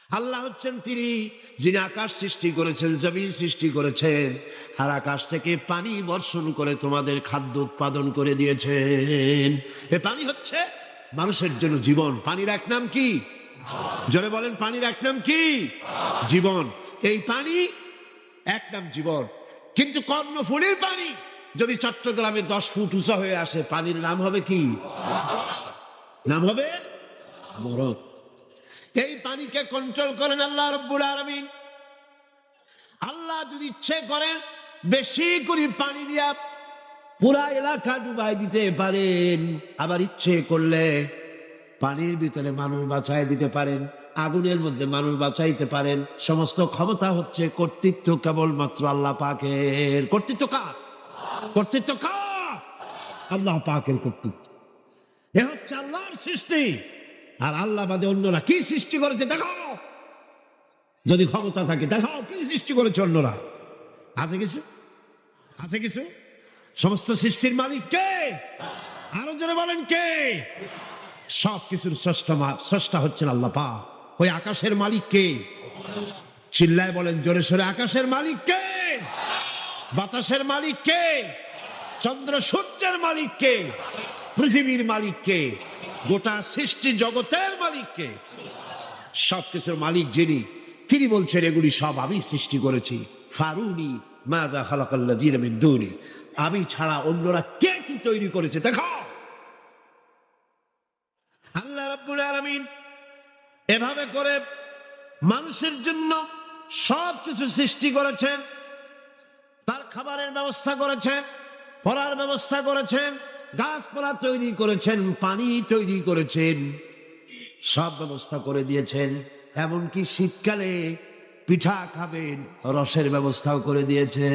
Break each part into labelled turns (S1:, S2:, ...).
S1: আল্লাহ হচ্ছেন তিনি যিনি আকাশ সৃষ্টি করেছেন, জমিন সৃষ্টি করেছেন, আর আকাশ থেকে পানি বর্ষণ করে তোমাদের খাদ্য উৎপাদন করে দিয়েছেন। এ পানি হচ্ছে মানুষের জন্য জীবন। পানির এক নাম কি? জোরে বলেন, পানির এক নাম কি? জীবন। এই পানি এক নাম জীবন। কিন্তু কর্ণফুলীর পানি যদি চট্টগ্রামে 10 ফুট উঁচা হয়ে আসে, পানির নাম হবে কি? নাম হবে মরণ। এই পানিকে কন্ট্রোল করেন আল্লাহ রাব্বুল আলামিন। আল্লাহ যদি ইচ্ছে করেন বেশি করে পানি দিয়া পুরা এলাকা ডুবাই দিতে পারেন, আবার ইচ্ছে করলে পানির ভিতরে মানুষ বাঁচাই দিতে পারেন, আগুনের মধ্যে মানুষ বাঁচাইতে পারেন। সমস্ত ক্ষমতা হচ্ছে, কর্তৃত্ব কেবলমাত্র আল্লাহ পাকের। কর্তৃত্ব কার? কর্তৃত্ব কার? আল্লাহ পাকের কর্তৃত্ব। এ হচ্ছে আল্লাহর সৃষ্টি। আর আল্লাহ বাদে অন্যরা কি সৃষ্টি করেছে দেখাও। যদি ক্ষমতা থাকে দেখাও কি সৃষ্টি করেছে অন্যরা। আছে কিছু? আছে কিছু? সমস্ত সৃষ্টির মালিক কে? আরো জোরে বলেন কে? সব কিছুর স্রষ্টা হচ্ছেন আল্লাহ পাক। ওই আকাশের মালিক কে? চিল্লায় বলেন জোরে সোরে, আকাশের মালিক কে? বাতাসের মালিক কে? চন্দ্র সূর্যের মালিক কে? পৃথিবীর মালিক কে? গোটা সৃষ্টি জগতের মালিক কে? সবকিছুর মালিক যিনি, তিনি বলছেন এগুলি সব আমি সৃষ্টি করেছি। ফারুনি মাযা খালাকাল্লাযীনা মিন দুনি, আমি ছাড়া অন্যরা কে কি তৈরি করেছে দেখাও। আল্লাহ রাব্বুল আলামিন এভাবে করে মানুষের জন্য সবকিছু সৃষ্টি করেছেন। তার খাবারের ব্যবস্থা করেছেন, পড়ার ব্যবস্থা করেছেন, গাছপালা তৈরি করেছেন, পানি তৈরি করেছেন, সব ব্যবস্থা করে দিয়েছেন। এমনকি শীতকালে পিঠা খাবেন, রসের ব্যবস্থাও করে দিয়েছে।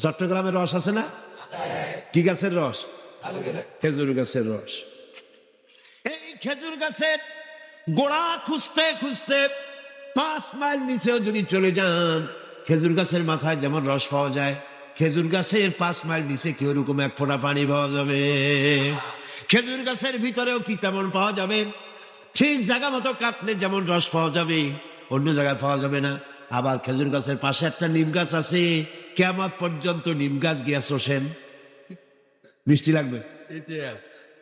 S1: চট্টগ্রামের রস আছে না? কি গাছের রস? খেজুর গাছের রস। এই খেজুর গাছের গোড়া খুঁজতে খুঁজতে 5 মাইল নিচেও যদি চলে যান, খেজুর গাছের মাথায় যেমন রস পাওয়া যায়, খেজুর গাছের 5 মাইল নিচে কি ওরকম এক ফোঁটা পানি পাওয়া যাবে? খেজুর গাছের ভিতরেও কি তেমন পাওয়া যাবে? ঠিক জায়গা মতো কাটলে যেমন রস পাওয়া যাবে, অন্য জায়গায় পাওয়া যাবে না। আবার খেজুর গাছের পাশে একটা নিম গাছ আছে, কিয়ামত পর্যন্ত নিম গাছ গিয়া চষেন, মিষ্টি লাগবে।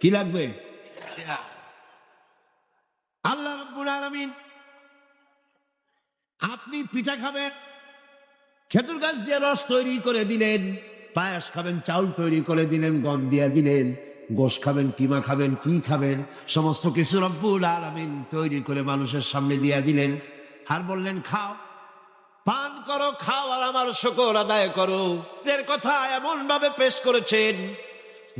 S1: কি লাগবে? আল্লাহ রাব্বুল আলামিন, আপনি পিঠা খাবেন, খেজুর গাছ দিয়ে রস তৈরি করে দিলেন। পায়েস খাবেন, চাউল তৈরি করে দিলেন, গম দিয়ে দিলেন। গোশ খাবেন, কিমা খাবেন, কি খাবেন, সমস্ত কিছু রব্বুল আলামিন তৈরি করে মানুষের সামনে দিয়ে দিলেন। আর বললেন খাও, পান করো, খাও, আর আমার শুকর আদায় করো। এর কথা এমন ভাবে পেশ করেছেন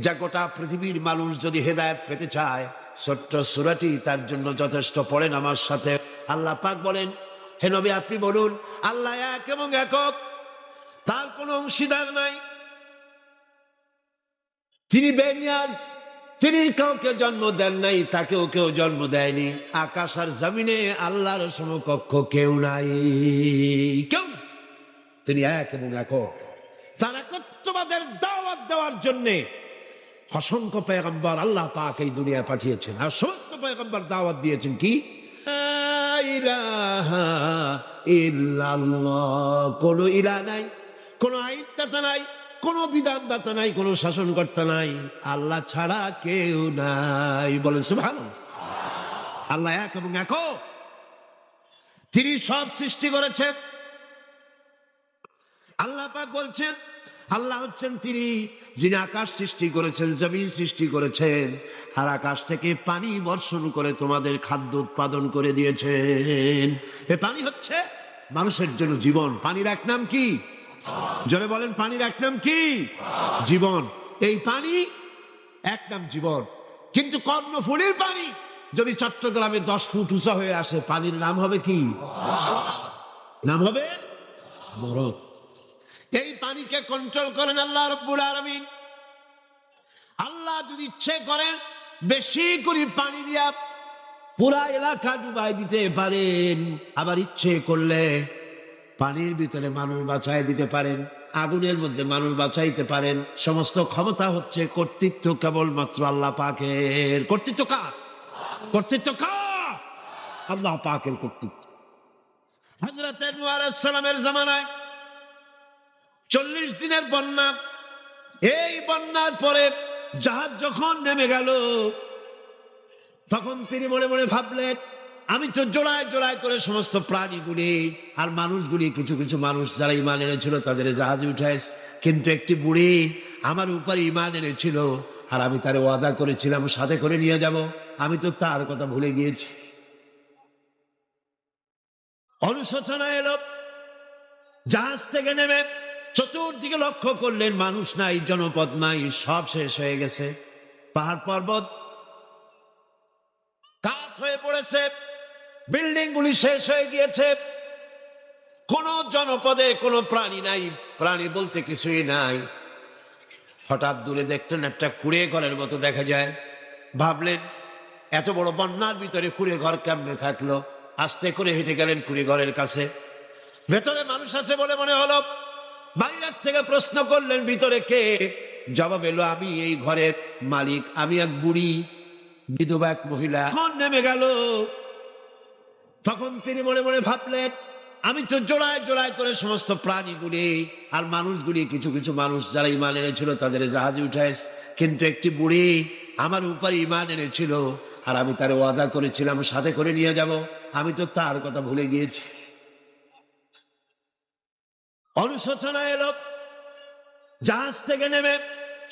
S1: যা গোটা পৃথিবীর মানুষ যদি হেদায়েত পেতে চায়, ছোট্ট সূরাটি তার জন্য যথেষ্ট। পড়েন আমার সাথে। আল্লাহ পাক বলেন, হে নবী আপনি বলুন, আল্লাহ এক এবং একক, তার কোনো অংশীদার নাই, তিনি বেনিয়াজ, তিনি কাউকে জন্ম দেন নাই, তাকেও কেউ জন্ম দেয়নি। আকাশ আর জমিনে আল্লাহর সমকক্ষ কেউ নাই, কেউ। তিনি এক এবং একক। তার একত্ববাদের দাওয়াত দেওয়ার জন্য অসংখ্য পয়গম্বর আল্লাহ পাক এই দুনিয়ায় পাঠিয়েছেন। আর সমস্ত পয়গম্বর দাওয়াত দিয়েছেন কি? লা ইলাহা ইল্লাল্লাহ। কোনো ইলাহ নাই, কোনো আইনদাতা নাই, কোনো বিধানদাতা নাই, কোনো শাসনকর্তা নাই, আল্লাহ ছাড়া কেউ নাই। বলেন সুবহানাল্লাহ। আল্লাহ এক এবং একক, তিনি সব সৃষ্টি করেছেন। আল্লাহ পাক বলছেন, আল্লাহ হচ্ছেন তিনি যিনি আকাশ সৃষ্টি করেছেন, জমিন সৃষ্টি করেছেন, আর আকাশ থেকে পানি বর্ষণ করে তোমাদের খাদ্য উৎপাদন করে দিয়েছেন। এ পানি হচ্ছে মানুষের জন্য জীবন। পানির এক নাম কি? জোরে বলেন, পানির এক নাম কি? জীবন। এই পানি এক নাম জীবন। কিন্তু কর্ণফুলীর পানি যদি চট্টগ্রামে 10 ফুট উঁচা হয়ে আসে, পানির নাম হবে কি? নাম হবে মরণ। এই পানিকে কন্ট্রোল করেন আল্লাহ রাব্বুল আলামিন। আল্লাহ যদি ইচ্ছে করেন বেশি করে পানি দিয়া পুরা এলাকা ডুবাই দিতে পারেন, আবার ইচ্ছে করলে পানির ভিতরে মানুষ বাঁচাই দিতে পারেন, আগুনের মধ্যে মানুষ বাঁচাইতে পারেন। সমস্ত ক্ষমতা হচ্ছে, কর্তৃত্ব কেবলমাত্র আল্লাহ পাকের। কর্তৃত্ব কার? কর্তৃত্ব কার? আল্লাহ পাকের কর্তৃত্ব। হযরত নূহ আলাইহিস সালামের জামানায় 40 দিনের বন্যা। এই বন্যার পরে জাহাজ যখন নেমে গেল, তখন তিনি মনে মনে ভাবলেন, আমি তো জোড়ায় জোড়ায় করে সমস্ত প্রাণীগুলি আর মানুষগুলি, কিছু কিছু মানুষ যারা ঈমান এনেছিল তাদের জাহাজে উঠাইছে, কিন্তু একটি বুড়ি আমার উপরে ঈমান এনেছিল আর আমি তার ওয়াদা করেছিলাম সাথে করে নিয়ে যাব, আমি তো তার কথা ভুলে গিয়েছি। অনুশোচনা এলো। জাহাজ থেকে নেমে চতুর্দিকে লক্ষ্য করলেন, মানুষ নাই, জনপদ নাই, সব শেষ হয়ে গেছে। পাহাড় পর্বত কাঠ হয়ে পড়েছে, বিল্ডিং গুলি শেষ হয়ে গিয়েছে, কোন জনপদে কোনো প্রাণী নাই, প্রাণী বলতে কিছুই নাই। হঠাৎ দূরে দেখলেন একটা কুড়ে ঘরের মতো দেখা যায়। ভাবলেন, এত বড় বন্যার ভিতরে কুড়ে ঘর কেমনে থাকলো? আস্তে করে হেঁটে গেলেন কুড়ে ঘরের কাছে। ভেতরে মানুষ আছে বলে মনে হলো। বাইরের থেকে প্রশ্ন করলেন, ভিতরে কে? জবাব এলো, আমি এই ঘরের মালিক, আমি এক বুড়ি বিধবা এক মহিলা। তখন নেমে গেল। তখন তিনি মনে মনে ভাবলেন, আমি তো জোড়ায় জোড়ায় করে সমস্ত প্রাণীগুলি আর মানুষগুলি, কিছু কিছু মানুষ যারা ঈমান এনেছিল তাদের জাহাজে উঠাইছে, কিন্তু একটি বুড়ি আমার উপরে ঈমান এনেছিল আর আমি তার ওয়াদা করেছিলাম সাথে করে নিয়ে যাব, আমি তো তার কথা ভুলে গিয়েছি। অনুশোচনা এলো। জাহাজ থেকে নেমে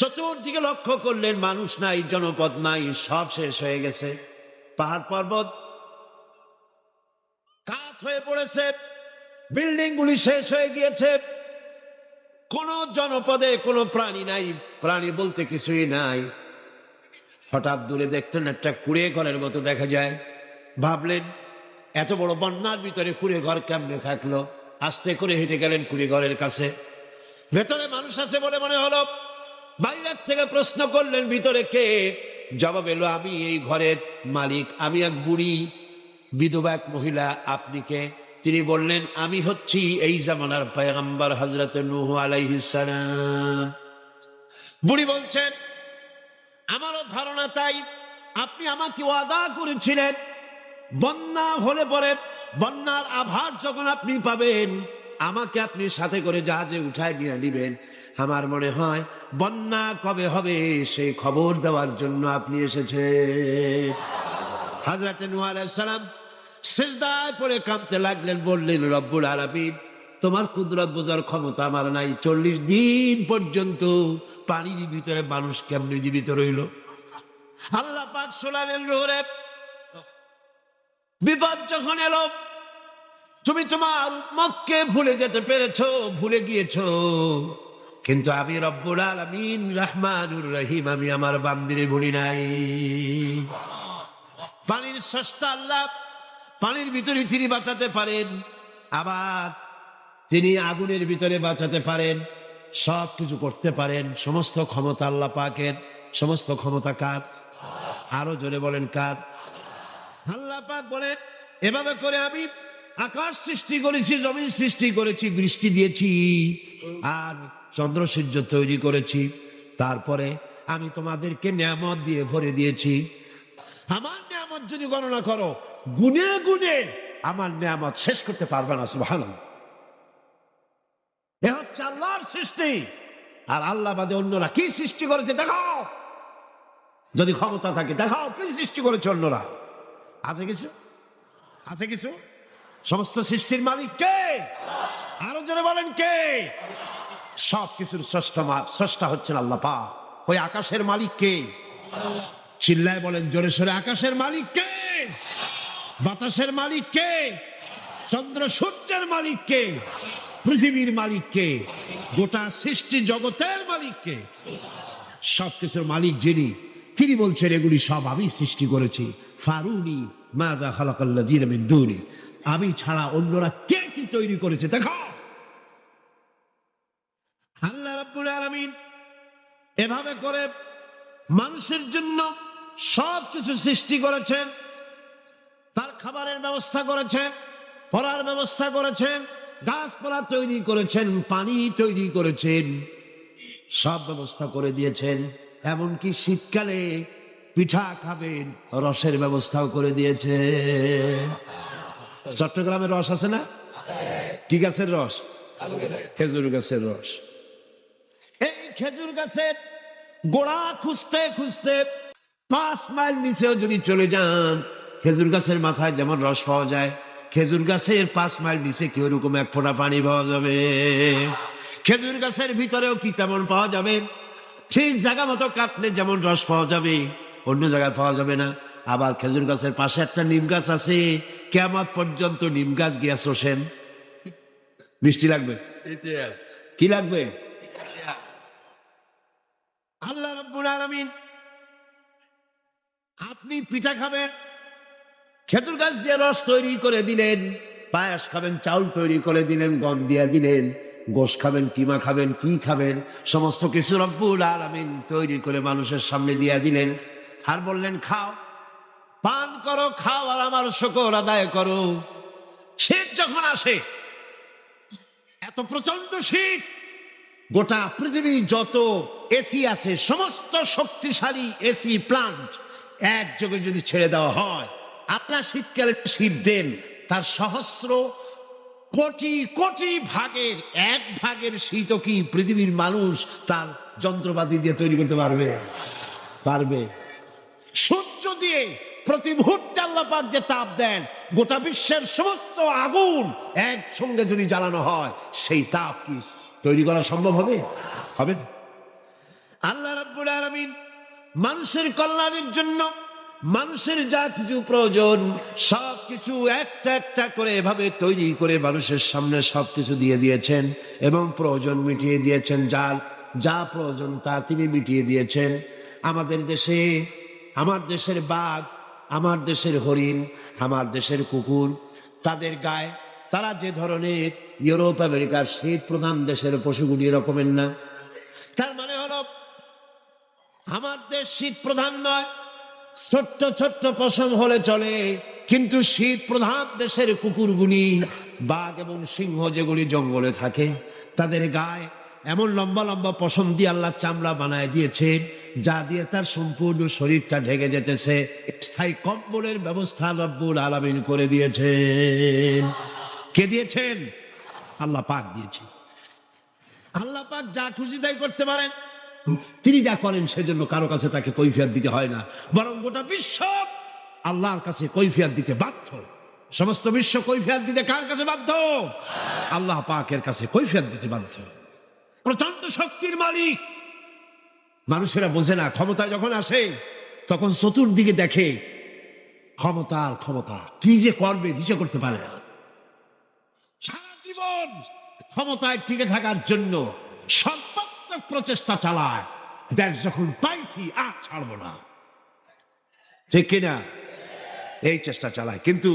S1: চতুর্দিকে লক্ষ্য করলেন, মানুষ নাই, জনপদ নাই, সব শেষ হয়ে গেছে। পাহাড় পর্বত কাঠ হয়ে পড়েছে, বিল্ডিং গুলি শেষ হয়ে গিয়েছে, কোন জনপদে কোনো প্রাণী নাই, প্রাণী বলতে কিছুই নাই। হঠাৎ দূরে দেখলেন একটা কুড়ে ঘরের মতো দেখা যায়। ভাবলেন, এত বড় বন্যার ভিতরে কুড়ে ঘর কেমনে থাকলো? আস্তে করে হেঁটে গেলেন কুড়ে ঘরের কাছে। ভেতরে মানুষ আছে বলে মনে হলো। বাইরের থেকে প্রশ্ন করলেন, ভিতরে কে? জবাব এলো, আমি এই ঘরের মালিক, আমি এক বুড়ি বিধবা এক মহিলা, আপনি কে? তিনি বললেন, আমি হচ্ছি এই জামানার পয়গম্বর হযরত নূহ আলাইহিস সালাম। বুড়ি বলছেন, আমারও ধারণা তাই। আপনি আমাকে ওয়াদা করেছিলেন বন্যা হলে পরে, বন্যার আভাস যখন আপনি পাবেন, আমাকে আপনি সাথে করে জাহাজে উঠায় নিয়ে নিবেন। আমার মনে হয় বন্যা কবে হবে সেই খবর দেওয়ার জন্য আপনি এসেছেন। হযরত নূহ আলাইহিস সালাম সিজদায় পড়ে কাঁদতে লাগলেন, বললেন, রব্বুল আলামিন, তোমার কুদরত বোঝার ক্ষমতা আমার নাই। 40 দিন পর্যন্ত পানির ভিতরে মানুষ কেমনে জীবিত রইল? আল্লাহ পাক শোনালেন, নূরে, বিপদ যখন এলো, তুমি তোমার উম্মতকে ভুলে যেতে পেরেছো, ভুলে গিয়েছো, কিন্তু আমি রব্বুল আলামিন রহমানুর রহিম, আমি আমার বান্দিরে ভুলি নাই। পানির স্রষ্টা আল্লাহ, পানির ভিতরে তিনি বাঁচাতে পারেন, আবার তিনি আগুনের ভিতরে বাঁচাতে পারেন, সব কিছু করতে পারেন। সমস্ত ক্ষমতা আল্লাহ পাকের। সমস্ত ক্ষমতা কার? আরো জোরে বলেন, কার? আল্লাহ পাক বলেন, এভাবে করে আমি আকাশ সৃষ্টি করেছি, জমিন সৃষ্টি করেছি, বৃষ্টি দিয়েছি আর চন্দ্র সূর্য তৈরি করেছি। তারপরে আমি তোমাদেরকে নিয়ামত দিয়ে ভরে দিয়েছি। আমার নিয়ামত যদি গণনা করো, গুনে গুনে আমার নিয়ামত শেষ করতে পারবে না। সুবহানাল্লাহ। এ হচ্ছে আল্লাহর সৃষ্টি। আর আল্লাহ বাদে অন্যরা কি সৃষ্টি করেছে দেখাও, যদি ক্ষমতা থাকে দেখাও কি সৃষ্টি করেছে অন্যরা। আছে কিছু? আছে কিছু? সমস্ত সৃষ্টির মালিক কে? আরো জোরে বলেন, কে? সব কিছুর স্রষ্টা হচ্ছেন আল্লাহ পাক। ওই আকাশের মালিক কে? চিল্লায় বলেন জোরে সোরে, আকাশের মালিক কে? বাতাসের মালিক কে? চন্দ্র সূর্যের মালিক কে? পৃথিবীর মালিক কে? গোটা সৃষ্টি জগতের মালিক কে? সবকিছুর মালিক যিনি, তিনি বলছেন, এগুলি সব আমি সৃষ্টি করেছি। ফারুনি মাযা খালাকাল্লাযীনা মিন দুনি, আমি ছাড়া অন্যরা কে কি তৈরি করেছে দেখো। আল্লাহ রাব্বুল আলামিন এভাবে করে মানুষের জন্য সবকিছু সৃষ্টি করেছেন। তার খাবারের ব্যবস্থা করেছেন, পড়ার ব্যবস্থা করেছেন, গাছপালা তৈরি করেছেন, পানি তৈরি করেছেন, সব ব্যবস্থা করে দিয়েছেন। এমনকি শীতকালে পিঠা খাবেন, রসের ব্যবস্থাও করে দিয়েছে। চট্টগ্রামের রস আছে না? কি গাছের রস? খেজুর গাছের রস। এই খেজুর গাছের গোড়া খুঁজতে খুঁজতে 5 মাইল নিচেও যদি চলে যান, খেজুর গাছের মাথায় যেমন রস পাওয়া যায়, খেজুর গাছের 5 মাইল নিচে কি ওরকম এক ফোঁটা পানি পাওয়া যাবে? খেজুর গাছের ভিতরেও কি তেমন পাওয়া যাবে? ঠিক জায়গা মতো কাটলে যেমন রস পাওয়া যাবে, অন্য জায়গায় পাওয়া যাবে না। আবার খেজুর গাছের পাশে একটা নিম গাছ আছে, কিয়ামত পর্যন্ত নিম গাছ গিয়া শোষেন। মিষ্টি লাগবে? কি লাগবে? আল্লাহ রাব্বুল আলামিন, আপনি পিঠা খাবেন, খেজুর গাছ দিয়ে রস তৈরি করে দিলেন। পায়েস খাবেন, চাউল তৈরি করে দিলেন, গম দিয়ে দিলেন। গোশ খাবেন, কিমা খাবেন, কি খাবেন, সমস্ত কিছু রব্বুল আলামিন তৈরি করে মানুষের সামনে দিয়ে দিলেন। আর বললেন খাও, পান করো, খাও, আর আমার শুকর আদায় করো। শীত যখন আসে, এত প্রচন্ড শীত, গোটা পৃথিবী যত এসি আছে, সমস্ত শক্তিশালী এসি প্লান্ট একযোগে যদি ছেড়ে দেওয়া হয়, আপনার শীতকালে শীত দেন, তার সহস্র কোটি কোটি ভাগের 1 ভাগের শীতও কি পৃথিবীর মানুষ তার যন্ত্রপাতি দিয়ে তৈরি করতে পারবে? পারবে। সূর্য দিয়ে প্রতি মুহূর্তে আল্লাহ পাক যে তাপ দেন, গোটা বিশ্বের সমস্ত আগুন একসঙ্গে যদি জ্বালানো হয়, সেই তাপ কি তৈরি করা সম্ভব হবে? হবে না। আল্লাহ রাব্বুল আলামিন মানুষের কল্যাণের জন্য মানুষের যা কিছু প্রয়োজন সবকিছু একটা একটা করে এভাবে তৈরি করে মানুষের সামনে সবকিছু দিয়ে দিয়েছেন এবং প্রয়োজন মিটিয়ে দিয়েছেন। যার যা প্রয়োজন তা তিনি মিটিয়ে দিয়েছেন। আমাদের দেশে, আমার দেশের বাঘ, আমার দেশের হরিণ, আমার দেশের কুকুর, তাদের গায়ে তারা যে ধরনের ইউরোপ আমেরিকার শীত প্রধান দেশের পশুগুলি এরকমের না। তার মানে হলো আমার দেশ শীত প্রধান নয়, ছোট্ট ছোট্ট পশম হলে চলে, কিন্তু শীত প্রধান দেশের কুকুরগুলি, বাঘ এবং সিংহ যেগুলি জঙ্গলে থাকে, তাদের গায়ে এমন লম্বা লম্বা পশম দিয়ে আল্লাহ চামড়া বানায় দিয়েছে, যা দিয়ে তার সম্পূর্ণ শরীরটা ঢেকে যেতেছে। স্থায়ী কম্বলের ব্যবস্থা রব্বুল আলামিন করে দিয়েছেন। কে দিয়েছেন? আল্লাহ পাক দিয়েছে। আল্লাহ পাক যা খুশি তাই করতে পারেন। তিনি যা করেন সেজন্য কারো কাছে তাকে কৈফিয়ত দিতে হয় না, বরং গোটা বিশ্ব আল্লাহর কাছে কৈফিয়ত দিতে বাধ্য। সমস্ত বিশ্ব কৈফিয়ত দিতে কার কাছে বাধ্য? আল্লাহ পাকের কাছে কৈফিয়ত দিতে বাধ্য। প্রচন্ড শক্তির মালিক। মানুষেরা বোঝে না, ক্ষমতায় যখন আসে তখন চতুর্দিকে দেখে ক্ষমতার ক্ষমতা, কি যে করবে দিশা করতে পারে না। সারা জীবন ক্ষমতায় টিকে থাকার জন্য সর্বাত্মক প্রচেষ্টা চালায়, দেখ যখন পাইছি আর ছাড়বো না, ঠিক কিনা? এই চেষ্টা চালায়। কিন্তু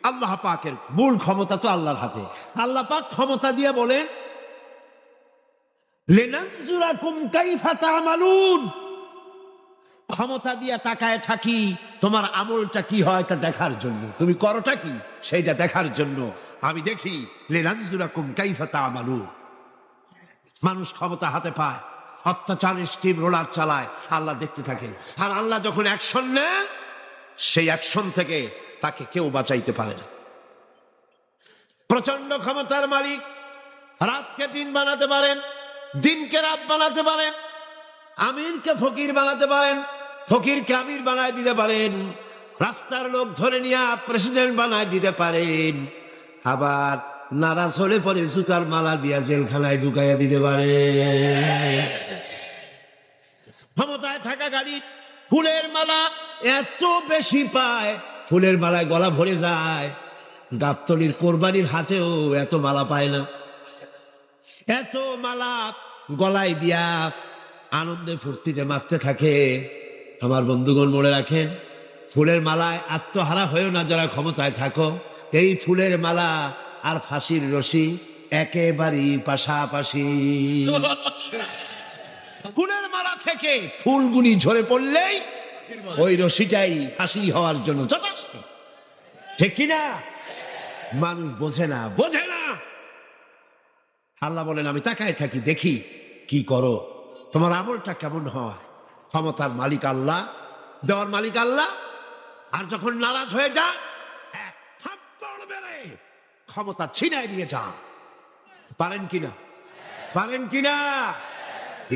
S1: আল্লাহ পাকের মূল ক্ষমতা তো আল্লাহর হাতে। আল্লাহ পাক ক্ষমতা দিয়ে বলেন লিনানজুরাকুম কাইফা তা'মালুন, ক্ষমতা দিয়ে তাকায় থাকি তোমার আমলটা কি হয় তা দেখার জন্য, তুমি করোটা কি সেইটা দেখার জন্য আমি দেখি। লিনানজুরাকুম কাইফা তা'মালুন। মানুষ ক্ষমতা হাতে পায়, অত্যাচারের স্টিম রোলার চালায়, আল্লাহ দেখতে থাকেন। আর আল্লাহ যখন অ্যাকশন নেন, সেই অ্যাকশন থেকে তাকে কেউ বাঁচাইতে পারে না। প্রচন্ড ক্ষমতার মালিক। রাতকে দিন বানাতে পারেন, দিনকে রাত বানাতে পারেন, আমিরকে ফকির বানাতে পারেন, ফকিরকে আমির বানায় দিতে পারেন, রাস্তার লোক ধরে নিয়ে প্রেসিডেন্ট বানায় দিতে পারেন, আবার নারাজ হলে পরে জুতার মালা দিয়া জেলখানায় ঢুকাইয়া দিতে পারে। ক্ষমতায় থাকা গাড়ি ফুলের মালা এত বেশি পায়, ফুলের মালায় গলা ভরে যায়। গাবতলির কোরবানির হাটেও এত মালা পায় না। এত মালা গলায় দিয়া আনন্দে ফুর্তিতে মারতে থাকে। আমার বন্ধুগণ মনে রাখেন, ফুলের মালায় আত্মহারা হয়েও না যারা ক্ষমতায় থাকো। এই ফুলের মালা আর ফাঁসির রশি একেবারেই পাশাপাশি। ফুলের মালা থেকে ফুলগুলি ঝরে পড়লেই ওই রশিটাই ফাঁসি হওয়ার জন্য যথেষ্ট, ঠিক কিনা? মানুষ বোঝে না, বোঝে না। আল্লাহ বলেন আমি তাকায় থাকি, দেখি কি করো, তোমার আমলটা কেমন হয়। ক্ষমতার মালিক আল্লাহ, দেওয়ার মালিক আল্লাহ। আর যখন নারাজ হয়ে যায় এক থাপ্পড় মেরে ক্ষমতা ছিনায় নিয়ে যান। পারেন কিনা? পারেন কিনা?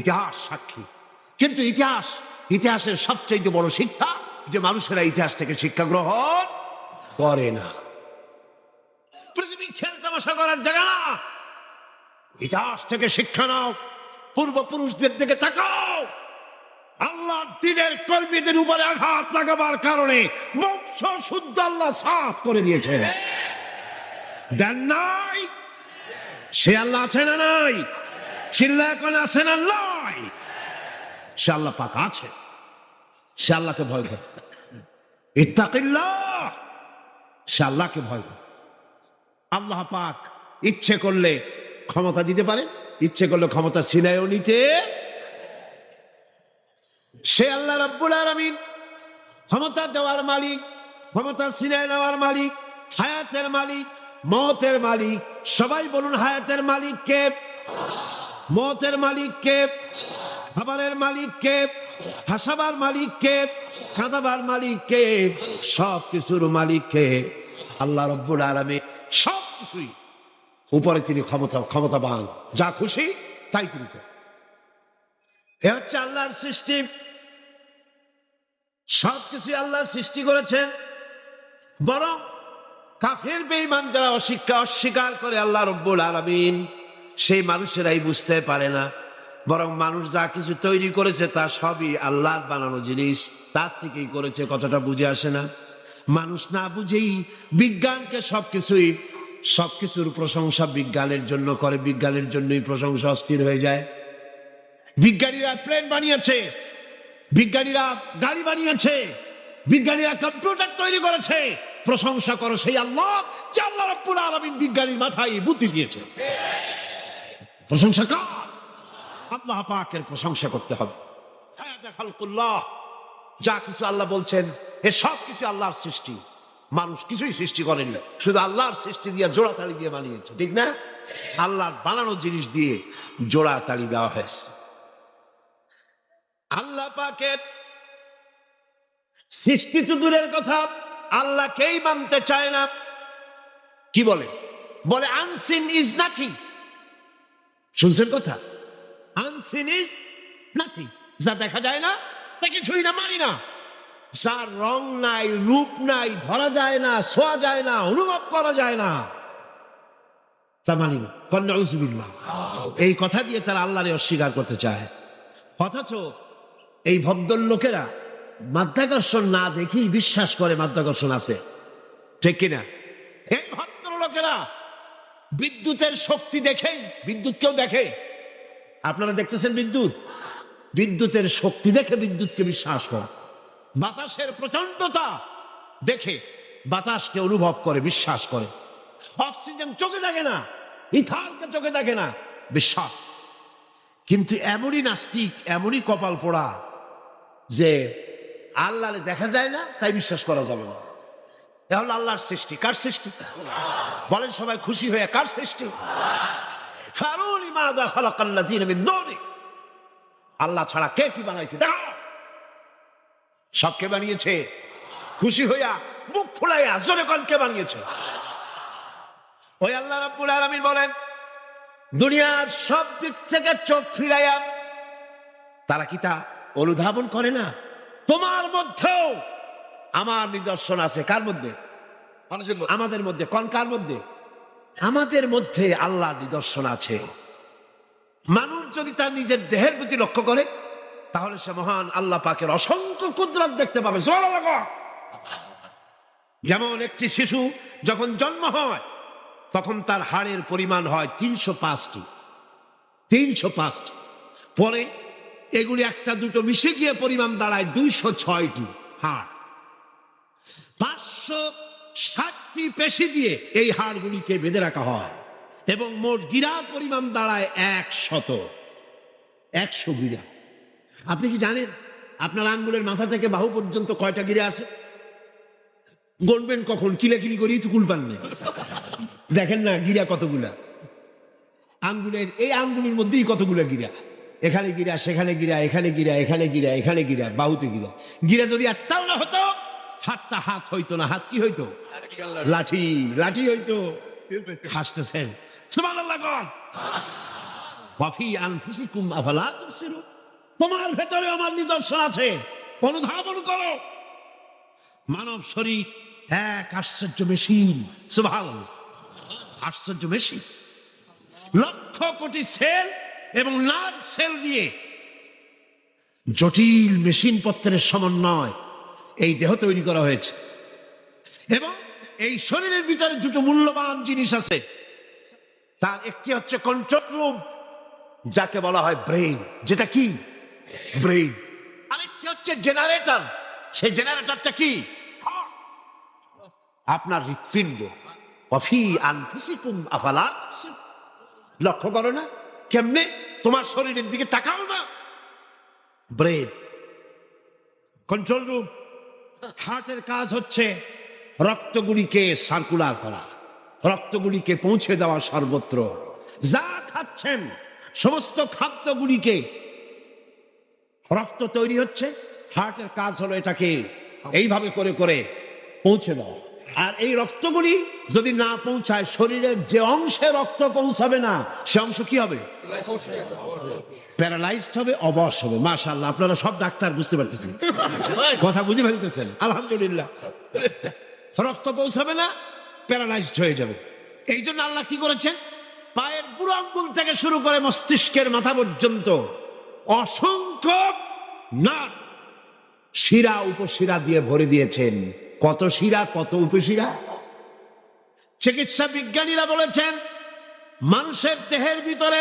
S1: ইতিহাস সাক্ষী। কিন্তু ইতিহাসের সবচেয়ে বড় শিক্ষা যে মানুষেরা ইতিহাস থেকে শিক্ষা গ্রহণ করে না। পৃথিবী খেল তামাশা করার জায়গা না। ইতিহাস থেকে শিক্ষা নাও, পূর্বপুরুষদের দিকে তাকাও। আল্লাহ দিনের কর্মীদের উপরে আঘাত লাগাবার কারণে বংশ শুদ্ধ আল্লাহ সাফ করে দিয়েছে। দেন নাই? সে আল্লাহ আছে না নাই? চিল্লায় কোন আছে না নাই? সে আল্লাহ পাক আছে। সে আল্লাহকে ভয় করে। ইত্তাকিল্লাহ, সে আল্লাহকে ভয় করে। আল্লাহ পাক ইচ্ছে করলে ক্ষমতা দিতে পারে, ইচ্ছে করলে ক্ষমতা ছিনায়ও নিতে। সে আল্লাহ রাব্বুল আলামিন ক্ষমতা দেওয়ার মালিক, ক্ষমতা ছিনায় নেওয়ার মালিক, হায়াতের মালিক, মওতের মালিক। সবাই বলুন, হায়াতের মালিক কে? মওতের মালিক কে? খাবারের মালিক কে? হাসাবার মালিক কে? কাঁদাবার মালিক কে? সব কিছুর মালিক কে? আল্লাহ রাব্বুল আলামিন। সব কিছুই উপরে তিনি ক্ষমতাবান, যা খুশি তাই তিনি করেন। এ হচ্ছে আল্লাহর সৃষ্টি। সবকিছু আল্লাহ সৃষ্টি করেছেন। বরং কাফের বেঈমান যারা অস্বীকার করে আল্লাহ রাব্বুল আলামিন, সেই মানুষেরাই বুঝতে পারে না। বরং মানুষ যা কিছু তৈরি করেছে তা সবই আল্লাহর বানানো জিনিস, তার থেকেই করেছে। কথাটা বুঝে আসে না? মানুষ না বুঝেই বিজ্ঞানকে সবকিছুর প্রশংসা বিজ্ঞানের জন্য করে, বিজ্ঞানের জন্যই প্রশংসা অস্থির হয়ে যায়। বিজ্ঞানীরা প্লেন বানিয়েছে, বিজ্ঞানীরা গাড়ি বানিয়েছে, বিজ্ঞানীরা কম্পিউটার তৈরি করেছে। প্রশংসা করো সেই আল্লাহ যে আল্লাহ রাব্বুল আলামিন বিজ্ঞানীর মাথায় বুদ্ধি দিয়েছে। প্রশংসা কার? আল্লাহ পাকের প্রশংসা করতে হবে। যা কিছু আল্লাহ বলছেন এ সব কিছু আল্লাহর সৃষ্টি। মানুষ কিছুই সৃষ্টি করেনি, শুধু আল্লাহর সৃষ্টি দিয়ে জোড়া তালি দিয়ে বানিয়েছে। ঠিক না? আল্লাহর বানানো জিনিস দিয়ে জোড়া তালি দেওয়া হয়েছে। আল্লাহ পাকের সৃষ্টি তো দূরের কথা, আল্লাহকেই মানতে চায় না। কি বলে? বলে আনসিন ইজ নাথিং। শুনছেন কথা? Unseen is nothing. যা দেখা যায় না তা কিছুই না, মানি না। যার রং নাই, রূপ নাই, ধরা যায় না, ছোঁয়া যায় না, অনুভব করা যায় না, তা মানি না। নাউযুবিল্লাহ। এই কথা দিয়ে তারা আল্লাহরে অস্বীকার করতে চায়। অথচ এই ভদ্রলোকেরা মাধ্যাকর্ষণ না দেখেই বিশ্বাস করে মাধ্যাকর্ষণ আছে। ঠিক কিনা? এই ভদ্রলোকেরা বিদ্যুতের শক্তি দেখেই, বিদ্যুৎকেও দেখে। আপনারা দেখতেছেন বিদ্যুতের শক্তি দেখে বিদ্যুৎকে বিশ্বাস করে। বাতাসের প্রচন্ডতা দেখে বাতাসকে অনুভব করে, বিশ্বাস করে। অক্সিজেন চোখে দেখে না, ইথানকে চোখে দেখে না, বিশ্বাস। কিন্তু এমনই নাস্তিক, এমনই কপাল পোড়া যে আল্লাহরে দেখা যায় না তাই বিশ্বাস করা যাবে না। তাহলে আল্লাহর সৃষ্টি কার সৃষ্টি? বলেন সবাই খুশি হয়ে, কার সৃষ্টি? ফারুনি মাযা খালাকাল্লাযিনা মিন দুনি। আল্লাহ ছাড়া কে কি বানাইছে? দেখো সব কে বানিয়েছে? খুশি হইয়া মুখ ফুলাইয়া জোরে কোন কে বানিয়েছে? ওই আল্লাহ রাব্বুল আলামিন বলেন, দুনিয়ার সব দিক থেকে চোখ ফিরাইয়া তারা কি তা অনুধাবন করে না? তোমার মধ্যেও আমার নিদর্শন আছে। কার মধ্যে? আমাদের মধ্যে। কোন কার মধ্যে? আমাদের মধ্যে আল্লাহ নিদর্শন আছে। মানুষ যদি তার নিজের দেহের প্রতি লক্ষ্য করে তাহলে সে মহান আল্লাহ পাকের অসংখ্য কুদরত দেখতে পাবে। যেমন একটি শিশু যখন জন্ম হয় তখন তার হাড়ের পরিমাণ হয় 305টি। পরে এগুলি একটা দুটো মিশে গিয়ে পরিমাণ দাঁড়ায় 206টি হাড়। 560টি পেশি দিয়ে এই হাড়গুলিকে বেঁধে রাখা হয় এবং মোট গিরার পরিমাণ দাঁড়ায় 100 গিরা। আপনি কি জানেন আপনার আঙ্গুলের মাথা থেকে বাহু পর্যন্ত কয়টা গিরা আছে? গণবেন কখন? কিলাকিলি করি তো কুল পান না। দেখেন না গিরা কতগুলা? আঙ্গুলের এই আঙ্গুলের মধ্যেই কতগুলা গিরা। এখানে গিরা, সেখানে গিরা, এখানে গিরা, এখানে গিরা, এখানে গিরা, বাহুতে গিরা। গিরা যদি একটাও না হতো, হাতটা হাত হইতো না। হাত কি হইতো? লাঠি। লাঠি হইতো। হাসতেছেন, সুবহানাল্লাহ গণ। ওয়াফি আনফুসিকুম আফালা তুবসিরুন। তোমার ভেতরে আমার নিদর্শন আছে, অনুধাবন করো। মানব শরীর এক আশ্চর্য মেশিন, সুবহানাল্লাহ, আশ্চর্য মেশিন। লক্ষ কোটি সেল এবং লাখ সেল দিয়ে জটিল মেশিন পত্রের সমন্বয় এই দেহ তৈরি করা হয়েছে। এবং এই শরীরের ভিতরে দুটো মূল্যবান জিনিস আছে। তার একটি হচ্ছে কন্ট্রোল রুম, যাকে বলা হয় ব্রেইন। যেটা কি? ব্রেইন। আরেকটি হচ্ছে জেনারেটর। সেই জেনারেটরটা কি? আপনার হৃৎপিণ্ড। ওয়াফি আনফুসিকুম আফালা তুবসিরুন। লক্ষ্য করো না কেমনে? তোমার শরীরের দিকে তাকাও না। Brain, control room. হার্টের কাজ হচ্ছে রক্তগুলিকে সার্কুলার করা, রক্তগুলিকে পৌঁছে দেওয়া সর্বত্র। যা খাচ্ছেন সমস্ত খাদ্যগুলিকে, রক্ত তৈরি হচ্ছে, হার্টের কাজ হলো এটাকে এইভাবে করে করে পৌঁছে দেওয়া। আর এই রক্তগুলি যদি না পৌঁছায়, শরীরের যে অংশে রক্ত পৌঁছাবে না সে অংশ কি হবে? প্যারালাইজড হবে, অবশ হবে। মাশাআল্লাহ, আপনারা সব ডাক্তার, বুঝতে পারতেছেন, কথা বুঝে ফেলতেছেন, আলহামদুলিল্লাহ। রক্ত পৌঁছাবে না, প্যারালাইজড হয়ে যাবে। এই জন্য আল্লাহ কি করেছেন? পায়ের বুড়ো আঙ্গুল থেকে শুরু করে মস্তিষ্কের মাথা পর্যন্ত অসংখ্য নার্ভ, শিরা, উপশিরা দিয়ে ভরে দিয়েছেন। কত শিরা, কত উপশিরা! চিকিৎসা বিজ্ঞানীরা বলেছেন, মানুষের দেহের ভিতরে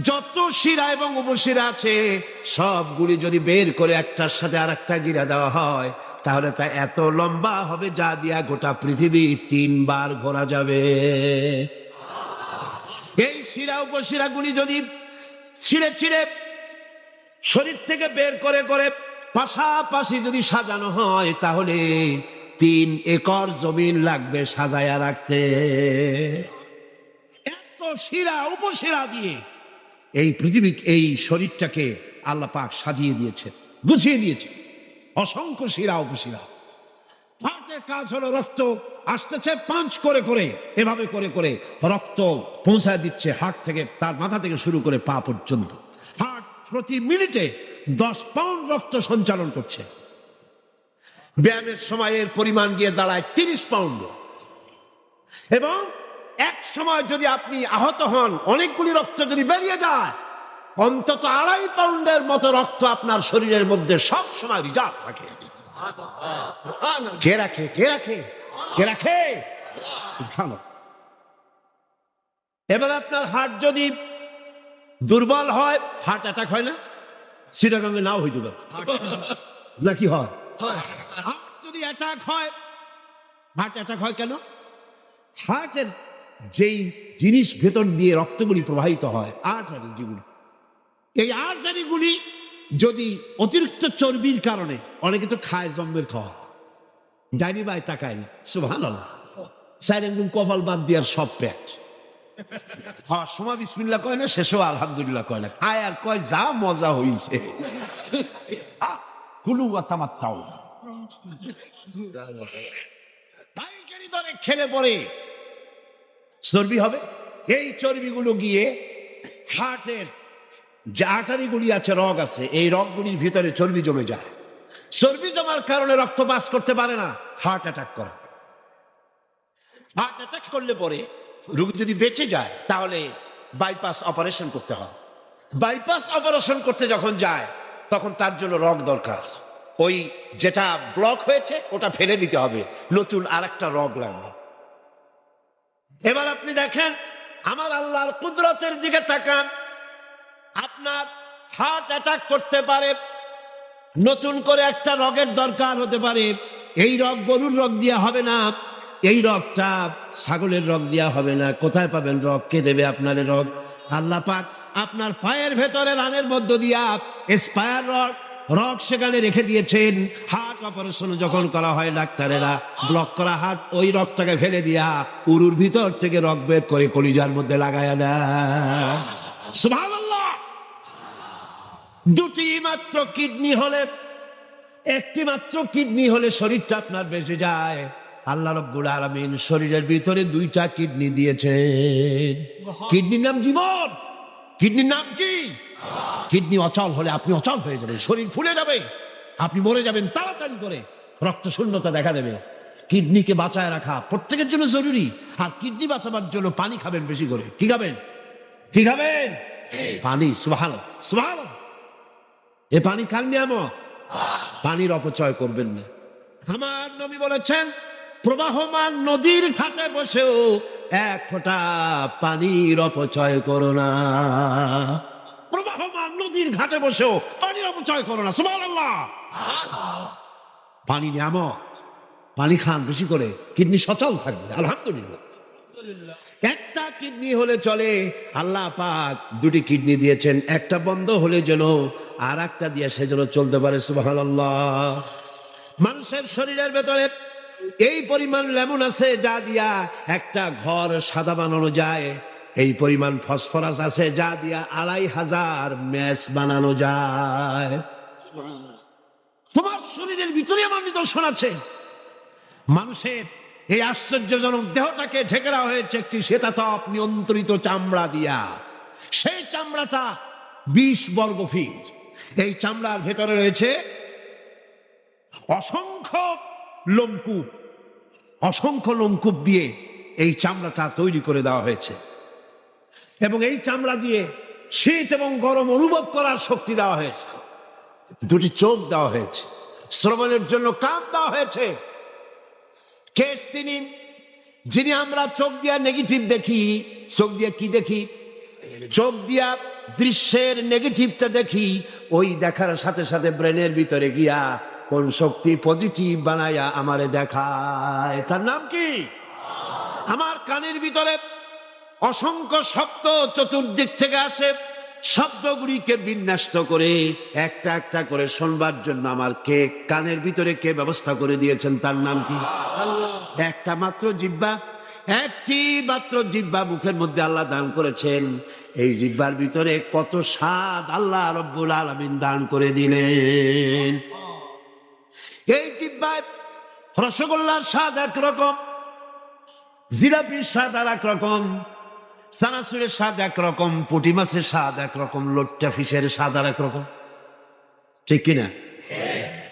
S1: যত শিরা এবং উপশিরা আছে সবগুলি যদি বের করে একটার সাথে আর একটা গিরা দেওয়া হয়, তাহলে তা এত লম্বা হবে যা দিয়া গোটা পৃথিবী 3 বার ঘোরা যাবে। এই শিরা উপশিরা গুলি যদি ছিঁড়ে ছিঁড়ে শরীর থেকে বের করে করে পাশাপাশি যদি সাজানো হয়, তাহলে 3 একর জমিন লাগবে সাজায়া রাখতে। এত শিরা উপশিরা দিয়ে এই পৃথিবী, এই শরীরটাকে আল্লাহ পাক সাজিয়ে দিয়েছে, গুছিয়ে দিয়েছে। অসংখ্য শিরা উপশিরা। হার্টের কাজ হলো রক্ত আসতেছে পাঞ্চ করে করে, এভাবে করে করে রক্ত পৌঁছায় দিচ্ছে হার্ট থেকে, তার মাথা থেকে শুরু করে পা পর্যন্ত। হার্ট প্রতি মিনিটে 10 পাউন্ড রক্ত সঞ্চালন করছে। ব্যায়ামের সময়ের পরিমাণ গিয়ে দাঁড়ায় 30 পাউন্ড। এবং এক সময় যদি আপনি আহত হন, অনেকগুলি রক্ত যদি বেরিয়ে যায়, অন্তত 2.5 পাউন্ডের মতো রক্ত আপনার শরীরের মধ্যে সব সময় রিজার্ভ থাকে। কে রাখে? কে রাখে? কে রাখে? ভালো। এবার আপনার হার্ট যদি দুর্বল হয়, হার্ট অ্যাটাক হয় না? সিটাগাঙ্গে নাও হইতে পারে, নাকি হয়? হার্ট যদি অ্যাটাক হয়, হার্ট অ্যাটাক হয় কেন? হার্টের যেই জিনিস ভেতর দিয়ে রক্তগুলি প্রবাহিত হয়, আর্টারি যেগুলি, এই আর্টারিগুলি যদি অতিরিক্ত চর্বির কারণে, অনেকে তো খায় জম্মের খাওয়া, ডাইনি বাই তাকায় না, সুবহানাল্লাহ, সাইরেন কপাল বাদ দিয়ার সব পেট খাওয়ার সময় বিসমিল্লাহ কয় না, শেষও আলহামদুলিল্লাহ কয় না, খায় আর কয় যা মজা হইছে। কুলু ওয়া তামাত্তাউ। পাইকারি দরে খেলে পরে চর্বি হবে। এই চর্বিগুলো গিয়ে হার্টের যে আর্টারিগুলি আছে, রগ আছে, এই রগগুলির ভিতরে চর্বি জমে যায়। চর্বি জমার কারণে রক্ত পাস করতে পারে না, হার্ট অ্যাটাক করে। হার্ট অ্যাটাক করলে পরে রোগী যদি বেঁচে যায়, তাহলে বাইপাস অপারেশন করতে হয়। বাইপাস অপারেশন করতে যখন যায়, তখন তার জন্য রগ দরকার। ওই যেটা ব্লক হয়েছে ওটা ফেলে দিতে হবে, নতুন আরেকটা রগ লাগবে। এবার আপনি দেখেন, আমার আল্লাহর কুদরতের দিকে তাকান। আপনার হার্ট অ্যাটাক করতে পারে, নতুন করে একটা রগের দরকার হতে পারে। এই রগ গরুর রগ দিয়া হবে না, এই রগটা ছাগলের রগ দিয়া হবে না। কোথায় পাবেন রগ? কে দেবে আপনার রগ? আল্লাহ পাক আপনার পায়ের ভেতরে রানের মধ্য দিয়া স্পায়ার রগ সেখানে রেখে দিয়েছেন। হার্ট অপারেশন যখন করা হয়, ডাক্তারেরা ব্লক করা হার্ট, ওই রগটাকে ফেলে দিয়া উরুর ভিতর থেকে রগ বের করে কলিজার মধ্যে লাগায়া দেয়। সুবহানাল্লাহ। দুটি মাত্র কিডনি হলে, একটি মাত্র কিডনি হলে শরীরটা আপনার বেঁচে যায়। আল্লাহ রাব্বুল আলামিন শরীরের ভিতরে দুইটা কিডনি দিয়েছেন। কিডনির নাম জীবন। কিডনির নাম কি? কিডনি অচল হলে আপনি অচল হয়ে যাবেন, শরীর ফুলে যাবে, আপনি মরে যাবেন তাড়াতাড়ি করে, রক্ত শূন্যতা দেখা দেবে। কিডনিকে বাঁচায় রাখা প্রত্যেকের জন্য জরুরি। আর কিডনি বাঁচাবার জন্য পানি খাবেন বেশি করে। কি খাবেন? কি খাবেন? পানি। সুবহানাল্লাহ, সুবহানাল্লাহ। এ পানি কার নিয়ামত, পানির অপচয় করবেন না। আমার নবী বলেছেন, প্রবাহমান নদীর ঘাটে বসেও এক ফোঁটা পানির অপচয় করো না। প্রবাহমান নদীর ঘাটে বসেও পানির অপচয় করো না। সুবহানাল্লাহ। পানি নিয়ামত, পানি খান বেশি করে, কিডনি সচল থাকবে। আলহামদুলিল্লাহ। একটা কিডনি হলে চলে, আল্লাহ পাক দুটি কিডনি দিয়েছেন, একটা বন্ধ হলে যেন আর একটা দিয়ে সে যেন চলতে পারে। সুবহানাল্লাহ। মানুষের শরীরের ভেতরে এই পরিমাণ লেমন আছে যা দিয়া একটা ঘর সাদা বানানো যায়, এই পরিমাণ ফসফরাস আছে যা দিয়া ২৫০০ ম্যাচ বানানো যায়। তোমার শরীরের ভিতরে আমার নিদর্শন আছে। মানুষের এই আশ্চর্যজনক দেহটাকে ঢেকে দেওয়া হয়েছে একটি শ্বেতাতপ নিয়ন্ত্রিত চামড়া দিয়া। সেই চামড়াটা ২০ বর্গ ফিট। এই চামড়ার ভেতরে রয়েছে অসংখ্য লোমকূপ। অসংখ্য লোমকূপ দিয়ে এই চামড়াটা তৈরি করে দেওয়া হয়েছে, এবং এই চামড়া দিয়ে শীত এবং গরম অনুভব করার শক্তি দেওয়া হয়েছে। দুটি চোখ দেওয়া হয়েছে, শ্রবণের জন্য কান দেওয়া হয়েছে। কে তিনি যিনি আমরা চোখ দিয়া নেগেটিভ দেখি? চোখ দিয়া কি দেখি? চোখ দিয়া দৃশ্যের নেগেটিভটা দেখি। ওই দেখার সাথে সাথে ব্রেনের ভিতরে গিয়া কোন শক্তি পজিটিভ বানায়া আমারে দেখায়, তার নাম কি? আমার কানের ভিতরে অসংখ্য শব্দ চতুর্দিক থেকে আসে। শব্দগুলিকে বিন্যস্ত করে একটা একটা করে শোনবার জন্য আমার কে কানের ভিতরে কে ব্যবস্থা করে দিয়েছেন, তার নাম কি? একটা মাত্র জিহ্বা, একটি মাত্র জিহ্বা মুখের মধ্যে আল্লাহ দান করেছেন। এই জিহ্বার ভিতরে কত স্বাদ আল্লাহ রব্বুল আলামিন দান করে দিলেন। এই জিহ্বায় রসগোল্লার স্বাদ একরকম, জিলাপির স্বাদ আর এক রকম, চানাচুরের স্বাদ একরকম, পুঁটি মাছের স্বাদ একরকম, লোট্টা ফিশের স্বাদ আর একরকম, ঠিক কিনা?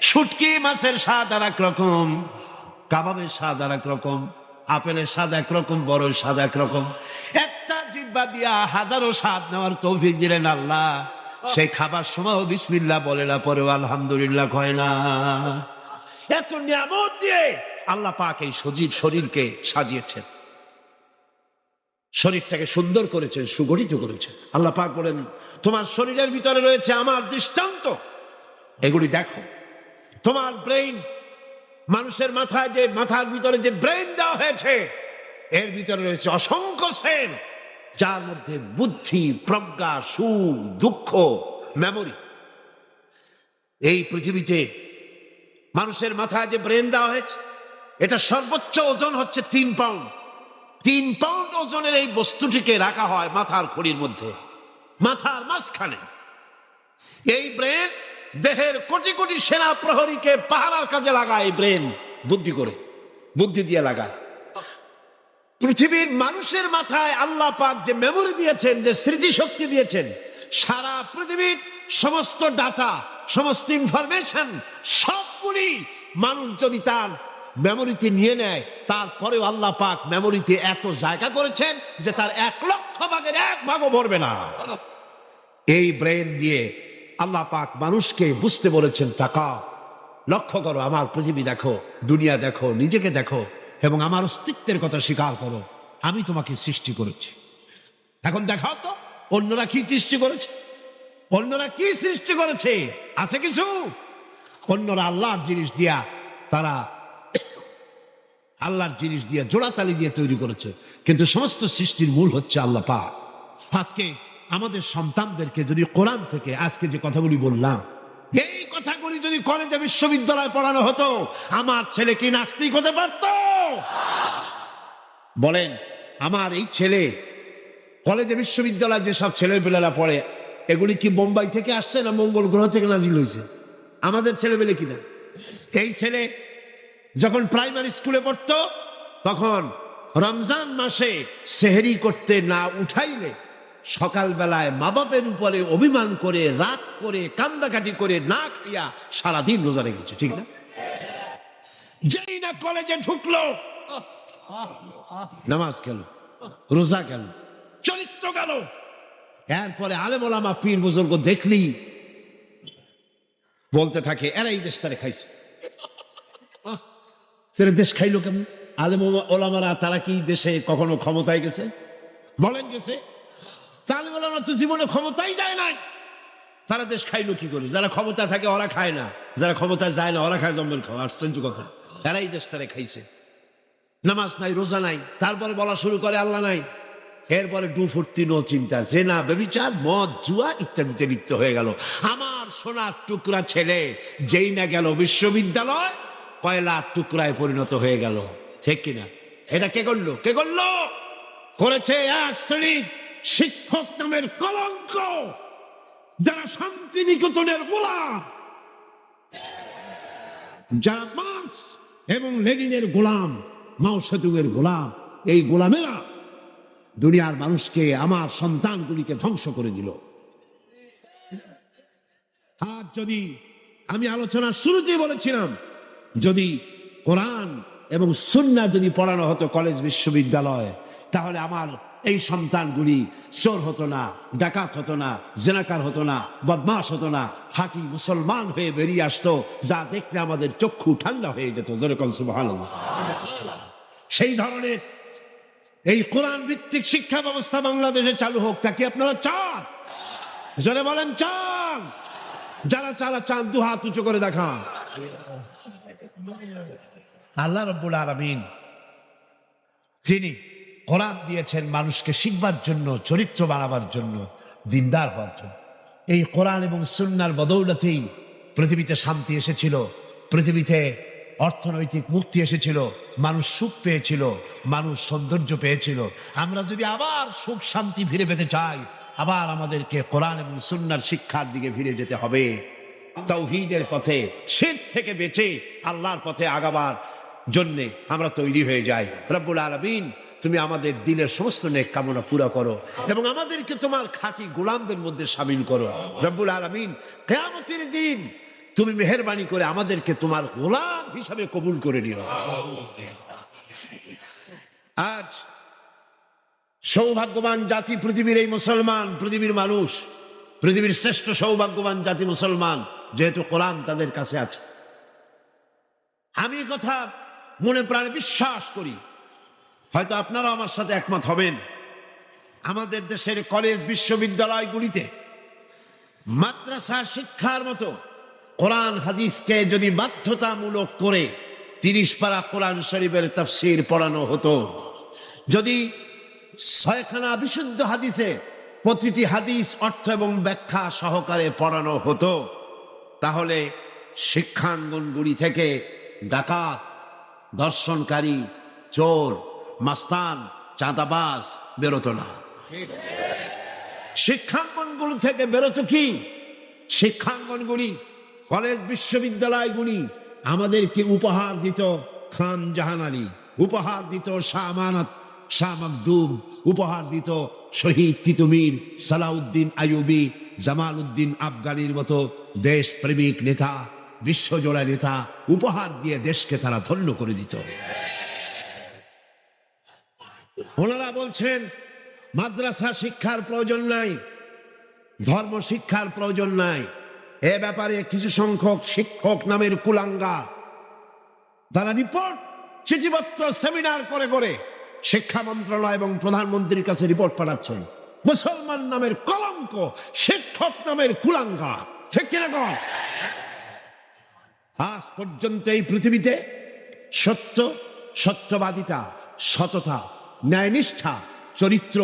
S1: শুটকি মাছের স্বাদ আর একরকম, কাবাবের স্বাদ আর একরকম, আপেলের স্বাদ একরকম, বড়ের স্বাদ একরকম। একটা জিহ্বা দিয়া হাজারো স্বাদ নেওয়ার তৌফিক দিলেন আল্লাহ। সেই খাবার সময় বিসমিল্লাহ বলে না, পরেও আলহামদুলিল্লাহ কয় না। এত নিয়ামত দিয়ে আল্লাহ পাক এই সজীব শরীরকে সাজিয়েছেন, শরীরটাকে সুন্দর করেছেন, সুগঠিত করেছেন। আল্লাহ পাক বলেন, তোমার শরীরের ভিতরে রয়েছে আমার দৃষ্টান্ত, এগুলি দেখো। তোমার ব্রেইন, মানুষের মাথায় যে মাথার ভিতরে যে ব্রেইন দেওয়া হয়েছে, এর ভিতরে রয়েছে অসংখ্য সেল, যার মধ্যে বুদ্ধি, প্রজ্ঞা, সুখ, দুঃখ, মেমোরি। এই পৃথিবীতে মানুষের মাথায় যে ব্রেন দেওয়া হয়েছে, এটা সর্বোচ্চ ওজন হচ্ছে 3 পাউন্ড। 3 পাউন্ড ওজনের এই বস্তুটিকে রাখা হয় মাথার খুঁড়ির মধ্যে, মাথার মাঝখানে। এই ব্রেন দেহের কোটি কোটি সেনা প্রহরীকে পাহারার কাজে লাগায়। ব্রেন বুদ্ধি করে, বুদ্ধি দিয়ে লাগায়। পৃথিবীর মানুষের মাথায় আল্লাহ পাক যে মেমোরি দিয়েছেন, যে স্মৃতিশক্তি দিয়েছেন, সারা পৃথিবীর সমস্ত ডাটা, সমস্ত ইনফরমেশন সবগুলি মানুষ যদি তার মেমোরিতে নিয়ে নেয়, তারপরেও আল্লাহ পাক মেমোরিতে এত জায়গা করেছেন যে তার 1,00,000 ভাগের 1 ভাগও ভরবে না। এই ব্রেন দিয়ে আল্লাহ পাক মানুষকে বুঝতে বলেছেন, তাকাও, লক্ষ্য করো, আমার পৃথিবী দেখো, দুনিয়া দেখো, নিজেকে দেখো, এবং আমার অস্তিত্বের কথা স্বীকার করো। আমি তোমাকে সৃষ্টি করেছি। এখন দেখাও তো অন্যরা কি সৃষ্টি করেছে, অন্যরা কি সৃষ্টি করেছে? আছে কিছু? অন্যরা আল্লাহর জিনিস দিয়া, তারা আল্লাহর জিনিস দিয়া জোড়াতালি দিয়ে তৈরি করেছে, কিন্তু সমস্ত সৃষ্টির মূল হচ্ছে আল্লাহ পাক। আজকে আমাদের সন্তানদেরকে যদি কোরআন থেকে আজকে যে কথাগুলি বললাম, এই কথাগুলি যদি কলেজে বিশ্ববিদ্যালয়ে পড়ানো হতো, আমার ছেলে কি নাস্তিক হতে পারত? বলেন, আমার এই ছেলে কলেজে বিশ্ববিদ্যালয়ে যেসব ছেলেপেলেরা পড়ে, এগুলি কি বোম্বাই থেকে আসছে না মঙ্গল গ্রহ থেকে নাজিল হয়েছে? আমাদের ছেলেবেলে কিনা। এই ছেলে যখন প্রাইমারি স্কুলে পড়তো তখন রমজান মাসে সেহরি করতে না উঠাইলে সকালবেলায় মা বাপের উপরে অভিমান করে, রাগ করে, কান্দাকাটি করে না খাইয়া সারাদিন রোজা রেখেছে, ঠিক না? যেই না কলেজে ঢুকলো নামাজ গেল, রোজা গেল, চরিত্র গেল। এরপরে আলেম ওলামা পীর বুজুর্গ দেখলি বলতে থাকে এরা এই দেশটারে খাইছে। দেশ খাইলো কেমন? আলেম ওলামারা তারা কি দেশে কখনো ক্ষমতায় গেছে? বলেন গেছে? আলেম ওলামা তো জীবনে ক্ষমতাই যায় নাই, তারা দেশ খাইলো কি করে? যারা ক্ষমতা থাকে ওরা খায় না, যারা ক্ষমতায় যায় না ওরা খায় জম্বেল খাওয়া। আশ্চর্য কথা, এরা এই দেশটারে খাইছে। নামাজ নাই, রোজা নাই, তারপরে বলা শুরু করে আল্লাহ নাই। এরপরে ডু ফুর্তি নো চিন্তা, জেনা, ব্যভিচার, মদ, জুয়া ইত্যাদিতে লিপ্ত হয়ে গেল। আমার সোনার টুকরা ছেলে যেই না গেল বিশ্ববিদ্যালয়, কয়লার টুকরায় পরিণত হয়ে গেল, ঠিক কিনা? এটা কে করলো? কে করলো? করেছে এক শ্রেণীর শিক্ষক নামের কলঙ্ক, যারা শান্তিনিকেতনের গোলাম, যারা মার্কস এবং লেনিনের গোলাম, মাও সেতুংয়ের গোলাম। এই গোলামেরা দুনিয়ার মানুষকে, আমার সন্তানগুলিকে ধ্বংস করে দিল। আর যদি আমি আলোচনার শুরুতেই বলেছিলাম, যদি কোরআন এবং সুন্নাহ যদি পড়ানো হতো কলেজ বিশ্ববিদ্যালয়, তাহলে আমার এই সন্তানগুলি চোর হতো না, ডাকাত হতো না, জেনাকার হতো না, বদমাশ হতো না, হাঁটি মুসলমান হয়ে বেরিয়ে আসতো, যা দেখলে আমাদের চক্ষু ঠান্ডা হয়ে যেত। যেরকম সুবহানাল্লাহ। সেই ধরনের এই কোরআন ভিত্তিক শিক্ষা ব্যবস্থা বাংলাদেশে চালু হোক, তা কি আপনারা চান? জোরে বলেন চান? যারা চালা চান দু হাত উঁচু করে দেখান। আল্লাহ রাব্বুল আলামিন যিনি কোরআন দিয়েছেন মানুষকে শিখবার জন্য, চরিত্র বানাবার জন্য, দিনদার হওয়ার জন্য, এই কোরআন এবং সুন্নাহর বদৌলতেই পৃথিবীতে শান্তি এসেছিল, পৃথিবীতে অর্থনৈতিক মুক্তি এসেছিল, মানুষ সুখ পেয়েছিল, মানুষ সৌন্দর্য পেয়েছিল। আমরা যদি আবার সুখ শান্তি ফিরে পেতে চাই, আবার আমাদেরকে কোরআন এবং সুন্নাহর শিক্ষার দিকে ফিরে যেতে হবে। তাওহীদের পথে, শিরক থেকে বেঁচে আল্লাহর পথে আগাবার জন্যে আমরা তৈরি হয়ে যাই। রব্বুল আলামিন তুমি আমাদের দিলের সমস্ত নেক কামনা পুরা করো এবং আমাদেরকে তোমার খাঁটি গোলামদের মধ্যে শামিল করো। রব্বুল আলামিন কিয়ামতের দিন তুমি মেহেরবানি করে আমাদেরকে তোমার গোলাম হিসাবে কবুল করে নিও। আজ সৌভাগ্যবান জাতি পৃথিবীর এই মুসলমান, পৃথিবীর মানুষ, পৃথিবীর শ্রেষ্ঠ সৌভাগ্যবান জাতি মুসলমান, যেহেতু কোরআন তাদের কাছে আছে। আমি কথা মনে প্রাণে বিশ্বাস করি, হয়তো আপনারা আমার সাথে একমত হবেন। আমাদের দেশের কলেজ বিশ্ববিদ্যালয়গুলিতে মাদ্রাসা শিক্ষার মতো কোরআন হাদিসকে যদি বাধ্যতামূলক করে 30 পারা কোরআন শরীফের তাফসীর পড়ানো হতো, যদি 6 খানা বিশুদ্ধ হাদিসে প্রতিটি হাদিস অর্থ এবং ব্যাখ্যা সহকারে পড়ানো হতো, তাহলে শিক্ষাঙ্গনগুলি থেকে ডাকাত, দর্শনকারী, চোর, মাস্তান, চাঁদাবাজ বেরোতো না। শিক্ষাঙ্গনগুলি থেকে বেরোতো কি? শিক্ষাঙ্গনগুলি, কলেজ বিশ্ববিদ্যালয়গুলি আমাদেরকে উপহার দিত খান জাহান আলী, উপহার দিত শাহ আমানত, শাহ মখদুম, উপহার দিত শহীদ তিতুমির, সালাউদ্দিন আইয়ুবী, জামাল উদ্দিন আফগানির মতো দেশপ্রেমিক নেতা, বিশ্বজোড়া নেতা। উপহার দিয়ে দেশকে তারা ধন্য করে দিত। ওনারা বলছেন মাদ্রাসা শিক্ষার প্রয়োজন নাই, ধর্ম শিক্ষার প্রয়োজন নাই। এ ব্যাপারে কিছু সংখ্যক শিক্ষক নামের কুলাঙ্গা তারা রিপোর্ট, চিঠিপত্র, সেমিনার করে করে শিক্ষা মন্ত্রণালয় এবং প্রধানমন্ত্রীর কাছে রিপোর্ট পাঠাচ্ছেন। মুসলমান নামের কলঙ্ক, শিক্ষক নামের কুলাঙ্গা, ঠিক কিনা কন? আজ পর্যন্ত এই পৃথিবীতে সত্য, সত্যবাদিতা, সততা, ন্যায়নিষ্ঠা, চরিত্র,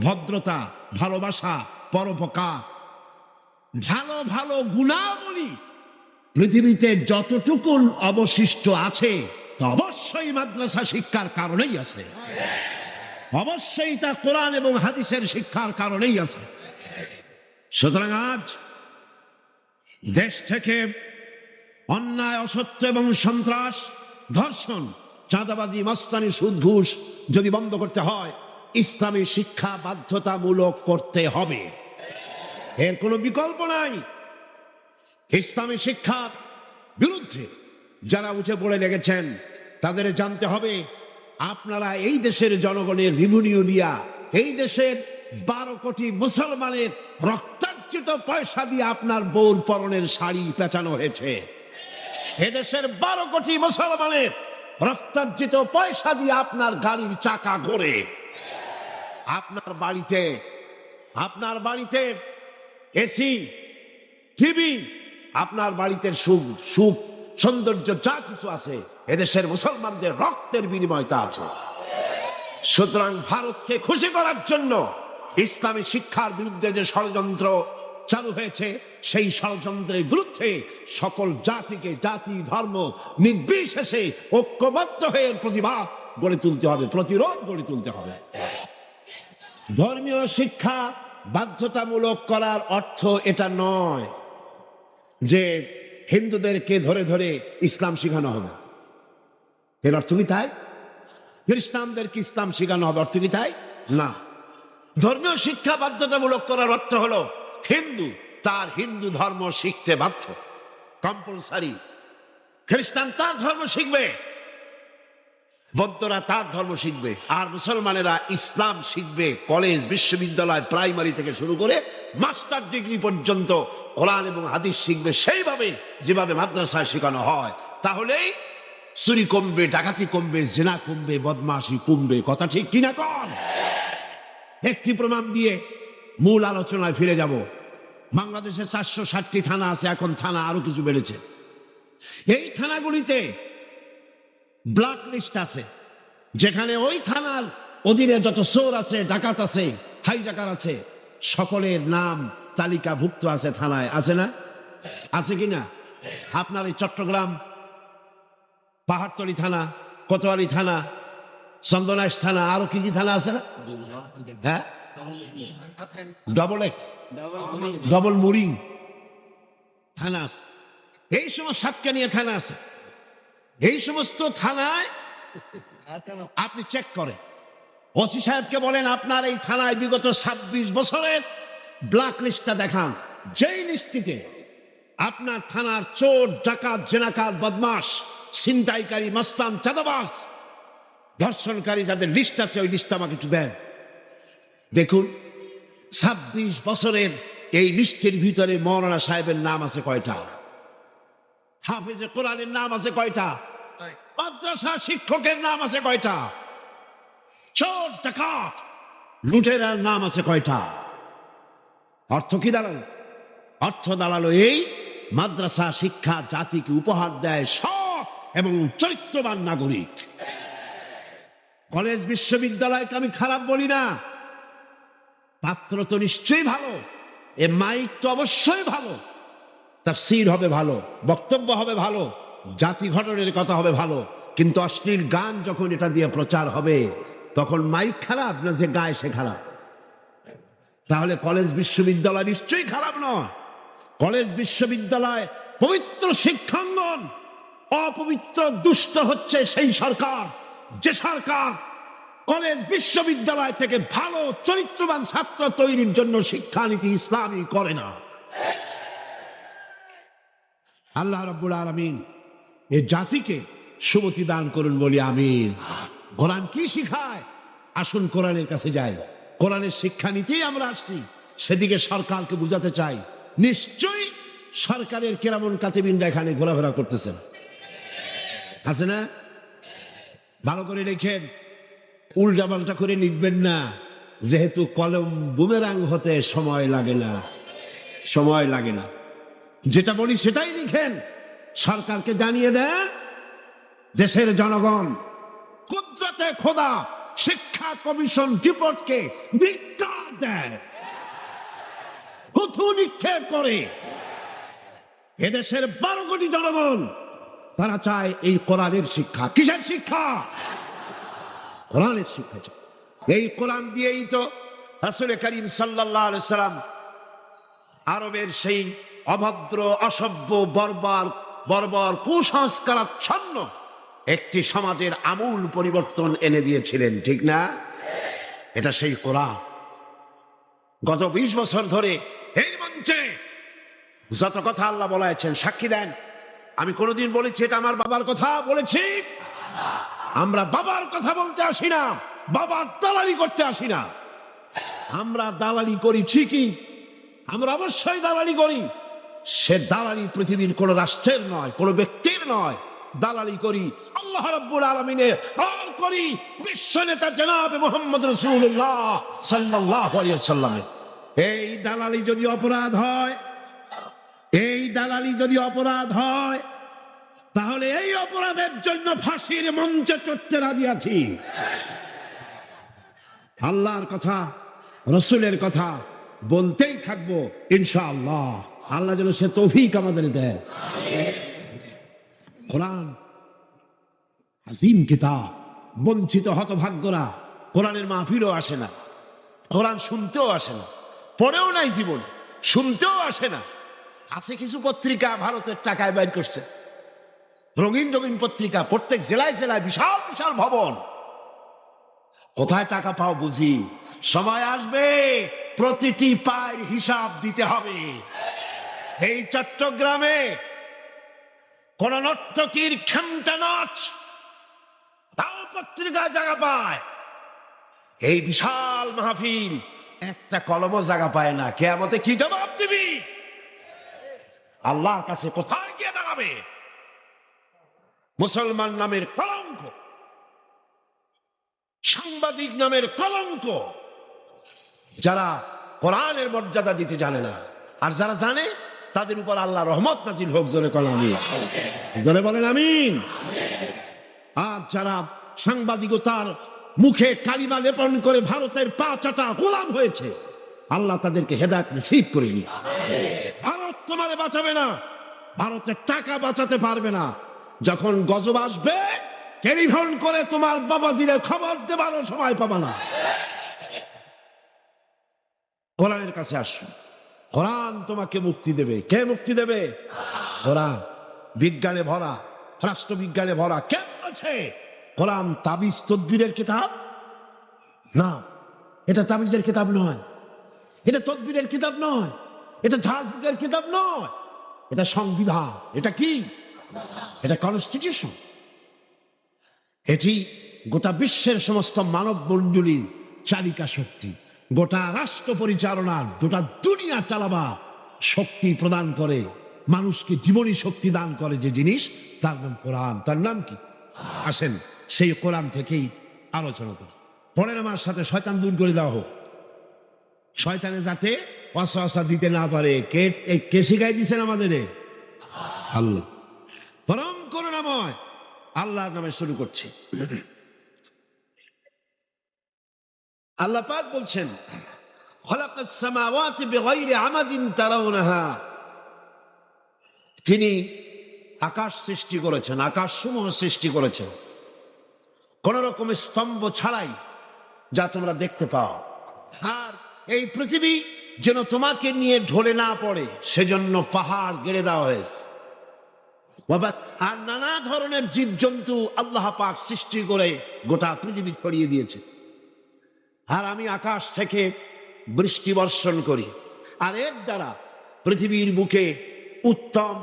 S1: ভদ্রতা, ভালোবাসা, পরোপকার, ভালো ভালো গুণাবলী পৃথিবীতে যতটুকুন অবশিষ্ট আছে তা অবশ্যই মাদ্রাসা শিক্ষার কারণেই আছে, অবশ্যই তা কোরআন এবং হাদিসের শিক্ষার কারণেই আছে। সুতরাং আজ দেশ থেকে অন্যায়, অসত্য এবং সন্ত্রাস, ধর্ষণ, চাঁদাবাজি, মাস্তানি, সুদ, ঘুষ যদি বন্ধ করতে হয়, ইসলামী শিক্ষা বাধ্যতামূলক করতে হবে। এর কোনো বিকল্প নাই। ইসলামী শিক্ষার বিরুদ্ধে যারা উঠে পড়ে লেগেছেন তাদের জানতে হবে, আপনারা এই দেশের জনগণের রিভিনিউ দিয়া, এই দেশের 12 কোটি মুসলমানের রক্তার্জিত পয়সা দিয়ে আপনার বউর পরনের শাড়ি পেঁচানো হয়েছে। এদেশের 12 কোটি মুসলমানের রক্তার্জিত পয়সা দিয়ে আপনার গাড়ির চাকা ঘোরে। আপনার বাড়িতে এসি, টিভি, আপনার বাড়িতে সুখ সৌন্দর্য যা কিছু আছে, এদেশের মুসলমানদের রক্তের বিনিময়তা আছে। সুতরাং ভারতকে খুশি করার জন্য ইসলামী শিক্ষার বিরুদ্ধে যে ষড়যন্ত্র চালু হয়েছে, সেই ষড়যন্ত্রের বিরুদ্ধে সকল জাতিকে, জাতি ধর্ম নির্বিশেষে ঐক্যবদ্ধ হয়ে প্রতিবাদ গড়ে তুলতে হবে, প্রতিরোধ গড়ে তুলতে হবে। ধর্মীয় শিক্ষা বাধ্যতামূলক করার অর্থ এটা নয় যে হিন্দুদেরকে ধরে ধরে ইসলাম শেখানো হবে। এর অর্থ কি তাই? খ্রিস্টানদেরকে ইসলাম শেখানো হবে, অর্থ কি তাই? না। ধর্মীয় শিক্ষা বাধ্যতামূলক করার অর্থ হলো হিন্দু তার হিন্দু ধর্ম শিখতে বাধ্য, কম্পালসারি। খ্রিস্টান তার ধর্ম শিখবে, বৌদ্ধরা তার ধর্ম শিখবে, আর মুসলমানেরা ইসলাম শিখবে। কলেজ, বিশ্ববিদ্যালয়, প্রাইমারি থেকে শুরু করে মাস্টার ডিগ্রি পর্যন্ত কোরআন এবং হাদিস শিখবে সেইভাবে যেভাবে মাদ্রাসায় শেখানো হয়। তাহলেই চুরি কমবে, ডাকাতি কমবে, জেনা কমবে, বদমাশি কমবে। কথা ঠিক কিনা কন? একটি প্রমাণ দিয়ে মূল আলোচনায় ফিরে যাব। বাংলাদেশে 460টি থানা আছে, এখন থানা আরো কিছু বেড়েছে। এই থানাগুলিতে ব্ল্যাক লিস্ট আছে, যেখানে ওই থানার অধীনে যত চোর আছে, ডাকাত আছে, হাইজাকার আছে, সকলের নাম তালিকাভুক্ত আছে থানায়। আছে না? আছে কিনা? আপনার এই চট্টগ্রাম পাহাড়তলী থানা, কোতোয়ালি থানা, চন্দনাইশ থানা, আরো কি কি থানা আছে না? হ্যাঁ, ডবল মুরিং থানা আছে, এই সমস্ত সাতকানিয়া থানা আছে। এই সমস্ত থানায় আপনি চেক করেন, ওসি সাহেবকে বলেন আপনার এই থানায় বিগত 26 বছরের ব্ল্যাক লিস্টটা দেখান। যেই লিস্টিতে আপনার থানার চোর, ডাকাত, জেনাকার, বদমাস, ছিনতাইকারী, মাস্তান, চাঁদাবাজ, ধর্ষণকারী যাদের লিস্ট আছে, ওই লিস্ট আমাকে একটু দেন। দেখুন 26 বছরের এই লিস্টের ভিতরে মৌলানা সাহেবের নাম আছে কয়টা? হাফেজে কোরআনের নাম আছে কয়টা? মাদ্রাসা শিক্ষকের নাম আছে কয়টা? চোর, ডাকাত, লুটেরার নাম আছে কয়টা? অর্থ কি দাঁড়ালো? অর্থ দাঁড়ালো এই মাদ্রাসা শিক্ষা জাতিকে উপহার দেয় সৎ এবং চরিত্রবান নাগরিক। কলেজ, বিশ্ববিদ্যালয়কে আমি খারাপ বলি না, পাত্র তো নিশ্চয়ই ভালো, এ মাইক তো অবশ্যই ভালো, তাফসীর হবে ভালো, বক্তব্য হবে ভালো, জাতি গঠনের কথা হবে ভালো, কিন্তু অশ্লীল গান যখন এটা দিয়ে প্রচার হবে তখন মাইক খারাপ না যে গায় সে খারাপ? তাহলে কলেজ বিশ্ববিদ্যালয় নিশ্চয়ই খারাপ নয়। কলেজ বিশ্ববিদ্যালয় পবিত্র শিক্ষাঙ্গন, অপবিত্র দুষ্ট হচ্ছে সেই সরকার যে সরকার কলেজ বিশ্ববিদ্যালয় থেকে ভালো চরিত্রবান ছাত্র তৈরির জন্য শিক্ষানীতি ইসলামী করে না। আল্লাহ রাব্বুল আলামিন এই জাতিকে সুমতি দান করুন বলি আমিন। কোরআন কি শিখায়? আসুন কোরআনের কাছে যাই। কোরআনের শিক্ষানীতি আমরা আসছি, সেদিকে সরকারকে বুঝাতে চাই। নিশ্চয়ই সরকারের কেরামন কাতিবিনরা এখানে ঘোরাফেরা করতেছেন, আছে না? ভালো করে লিখেন, উল্টা পাল্টা করে লিখবেন না, যেহেতু কলম বুমেরাং হতে সময় লাগে না, সময় লাগে না। যেটা বলি সেটাই লিখেন। সরকারকে জানিয়ে দেন দেশের জনগণ কুদরতে খোদা শিক্ষা কমিশন রিপোর্টকে ধিক্কার দেয়, হুথু নিক্ষেপ করে। এদেশের 12 কোটি জনগণ তারা চায় এই কোরআনের শিক্ষা। কিসের শিক্ষা? কোরআনের শিক্ষা চায়। এই কোরআন দিয়েই তো রাসূল করিম সাল্লাল্লাহু আলাইহি সাল্লাম আরবের সেই অভদ্র, অসভ্য, বর্বর কুসংস্কারাচ্ছন্ন একটি সমাজের আমূল পরিবর্তন এনে দিয়েছিলেন, ঠিক না? এটা সেই কোরআন। গত 20 বছর ধরে এই মঞ্চে যত কথা আল্লাহ বলেছেন সাক্ষী দেন। আমি কোনোদিন বলেছি এটা আমার বাবার কথা বলেছি? আমরা বাবার কথা বলতে আসি না, বাবার দালালি করতে আসি না। আমরা দালালি করি ঠিকই, আমরা অবশ্যই দালালি করি। সে দালালি পৃথিবীর কোন রাষ্ট্রের নয়, কোন ব্যক্তির নয়। দালালি করি আল্লাহ রাব্বুল আলামিনের, আর করি বিশ্ব নেতা জনাব মুহাম্মদ রাসূলুল্লাহ সাল্লাল্লাহু আলাইহি ওয়াসাল্লামের। এই দালালি যদি অপরাধ হয়, এই দালালি যদি অপরাধ হয়, তাহলে এই অপরাধের জন্য ফাঁসির মঞ্চে চড়তে রাজি আছি। আল্লাহর কথা, রসুলের কথা বলতেই থাকবো ইনশাআল্লাহ। আল্লাহ যেন সে তৌফিক আমাদের দেয়। কোরআন আজিম কিতাব। বঞ্চিত হতভাগ্যরা কোরআনের মাহফিলও আসে না, কোরআন শুনতেও আসে না, পড়েও নাই জীবন, শুনতেও আসে না। আছে কিছু পত্রিকা ভারতের টাকায় বাইর করছে, রঙিন রঙিন পত্রিকা, প্রত্যেক জেলায় জেলায় বিশাল বিশাল ভবন। কোথায় টাকা পাও বুঝি? সময় আসবে প্রতিটি পায়ের হিসাব দিতে হবে। এই চট্টগ্রামে কোন নর্তকীর ক্ষমতা নাচ তাও পত্রিকায় জায়গা পায়। এই বিশাল মাহফিল একটা কলমও জায়গা পায় না। কিয়ামতে কি জবাব দিবি? আল্লাহর কাছে কোথায় গিয়ে দাঁড়াবে? মুসলমান নামের কলঙ্ক, সাংবাদিক নামের কলঙ্ক, যারা কোরআনের মর্যাদা দিতে জানে না, আর যারা জানে তাদের উপর আল্লাহ রহমত নাজিল হোক। জোরে বলেন আমিন, জোরে বলেন আমিন। আর যারা সাংবাদিকতার মুখে কালিমা লেপন করে ভারতের পা চাটা গোলাম হয়েছে, আল্লাহ তাদেরকে হেদায়েত নসিব করে দিন। ভারত তোমারে বাঁচাবে না, ভারতের টাকা বাঁচাতে পারবে না। যখন গজব আসবে টেলিফোন করে তোমার বাবাজিরে খবর দেবারও সময় পাবা না। কোরআনের কাছে আসো, কোরআন তোমাকে মুক্তি দেবে। কে মুক্তি দেবে? কোরআন। বিজ্ঞানে ভরা, রাষ্ট্রবিজ্ঞানে ভরা। কে বলেছে কোরআন তাবিজ তদবিরের কিতাব? না, এটা তাবিজের কিতাব নয়, এটা তদবিরের কিতাব নয়, এটা ঝাড়ফুঁকের কিতাব নয়, এটা সংবিধান। এটা কি? এটা কনস্টিটিউশন। এটি গোটা বিশ্বের সমস্ত মানব মণ্ডলীর চালিকা শক্তি, গোটা রাষ্ট্র পরিচালনার, গোটা দুনিয়া চালাবার শক্তি প্রদান করে, মানুষকে জীবনী শক্তি দান করে যে জিনিস, তার নাম কোরআন। তার নাম কি? আসেন সেই কোরআন থেকেই আলোচনা করি। পরের আমার সাথে শয়তান দূর করে দেওয়া হোক, শয়তানে যাতে ওয়াসওয়াসা দিতে না পারে। কে শিখাই দিচ্ছেন আমাদের? আল্লাহ। পরম করুণাময় আল্লাহর নামে শুরু করছি। আল্লাহ পাক বলছেন, খালাকাস সামাওয়াতি বিগাইরি আমাদিন তারাউনাহা। তিনি আকাশ সৃষ্টি করেছেন, আকাশসমূহ সৃষ্টি করেছেন কোন রকম স্তম্ভ ছাড়াই, যা তোমরা দেখতে পাও। আর এই পৃথিবী যেন তোমাকে নিয়ে ঢলে না পড়ে, সেজন্য পাহাড় গেড়ে দেওয়া হয়েছে। আর নানা ধরনের জীবজন্তু আল্লাহ পাক সৃষ্টি করে গোটা পৃথিবী ছড়িয়ে দিয়েছে। আর আমি আকাশ থেকে বৃষ্টি বর্ষণ করি, আর এর দ্বারা পৃথিবীর বুকে উত্তম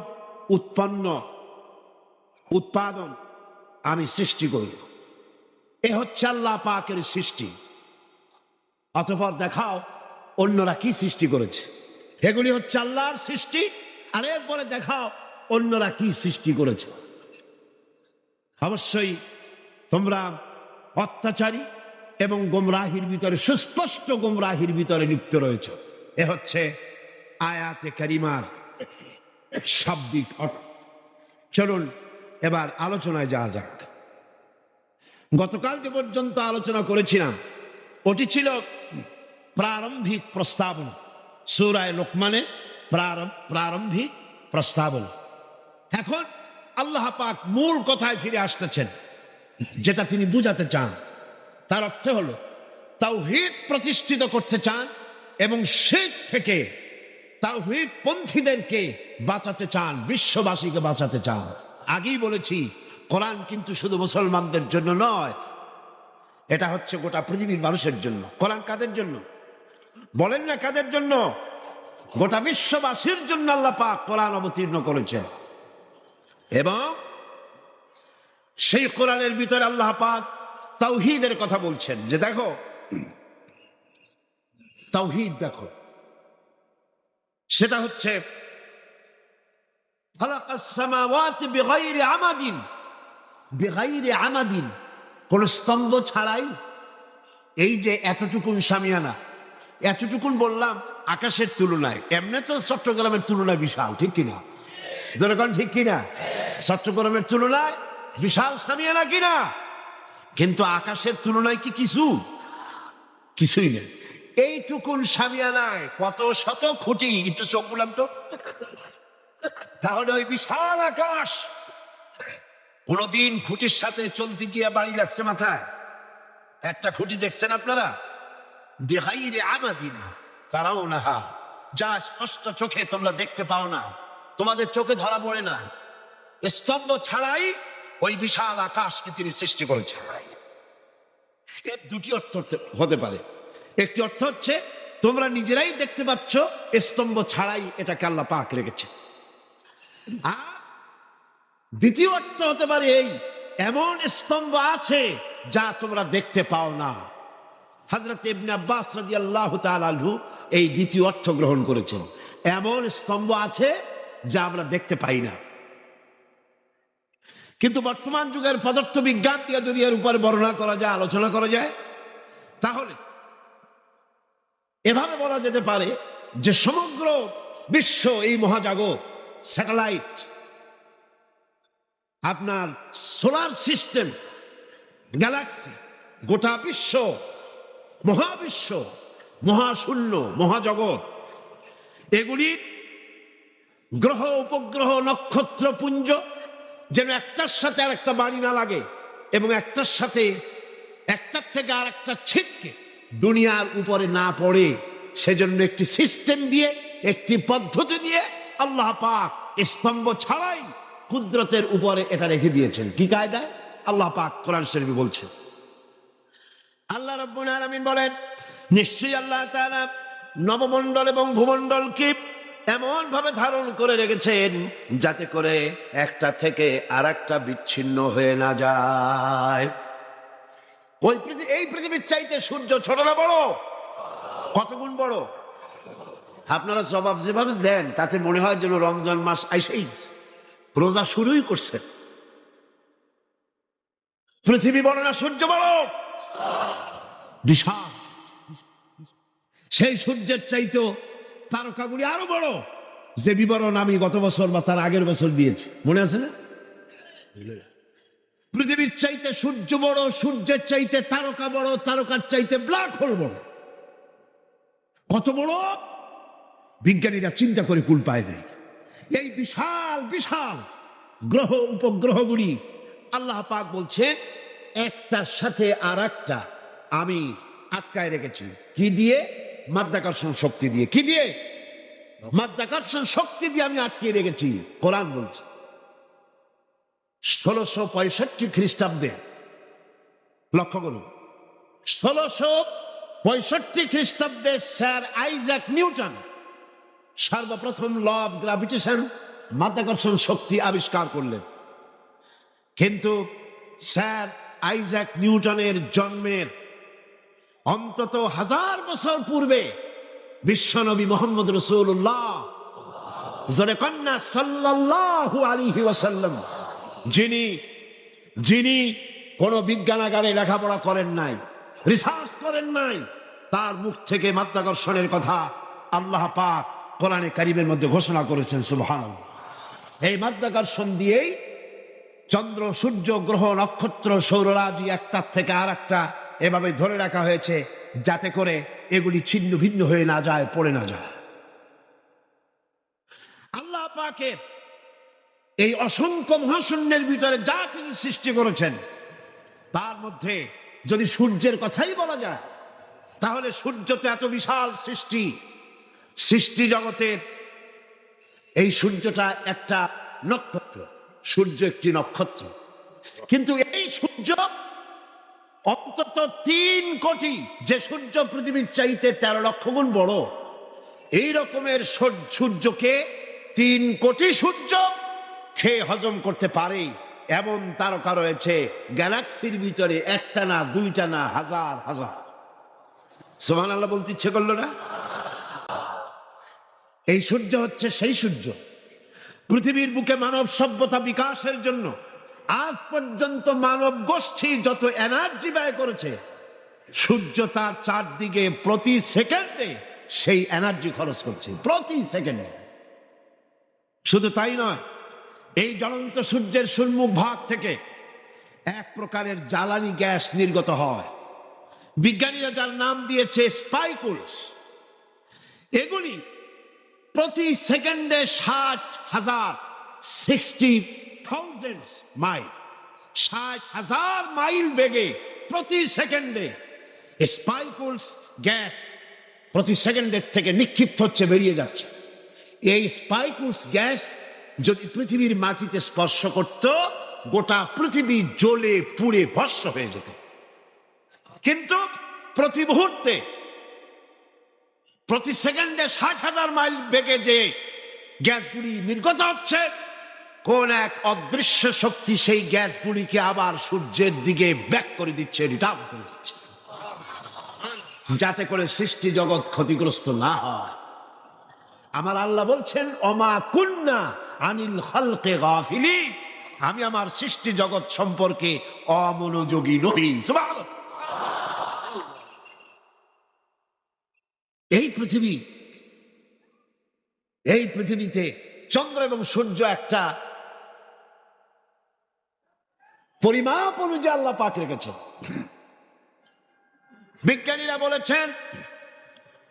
S1: উৎপাদন আমি সৃষ্টি করি। এ হচ্ছে আল্লাহ পাকের সৃষ্টি। অতঃপর দেখাও অন্যরা কি সৃষ্টি করেছে। এগুলি হচ্ছে আল্লাহর সৃষ্টি, আর এরপরে দেখাও অন্যরা কি সৃষ্টি করেছে। অবশ্যই তোমরা অত্যাচারী এবং গোমরাহির ভিতরে, সুস্পষ্ট গোমরাহির ভিতরে লিপ্ত রয়েছে। এ হচ্ছে আয়াতে কারিমার শাব্দিক অর্থ। চলুন এবার আলোচনায় যাওয়া যাক। গতকালকে পর্যন্ত আলোচনা করেছিলাম, ওটি ছিল প্রারম্ভিক প্রস্তাবনা, সূরা লোকমানে প্রারম্ভিক প্রস্তাবনা। এখন আল্লাহ পাক মূল কথায় ফিরে আসতেছেন, যেটা তিনি বুঝাতে চান। তার অর্থ হলো তাওহীদ প্রতিষ্ঠিত করতে চান এবং শিরক থেকে তাওহীদ পন্থীদেরকে বাঁচাতে চান, বিশ্ববাসীকে বাঁচাতে চান। আগেই বলেছি, কোরআন কিন্তু শুধু মুসলমানদের জন্য নয়, এটা হচ্ছে গোটা পৃথিবীর মানুষের জন্য। কোরআন কাদের জন্য বলেন না? কাদের জন্য? গোটা বিশ্ববাসীর জন্য আল্লাহ পাক কোরআন অবতীর্ণ করেছেন। এবং সেই কোরআনের ভিতরে আল্লাহ পাক তাওহীদের কথা বলছেন, যে দেখো তাওহীদ, দেখো সেটা হচ্ছে খালাকাস সামাওয়াতি বিগাইরি আমাদিন, বিগাইরি আমাদিন, কোন স্তম্ভ ছাড়াই। এই যে এতটুকুন শামিয়ানা, এতটুকুন বললাম আকাশের তুলনায়, এমনি তো চট্টগ্রামের তুলনায় বিশাল, ঠিক কিনা? জনগণ ঠিক কিনা? চট্টগ্রামের তুলনায় বিশাল শামিয়ানা কিনা? কিন্তু আকাশের তুলনায় কি কিছু? কিছুই নেই। এইটুকুন শামিয়ানায় কত শত খুঁটি, একটু চোখ বুলাম তো, তাহলে ওই বিশাল আকাশ কোনদিন খুঁটির সাথে চলতে গিয়ে বাড়ি লাগছে মাথায়? একটা খুঁটি দেখছেন আপনারা? বিগাইরি আমাদিন তারাউনাহা, যা স্পষ্ট চোখে তোমরা দেখতে পাও না, তোমাদের চোখে ধরা পড়ে না, স্তম্ভ ছাড়াই ওই বিশাল আকাশকে তিনি সৃষ্টি করেছেন। এর দুটি অর্থ হতে পারে। একটি অর্থ হচ্ছে তোমরা নিজেরাই দেখতে পাচ্ছ, স্তম্ভ ছাড়াই এটাকে আল্লাহ পাক রেখেছে। আর দ্বিতীয় অর্থ হতে পারে এই, এমন স্তম্ভ আছে যা তোমরা দেখতে পাও না। হযরত ইবনে আব্বাস রাদিয়াল্লাহু তাআলা আনহু এই দ্বিতীয় অর্থ গ্রহণ করেছেন, এমন স্তম্ভ আছে যা আমরা দেখতে পাই না। কিন্তু বর্তমান যুগের পদার্থ বিজ্ঞান দিয়ে যদি এর উপরে বর্ণনা করা যায়, আলোচনা করা যায়, তাহলে এভাবে বলা যেতে পারে যে সমগ্র বিশ্ব, এই মহাজাগত, স্যাটেলাইট, আপনার সোলার সিস্টেম, গ্যালাক্সি, গোটা বিশ্ব, মহাবিশ্ব, মহাশূন্য, মহাজগৎ, এগুলি গ্রহ, উপগ্রহ, নক্ষত্র পুঞ্জ যেন একটার সাথে আর একটা বাড়ি না লাগে, এবং একটার সাথে, একটার থেকে আর একটা ছিটকে দুনিয়ার উপরে না পড়ে, সেজন্য একটি সিস্টেম দিয়ে, একটি পদ্ধতি দিয়ে আল্লাহ পাক স্তম্ভ ছাড়াই কুদরতের উপরে এটা রেখে দিয়েছেন। কি কায়দায়? আল্লাহ পাক কোরআন শরীফে বলছেন। আল্লাহ রাব্বুল আলামিন বলেন, নিশ্চয়ই আল্লাহ তাআলা নবমণ্ডল এবং ভূমণ্ডলকে এমন ভাবে ধারণ করে রেখেছেন যাতে করে একটা থেকে আর একটা বিচ্ছিন্ন হয়ে না যায়। এই পৃথিবীর চাইতে সূর্য ছোট না বড়? কত গুণ বড়? আপনারা জবাব যেভাবে দেন তাতে মনে হয় যেন রমজান মাস আইসেই রোজা শুরুই করছে। পৃথিবী বড় না সূর্য বড়? বিশাল। সেই সূর্যের চাইতে তারকাগুলি আরো বড়, যে বিবরণ আমি গত বছর বা তার আগের বছর দিয়েছি, মনে আছে না? পৃথিবীর চাইতে সূর্য বড়, সূর্যের চাইতে তারকা বড়, তারকার চাইতে ব্ল্যাক হোল বড়। কত বড়? বিজ্ঞানীরা চিন্তা করে কুল পায় দেয়। এই বিশাল বিশাল গ্রহ, উপগ্রহগুলি আল্লাহ পাক বলছেন একটার সাথে আর একটা আমি আটকায় রেখেছি। কি দিয়ে? মাধ্যাকর্ষণ শক্তি দিয়ে। কি দিয়ে? মাধ্যাকর্ষণ শক্তি দিয়ে আমি আটকে রেখেছি। কোরআন বলছে 1665 খ্রিস্টাব্দে, লক্ষ্য করুন, 1665 খ্রিস্টাব্দে স্যার আইজাক নিউটন সর্বপ্রথম ল অফ গ্র্যাভিটেশন, মাধ্যাকর্ষণ শক্তি আবিষ্কার করলেন। কিন্তু স্যার আইজাক নিউটনের জন্মের অন্তত 1000 বছর পূর্বে বিশ্বনবী মুহাম্মদ রাসূলুল্লাহ জোরে কন্যা সাল্লাল্লাহু আলাইহি ওয়াসাল্লাম, যিনি কোন বিজ্ঞানাগারে লেখাপড়া করেন নাই, রিসার্চ করেন নাই, তার মুখ থেকে মাধ্যাকর্ষণের কথা আল্লাহ পাক কোরআনে কারীমের মধ্যে ঘোষণা করেছেন। সুবহানাল্লাহ। এই মাধ্যাকর্ষণ দিয়েই চন্দ্র, সূর্য, গ্রহ, নক্ষত্র, সৌররাজি একটার থেকে আর একটা এভাবে ধরে রাখা হয়েছে যাতে করে এগুলি ছিন্ন ভিন্ন হয়ে না যায়, পড়ে না যায়। আল্লাহ পাকের এই অসংখ্য মহাশূন্যের ভিতরে যা কিছু সৃষ্টি করেছেন, তার মধ্যে যদি সূর্যের কথাই বলা যায়, তাহলে সূর্য তো এত বিশাল সৃষ্টি, সৃষ্টি জগতের এই সূর্যটা একটা নক্ষত্র, সূর্য একটি নক্ষত্র, কিন্তু এই সূর্য অন্তত 3 কোটি, যে সূর্য পৃথিবীর চাইতে 13 লক্ষ গুণ বড়, এই রকমের সূর্যকে 3 কোটি সূর্য খেয়ে হজম করতে পারে এমন তারকা রয়েছে গ্যালাক্সির ভিতরে, একটা না, দুইটা না, হাজার হাজার। সুবহানাল্লাহ বলতে ইচ্ছে করলো না? এই সূর্য হচ্ছে সেই সূর্য পৃথিবীর বুকে মানব সভ্যতা বিকাশের জন্য আজ পর্যন্ত মানব গোষ্ঠী যত এনার্জি ব্যয় করেছে, সূর্য তার চারদিকে প্রতি সেকেন্ডে সেই এনার্জি খরচ করছে, প্রতি সেকেন্ডে। শুধু তাই নয়, এই জ্বলন্ত সূর্যের সম্মুখ ভাগ থেকে এক প্রকারের জ্বালানি গ্যাস নির্গত হয়, বিজ্ঞানীরা যার নাম দিয়েছে স্পাইকুলস। এগুলি প্রতি সেকেন্ডে 60,000 মাইল, 60,000 মাইল বেগে প্রতি সেকেন্ডে স্পাইকুলস গ্যাস প্রতি সেকেন্ডের থেকে নিক্ষিপ্ত হচ্ছে, বেরিয়ে যাচ্ছে। এই স্পাইকুলস গ্যাস যদি পৃথিবীর মাটিতে স্পর্শ করত, গোটা পৃথিবী জ্বলে পুড়ে ভস্ম হয়ে যেত। কিন্তু প্রতি মুহূর্তে, প্রতি সেকেন্ডে 60,000 মাইল বেগে যে গ্যাসগুলি নির্গত হচ্ছে, কোন এক অদৃশ্য শক্তি সেই গ্যাসগুলিকে আবার সূর্যের দিকে ব্যাক করে দিচ্ছে, রিটার্ন করে দিচ্ছে, যাতে করে সৃষ্টি জগৎ ক্ষতিগ্রস্ত না হয়। আমার আল্লাহ বলছেন, অমা কুন্না আনিল খালকে গাফিলিন, আমি আমার সৃষ্টি জগৎ সম্পর্কে অমনোযোগী নই। সুবহানাল্লাহ। এই পৃথিবীতে চন্দ্র এবং সূর্য একটা পরিমাপ অনুযায়ী আল্লাহ পাক রেখেছেন। বিজ্ঞানীরা বলেছেন,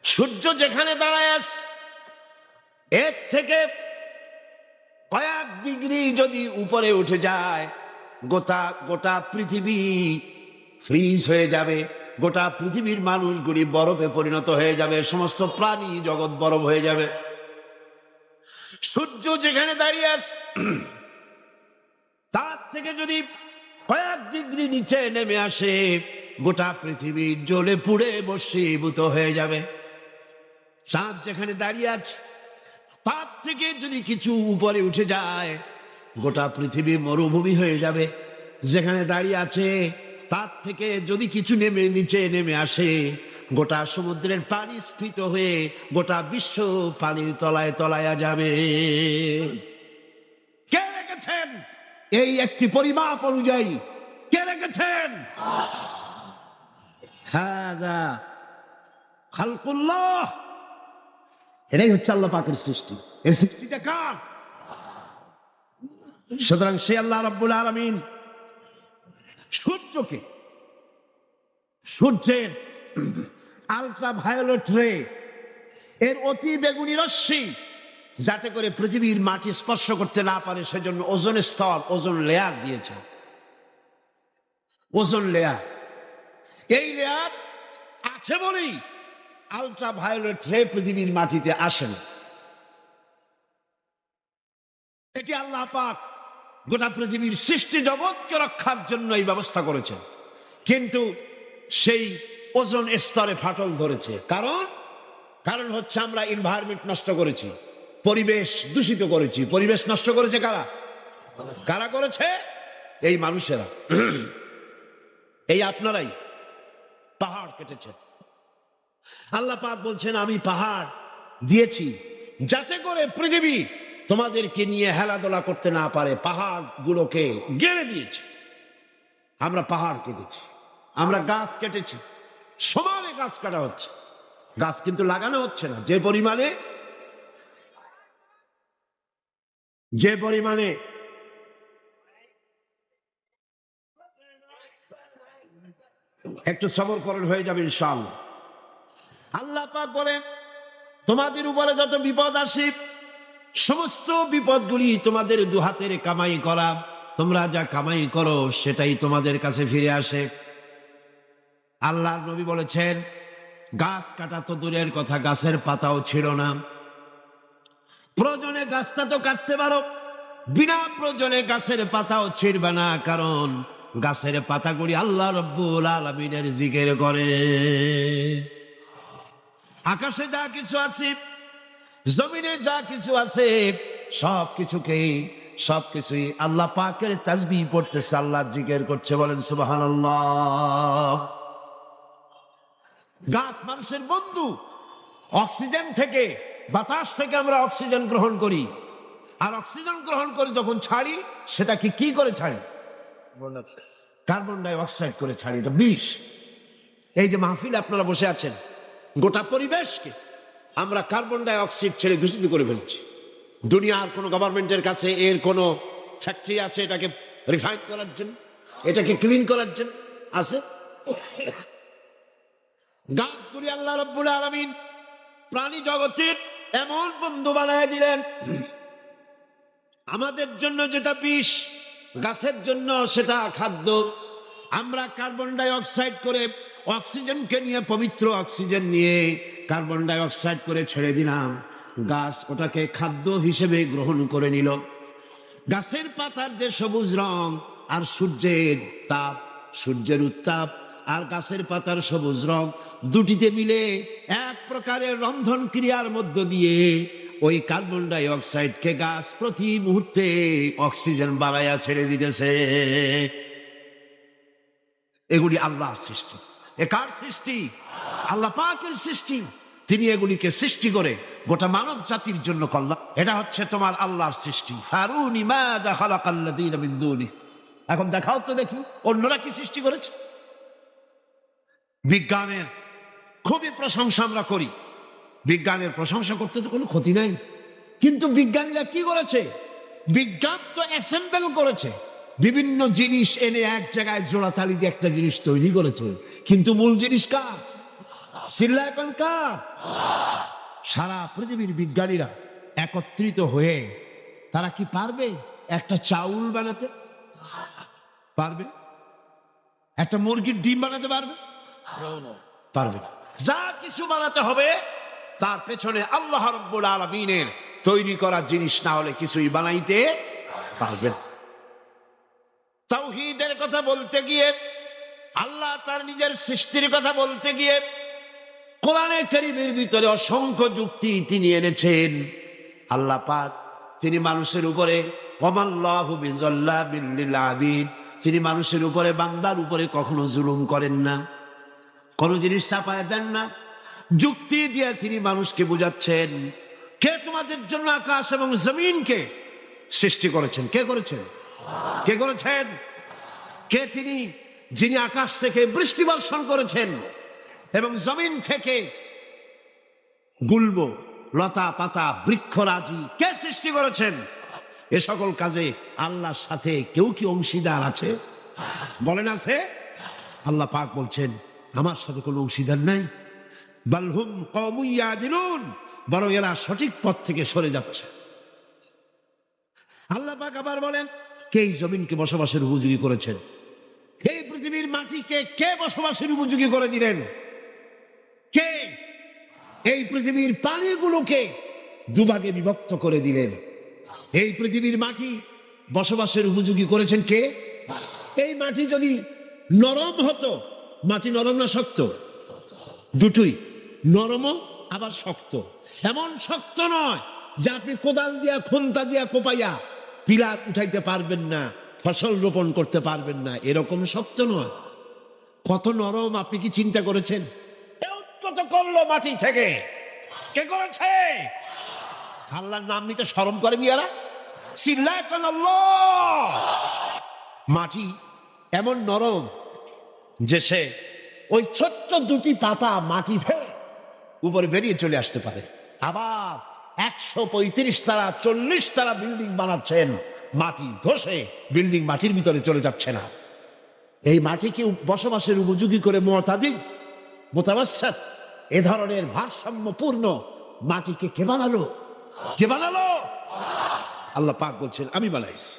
S1: সূর্য যেখানে দাঁড়ায় আছে, এর থেকে কয়েক ডিগ্রি যদি উপরে উঠে যায়, গোটা পৃথিবী ফ্রিজ হয়ে যাবে, গোটা পৃথিবীর মানুষগুলি বরফে পরিণত হয়ে যাবে, সমস্ত প্রাণী জগৎ বরফ হয়ে যাবে। সূর্য যেখানে দাঁড়িয়ে আছে, তার থেকে যদি কয়েক ডিগ্রি নিচে নেমে আসে, গোটা পৃথিবী জ্বলে পুড়ে ভস্মীভূত হয়ে যাবে। চাঁদ যেখানে দাঁড়িয়ে আছে, তার থেকে যদি কিছু উপরে উঠে যায়, গোটা পৃথিবী মরুভূমি হয়ে যাবে। যেখানে দাঁড়িয়ে আছে, তার থেকে যদি কিছু নিচে নেমে আসে, গোটা সমুদ্রের পানি স্ফীত হয়ে গোটা বিশ্ব পানির তলায় তলায়া যাবে। কে রেখেছেন এই একটি পরিমাপ অনুযায়ী? কে রেখেছেন? হাদা খালকুল্লাহ, এটাই হচ্ছে আল্লাহ পাকের সৃষ্টি। এই সৃষ্টিটা কার? সুতরাং সে আল্লাহ রাব্বুল আলামিন সূর্যকে, সূর্যের আলট্রা ভায়োলেট রে, এর অতি বেগুনি রশ্মি, যাতে করে পৃথিবীর মাটি স্পর্শ করতে না পারে, সেজন্য ওজোন স্তর, ওজোন লেয়ার দিয়েছে। ওজোন লেয়ার, এই লেয়ার আছে বলেই আলট্রা ভায়োলেট রে পৃথিবীর মাটিতে আসে না। এটি আল্লাহ পাক গোটা পৃথিবীর সৃষ্টি জগৎকে রক্ষার জন্য এই ব্যবস্থা করেছেন। কিন্তু সেই ওজোন স্তরে ফাটল ধরেছে। কারণ হচ্ছে আমরা এনভায়রনমেন্ট নষ্ট করেছি, পরিবেশ দূষিত করেছি। পরিবেশ নষ্ট করেছে কারা করেছে? এই মানুষেরা, এই আপনারাই পাহাড় কেটেছেন। আল্লাহ পাক বলছেন, আমি পাহাড় দিয়েছি যাতে করে পৃথিবী তোমাদেরকে নিয়ে হেলাদোলা করতে না পারে। পাহাড় গুলোকে গেড়ে দিয়েছি। আমরা পাহাড় কেটেছি, আমরা গাছ কেটেছি, সমানে গাছ কাটা হচ্ছে, গাছ কিন্তু লাগানো হচ্ছে না। যে পরিমাণে একটু সবর করেন, হয়ে যাবে ইনশাআল্লাহ। আল্লাহ পাক বলেন, তোমাদের উপরে যত বিপদ আসে, সমস্ত বিপদগুলি তোমাদের দুহাতের কামাই করা। তোমরা যা কামাই করো সেটাই তোমাদের কাছে ফিরে আসে। আল্লাহর নবী বলেছেন, গাছ কাটা তো দূরের কথা, গাছের পাতাও ছিল না। প্রয়োজনে গাছটা তো কাটতে পারো, বিনা প্রয়োজনে গাছের পাতাও ছিঁড়বে না, কারণ গাছের পাতাগুলি আল্লাহ রাব্বুল আলামিনের জিকির করে। আকাশে যা কিছু আছে, জমিনে যা কিছু আছে, সবকিছুই আল্লাহ পাকের তাসবিহ পড়তেছে, আল্লাহর জিকির করছে। বলেন সুবহানাল্লাহ। গাছ মানুষের বন্ধু। অক্সিজেন থেকে, বাতাস থেকে আমরা অক্সিজেন গ্রহণ করি, আর অক্সিজেন গ্রহণ করে যখন ছাড়ি, সেটাকে কি করে ছাড়ি? কার্বন ডাই অক্সাইড করে ছাড়ি। এটা বিষ। এই যে মাহফিলে আপনারা বসে আছেন, গোটা পরিবেশকে আমরা কার্বন ডাই অক্সাইড ছেড়ে দূষিত করে ফেলছি। দুনিয়ার কোন গভর্নমেন্টের কাছে এর কোন ফ্যাক্টরি আছে এটাকে রিফাইন করার জন্য, এটাকে ক্লিন করার জন্য? আছে? গাছগুলি আল্লাহ রাব্বুল আলামিন প্রাণী জগতের এমন বন্ধু বানায় দিলেন, আমাদের জন্য যেটা বিষ, গাছের জন্য সেটা খাদ্য। আমরা কার্বন ডাই অক্সাইড করে অক্সিজেনকে নিয়ে, পবিত্র অক্সিজেন নিয়ে কার্বন ডাই অক্সাইড করে ছেড়ে দিলাম, গাছ ওটাকে খাদ্য হিসেবে গ্রহণ করে নিল। গাছের পাতার যে সবুজ রং আর সূর্যের তাপ, সূর্যের উত্তাপ আর গাছের পাতার সবুজ রং দুটিতে মিলে এক প্রকারের রন্ধন ক্রিয়ার মধ্য দিয়ে ওই কার্বন ডাই অক্সাইডকে গাছ প্রতি মুহূর্তে অক্সিজেন বাড়াইয়া ছেড়ে দিতেছে। এগুলি আল্লাহর সৃষ্টি। এ কার সৃষ্টি? আল্লাহ পাকের সৃষ্টি। তিনি এগুলিকে সৃষ্টি করে গোটা মানব জাতির জন্য কল্যাণ। এটা হচ্ছে তোমার আল্লাহর সৃষ্টি। ফারুনি মাযা খালাকাল্লাযীনা মিন দুনি। এখন দেখাও তো দেখি অন্যরা কি সৃষ্টি করেছে। বিজ্ঞানের খুবই প্রশংসা আমরা করি, বিজ্ঞানের প্রশংসা করতে তো কোনো ক্ষতি নাই, কিন্তু বিজ্ঞানীরা কি করেছে? বিজ্ঞান তো অ্যাসেম্বল করেছে, বিভিন্ন জিনিস এনে এক জায়গায় জোড়াতালি দিয়ে একটা জিনিস তৈরি করেছে, কিন্তু মূল জিনিস কার? চিল্লায় কোন কার? সারা পৃথিবীর বিজ্ঞানীরা একত্রিত হয়ে তারা কি পারবে একটা চাউল বানাতে? পারবে? একটা মুরগির ডিম বানাতে পারবে? পারবে না। যা কিছু বানাতে হবে তার পেছনে আল্লাহ রাব্বুল আলামিনের তৈরি করা জিনিস না হলে কিছুই বানাইতে পারবে না। তাওহীদের কথা বলতে গিয়ে, আল্লাহ তার নিজের সৃষ্টির কথা বলতে গিয়ে কোরআনে কারীমের ভিতরে অসংখ্য যুক্তি তিনি এনেছেন। আল্লাহ পাক তিনি মানুষের উপরে ওয়ামাল্লাহু বিযাল্লাবিল লিল আবিদ, তিনি মানুষের উপরে, বান্দার উপরে কখনো জুলুম করেন না, কোনো জিনিস চাপায় দেন না। যুক্তি দিয়ে তিনি মানুষকে বুঝাচ্ছেন, কে তোমাদের জন্য আকাশ এবং জমিনকে সৃষ্টি করেছেন? কে করেছেন? কে করেছেন? কে তিনি যিনি আকাশ থেকে বৃষ্টি বর্ষণ করেছেন এবং জমিন থেকে গুল্ম, লতা পাতা, বৃক্ষরাজি কে সৃষ্টি করেছেন? এ সকল কাজে আল্লাহর সাথে কেউ কি অংশীদার আছে? বলেন আছে? আল্লাহ পাক বলছেন আমার সাথে কোনো অংশীদার নাই। বাল হুম কওমুন ইয়াদিলুন, বরং এরা সঠিক পথ থেকে সরে যাচ্ছে। আল্লাহ পাক আবার বলেন, কে এই জমিনকে বসবাসের উপযোগী করেছেন? এই পৃথিবীর মাটিকে কে বসবাসের উপযোগী করে দিলেন? কে? এই পৃথিবীর পানিগুলোকে দুভাগে বিভক্ত করে দিলেন। এই পৃথিবীর মাটি বসবাসের উপযোগী করেছেন কে? এই মাটি যদি নরম হতো, মাটি নরম না শক্ত? দুটোই, নরমও আবার শক্ত। এমন শক্ত নয় যে আপনি কোদাল দিয়া, খুন্তা দিয়া কোপাইয়া পিলার উঠাইতে পারবেন না, ফসল রোপণ করতে পারবেন না, এরকম শক্ত নয়। কত নরম আপনি কি চিন্তা করেছেন? উৎপন্ন করলো মাটি থেকে, কে করেছে? আল্লাহর নাম নিতে শরম করে মিয়ারা? চিল্লায় কেন? মাটি এমন নরম যে সে ওই ছোট্ট দুটি পাতা মাটি ফেলে উপরে বেরিয়ে চলে আসতে পারে। আবার 135 তালা 40 তালা বিল্ডিং বানাচ্ছেন, মাটি ধসে বিল্ডিং মাটির ভিতরে চলে যাচ্ছে না। এই মাটিকে বসবাসের উপযোগী করে মোতাবাসসাত এ ধরনের ভারসাম্যপূর্ণ মাটিকে কে বানালো? কে বানালো? আল্লাহ পাক বলছেন আমি বানাইছি।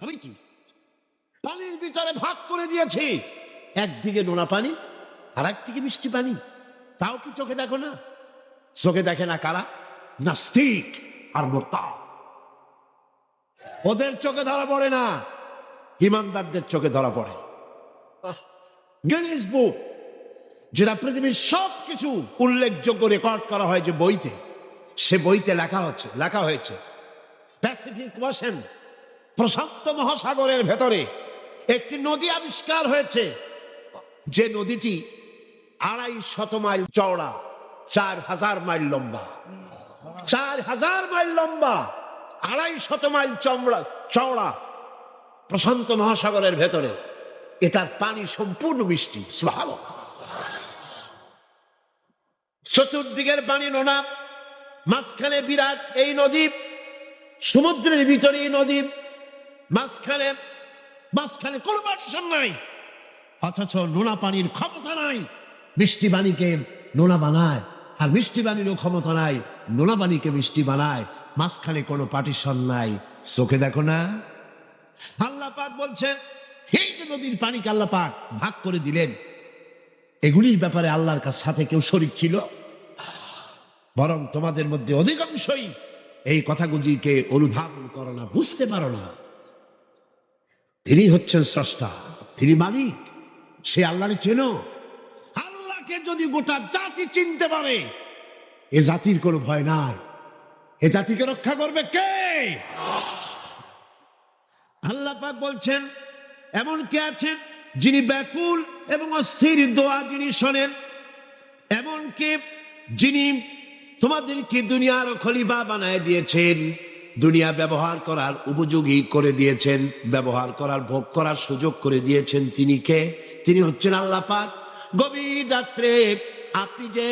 S1: আমি কি? পানির ভিতরে ভাগ করে দিয়েছি, একদিকে নোনা পানি আর একদিকে মিষ্টি পানি। তাও কি চোখে দেখো না? চোখে দেখে না কারা? নাস্তিক। আর মোরতাদ। ওদের চোখে ধরা পড়ে না, ইমানদারদের চোখে ধরা পড়ে। গিনেস বুক, যেটা পৃথিবীর সবকিছু উল্লেখযোগ্য রেকর্ড করা হয় যে বইতে, সে বইতে লেখা হয়েছে প্যাসিফিক ওশেন, প্রশান্ত মহাসাগরের ভেতরে একটি নদী আবিষ্কার হয়েছে, যে নদীটি 250 মাইল চওড়া, 4000 মাইল লম্বা। 4000 মাইল লম্বা, 250 মাইল চওড়া, প্রশান্ত মহাসাগরের ভেতরে। এটার পানি সম্পূর্ণ মিষ্টি। সুবহানাল্লাহ। চতুর্দিকের পানি নোনা, মাঝখানে বিরাট এই নদী, সমুদ্রের ভিতরে এই নদী, মাঝখানে কোনো পার্টিশন নাই, অথচ নোনা পানির ক্ষমতা নাই মিষ্টি পানিকে নোনা বানায়, আর মিষ্টি পানিরও ক্ষমতা নাই নোনা পানিকে মিষ্টি বানায়। মাঝখানে কোনো পার্টিশন নাই, চোখে দেখো না। আল্লাহ পাক বলছেন, এই যে নদীর পানিকে আল্লাহ পাক ভাগ করে দিলেন, এগুলির ব্যাপারে আল্লাহর সাথে কেউ শরীক ছিল? বরং তোমাদের মধ্যে অধিকাংশই এই কথাগুলিকে অনুধাবন করো না, বুঝতে পারো না। তিনি হচ্ছেন স্রষ্টা, তিনি মালিক, সে আল্লাহরে চেনো। আল্লাহকে যদি গোটা জাতি চিনতে পারে, এ জাতির কোনো ভয় নাই। এ জাতিকে রক্ষা করবে কে? আল্লাহ পাক বলছেন, এমন কে আছেন যিনি ব্যাকুল এবং অস্থির দোয়া যিনি শোনেন, এমন কে যিনি তোমাদেরকে দুনিয়ার খলিফা বানায় দিয়েছেন, দুনিয়া ব্যবহার করার উপযোগী করে দিয়েছেন, ব্যবহার করার ভোগ করার সুযোগ করে দিয়েছেন। তিনি কে? তিনি হচ্ছেন আল্লাহ পাক। গভীর রাত্রে আপনি যে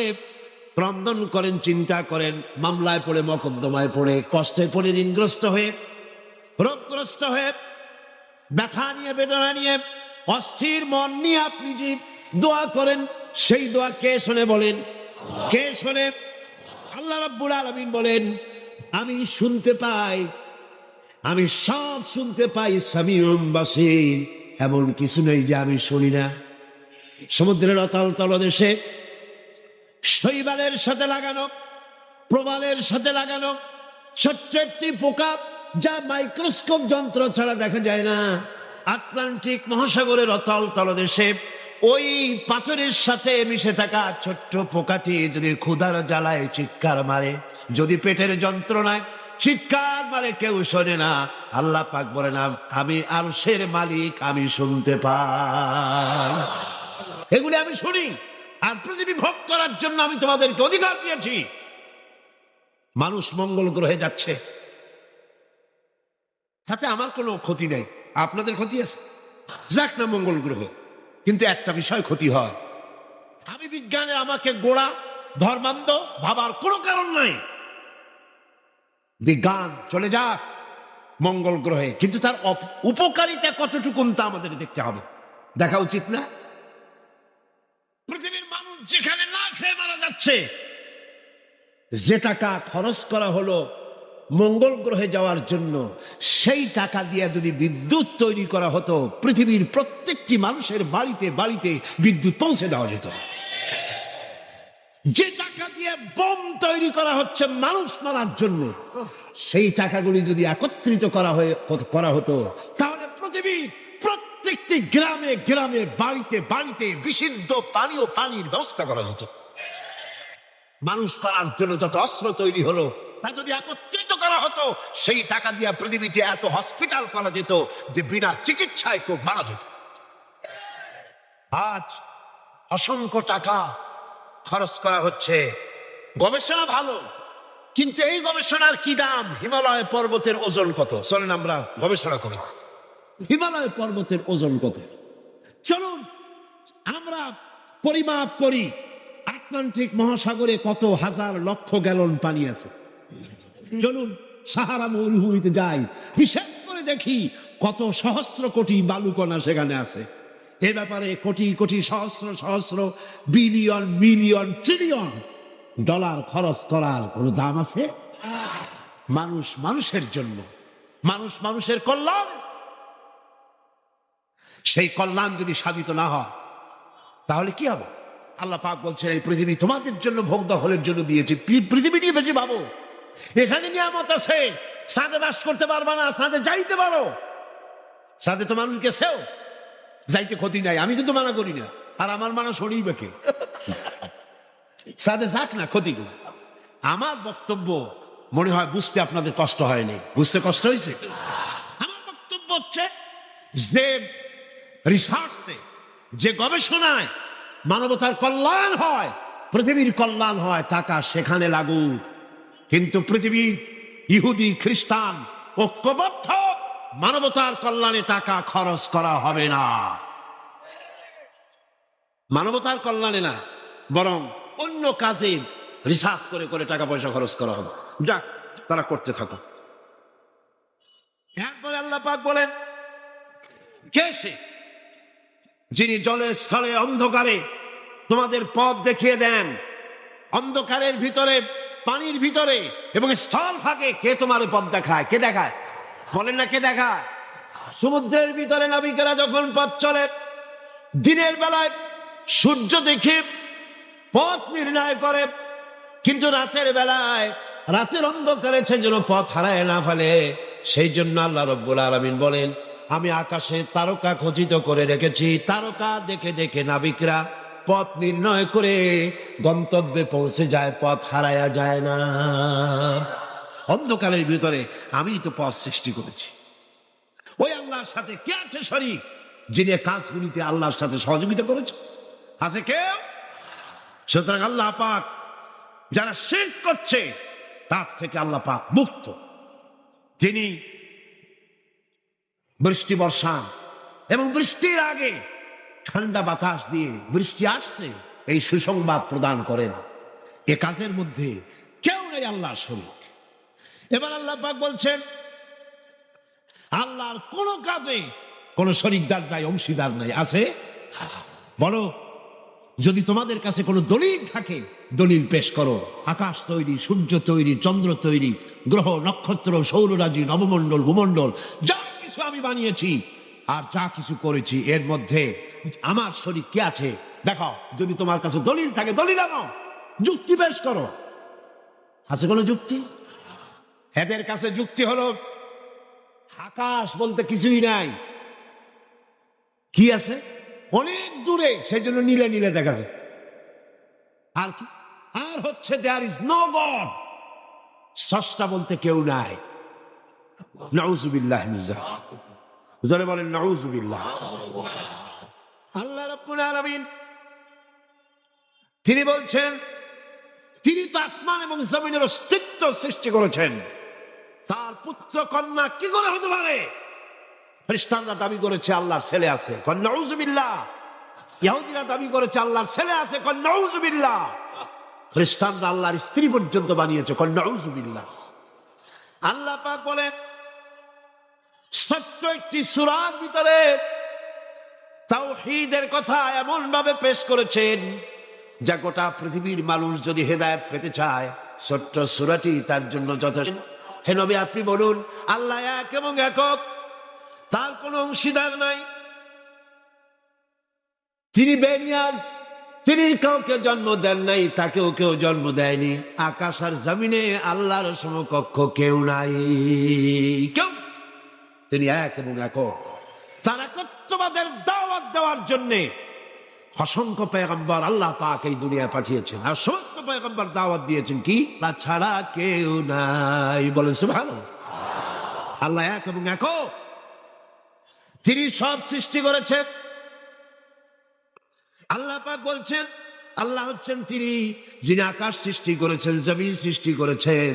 S1: ক্রন্দন করেন, চিন্তা করেন, মামলায় পড়ে, মকদ্দমায় পড়ে, কষ্টে পড়ে, ঋণগ্রস্ত হয়ে, রোগগ্রস্ত হয়ে, ব্যথা নিয়ে, বেদনা নিয়ে, অস্থির মন নিয়ে আপনি যে দোয়া করেন, সেই দোয়া কে শোনে বলেন? কে শোনে? আল্লাহ রাব্বুল আলামিন বলেন, আমি শুনতে পাই, আমি সব শুনতে পাই। সামিউম বাসীর, এমন কিছু নেই যে আমি শুনি না। সমুদ্রের অতল তলদেশে শৈবালের সাথে লাগানো, প্রবালের সাথে লাগানো ছোট্ট একটি পোকা, যা মাইক্রোস্কোপ যন্ত্র ছাড়া দেখা যায় না, আটলান্টিক মহাসাগরের অতল তলদেশে ওই পাথরের সাথে মিশে থাকা ছোট্ট পোকাটি যদি ক্ষুধার জ্বালায় চিৎকার মারে, যদি পেটের যন্ত্রণায় চিৎকার মারে, কেউ শোনে না। আল্লাহ পাক বলেন, আমি আরশের মালিক, আমি শুনতে পাই, এগুলি আমি শুনি। আর পৃথিবী ভোগ করার জন্য আমি তোমাদেরকে অধিকার দিয়েছি। মানুষ মঙ্গল গ্রহে যাচ্ছে, তাতে আমার কোনো ক্ষতি নেই, আপনাদের ক্ষতি আছে, যাক না মঙ্গল গ্রহ। কিন্তু একটা বিষয় ক্ষতি হয়, আমি বিজ্ঞানে আমাকে গোড়া ধর্মান্ধ ভাবার কোনো কারণ নাই। বিজ্ঞান চলে যাক মঙ্গল গ্রহে, কিন্তু তার উপকারিতা কতটুকু তা আমাদের দেখতে হবে, দেখা উচিত না? পৃথিবীর মানুষ যেখানে না খেয়ে মারা যাচ্ছে, যে টাকা খরচ করা হলো মঙ্গল গ্রহে যাওয়ার জন্য, সেই টাকা দিয়ে যদি বিদ্যুৎ তৈরি করা হতো, পৃথিবীর প্রত্যেকটি মানুষের বাড়িতে বাড়িতে বিদ্যুৎ পৌঁছে দেওয়া যেত। যে টাকা দিয়ে বোম তৈরি করা হচ্ছে মানুষ মারার জন্য, সেই টাকাগুলি যদি একত্রিত করা হতো, তাহলে পৃথিবীর প্রত্যেকটি গ্রামে গ্রামে, বাড়িতে বাড়িতে বিশুদ্ধ পানির ব্যবস্থা করা যেত। মানুষ মারার জন্য যত অস্ত্র তৈরি হলো, তা যদি একত্রিত করা হতো, সেই টাকা দিয়ে পৃথিবীতে এত হসপিটাল করা যেত যে বিনা চিকিৎসায় কেউ মারা যেত। আজ অসংখ্য টাকা খরচ করা হচ্ছে, গবেষণা ভালো, কিন্তু এই গবেষণার কি দাম? হিমালয় পর্বতের ওজন কত? চলেন আমরা গবেষণা করি, হিমালয় পর্বতের ওজন কত। চলুন আমরা পরিমাপ করি, আটলান্টিক মহাসাগরে কত হাজার লক্ষ গ্যালন পানি আছে। চলুন সাহারা মরুভূমিতে যাই, হিসাব করে দেখি কত সহস্র কোটি বালুকণা সেখানে আছে। এ ব্যাপারে কোটি কোটি সহস্র সহস্র বিলিয়ন মিলিয়ন ট্রিলিয়ন ডলার খরচ করার কোনো দাম আছে? মানুষ মানুষের জন্য, মানুষ মানুষের কল্যাণ, সেই কল্যাণ যদি সাধিত না হয়, তাহলে কি হবে? আল্লাহ পাক বলছেন, এই পৃথিবী তোমাদের জন্য ভোগ দখলের জন্য দিয়েছি, পৃথিবী নিয়ে বেশি ভাবো। এখানে নিয়ামত আছে, সাথে বাস করতে পারবা না, সাথে যাইতে পারো, সাথে তো মানুষ গেছেও, যাইতে ক্ষতি নাই, আমি কিন্তু মানা করি না, আর আমার মানা শরীর বেঁকে সাথে যাক না, ক্ষতি কি। আমার বক্তব্য মনে হয় বুঝতে আপনাদের কষ্ট হয়নি, বুঝতে কষ্ট হয়েছে। আমার বক্তব্য হচ্ছে যে রিসার্চে, যে গবেষণায় মানবতার কল্যাণ হয়, পৃথিবীর কল্যাণ হয়, টাকা সেখানে লাগুক। কিন্তু পৃথিবীর ইহুদি খ্রিস্টান ঐক্যবদ্ধ, মানবতার কল্যাণে টাকা খরচ করা হবে না, মানবতার কল্যাণে না, বরং অন্য কাজে রিসার্চ করে করে টাকা পয়সা খরচ করা হবে। যাক, তারা করতে থাকো। এরপরে আল্লাহ পাক বলেন, কে সে যিনি জলে স্থলে অন্ধকারে তোমাদের পথ দেখিয়ে দেন? অন্ধকারের ভিতরে, পানির ভিতরে এবং স্থল ফাঁকে কে তোমার পথ দেখায়? কে দেখায়? বলেন না, কে দেখায়? সমুদ্রের ভিতরে নাবিকেরা যখন পথ চলে, দিনের বেলায় সূর্য দেখে পথ নির্ণয় করে, কিন্তু রাতের বেলায়, রাতের অন্ধকারে সে যেন পথ হারায় না ফেলে, সেই জন্য আল্লাহ রব্বুল আলামিন বলেন, আমি আকাশে তারকা খচিত করে রেখেছি, তারকা দেখে দেখে নাবিকরা পথ নির্ণয় করে গন্তব্যে পৌঁছে যায়, পথ হারায়া যায় না। অন্ধকারের ভিতরে আমি তো পথ সৃষ্টি করেছি। ওই আল্লাহর সাথে কে আছে শরীক, যিনি কাজগুলিতে আল্লাহর সাথে সহযোগিতা করেছে? আছে কেউ? সুতরাং আল্লাহ পাক যারা শিরক করছে তার থেকে আল্লাহ পাক মুক্ত। তিনি বৃষ্টি বর্ষান এবং বৃষ্টির আগে ঠান্ডা বাতাস দিয়ে বৃষ্টি আসছে এই সুসংবাদ প্রদান করেন। এ কাজের মধ্যে কেউ নেই আল্লাহর শরীক। এবার আল্লাহ পাক বলছেন, আল্লাহর কোন কাজে কোন শরীকদার নাই, অংশীদার নাই। আছে? বলো, যদি তোমাদের কাছে কোনো দলিল থাকে, দলিল পেশ করো। আকাশ তৈরি, সূর্য তৈরি, চন্দ্র তৈরি, গ্রহ নক্ষত্র, সৌররাজি, নবমণ্ডল, ভূমণ্ডল, যা কিছু আমি বানিয়েছি আর যা কিছু করেছি, এর মধ্যে আমার শরীক কে আছে দেখো। যদি তোমার কাছে দলিল থাকে, দলিল আনো, যুক্তি পেশ করো। আছে কোনো যুক্তি? এদের কাছে যুক্তি হলো আকাশ বলতে কিছুই নাই। কি আছে? অনেক দূরে, সেই জন্য নীলে নীলে দেখা যায়। আর কি? আর হচ্ছে দেয়ার ইজ নো গড, স্রষ্টা বলতে কেউ নাই। নাউযুবিল্লাহ মিন যালিক। জোরে বলেন নাউযুবিল্লাহ। আল্লাহ রাব্বুল আলামিন তিনি বলছেন, তিনি তো আসমান এবং জমিনের অস্তিত্ব সৃষ্টি করেছেন, তার পুত্র কন্যা কি করে হতে পারে? খ্রিস্টানরা দাবি করেছে আল্লাহর ছেলে আছে, নাউযুবিল্লাহ। ইহুদিরা দাবি করেছে আল্লাহর ছেলে আছে, নাউযুবিল্লাহ। খ্রিস্টানরা আল্লাহর স্ত্রী পর্যন্ত বানিয়েছে, নাউযুবিল্লাহ। আল্লাহ পাক বলেন, ছোট্ট একটি সূরার ভিতরে তাওহীদের কথা এমন ভাবে পেশ করেছেন যা গোটা পৃথিবীর মানুষ যদি হেদায়েত পেতে চায়, ছোট্ট সূরাটি তার জন্য যথেষ্ট। হে নবী, আপনি বলুন, আল্লাহ এক এবং একক, তার কোনো অংশীদার নাই, তিনি বেনিয়াজ, তিনি কাউকে জন্ম দেন নাই, তাকেও কেউ জন্ম দেয়নি। আকাশ আর জমিনে আল্লাহর সমকক্ষ কেউ নাই, কেউ। তিনি এক এবং একক। তার একত্ববাদের দাওয়াত দেওয়ার জন্যে অসংখ্য পয়গম্বর আল্লাহ পাক এই দুনিয়ায় পাঠিয়েছেন, আর সমস্ত পয়গম্বর দাওয়াত দিয়েছেন কি, তা ছাড়া কেউ নাই। বলেন সুবহানাল্লাহ। আল্লাহ এক এবং একক, তিনি সব সৃষ্টি করেছেন। আল্লাহ পাক বলছেন, আল্লাহ হচ্ছেন তিনি যিনি আকাশ সৃষ্টি করেছেন, জমিন সৃষ্টি করেছেন,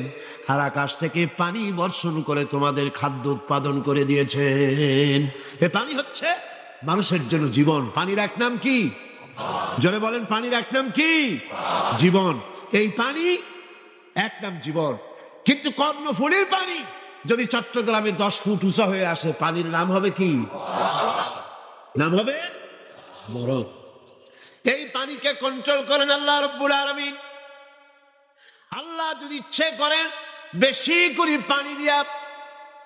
S1: আর আকাশ থেকে পানি বর্ষণ করে তোমাদের খাদ্য উৎপাদন করে দিয়েছেন। এ পানি হচ্ছে মানুষের জন্য জীবন। পানির এক নাম কি? জোরে বলেন, পানির এক নাম কি? জীবন। এই পানি এক নাম জীবন। কিন্তু কর্ণফুলীর পানি যদি চট্টগ্রামে 10 ফুট উঁচা হয়ে আসে, পানির নাম হবে কি? নাম হবে বরফ। এই পানিকে কন্ট্রোল করেন আল্লাহ রাব্বুল আলামিন। আল্লাহ যদি ইচ্ছে করেন বেশি করে পানি দিয়া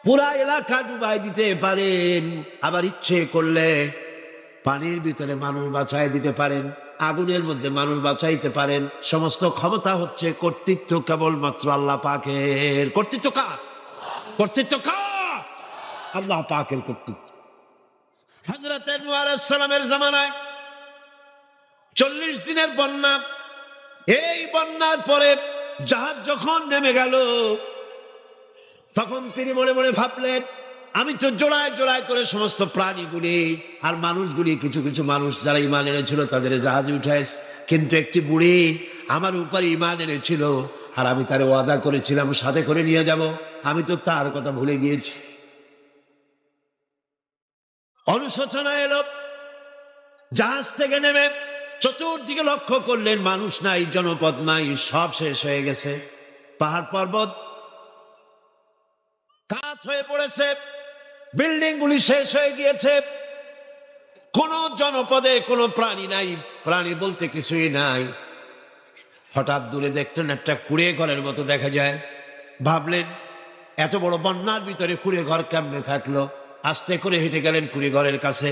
S1: পুরা এলাকা ডুবাই দিতে পারেন, আবার ইচ্ছে করলে পানির ভিতরে মানুষ বাঁচায় দিতে পারেন। আগুনের মধ্যে মানুষ বাঁচাইতে পারেন। সমস্ত ক্ষমতা হচ্ছে, কর্তৃত্ব কেবলমাত্র আল্লাহ পাকের। কর্তৃত্ব কার? কর্তৃত্ব কার? আল্লাহ পাকের কর্তৃত্ব। হযরত নূহ আলাইহিস সালামের জামানায় 40 দিনের বন্যা। এই বন্যার পরে জাহাজ যখন নেমে গেল, তখন তিনি মনে মনে ভাবলেন, আমি তো জোড়ায় জোড়ায় করে সমস্ত প্রাণীগুলি আর মানুষগুলি, কিছু কিছু মানুষ যারা ঈমান এনেছিল তাদের জাহাজে উঠাইছে, কিন্তু একটি বুড়ি আমার উপরে ঈমান এনেছিল আর আমি তার ওয়াদা করেছিলাম সাথে করে নিয়ে যাব, আমি তো তার কথা ভুলে গিয়েছি। অনুশোচনা এলো। জাহাজ থেকে নেমে চতুর্দিকে লক্ষ্য করলেন, মানুষ নাই, জনপদ নাই, সব শেষ হয়ে গেছে। পাহাড় পর্বত কাত হয়ে পড়েছে, বিল্ডিং গুলি শেষ হয়ে গিয়েছে, কোন জনপদে কোনো প্রাণী নাই, প্রাণী বলতে কিছুই নাই। হঠাৎ দূরে দেখলেন একটা কুড়ে ঘরের মতো দেখা যায়। ভাবলেন, এত বড় বন্যার ভিতরে কুড়ে ঘর কেমনে থাকলো? আস্তে করে হেঁটে গেলেন কুড়ে ঘরের কাছে।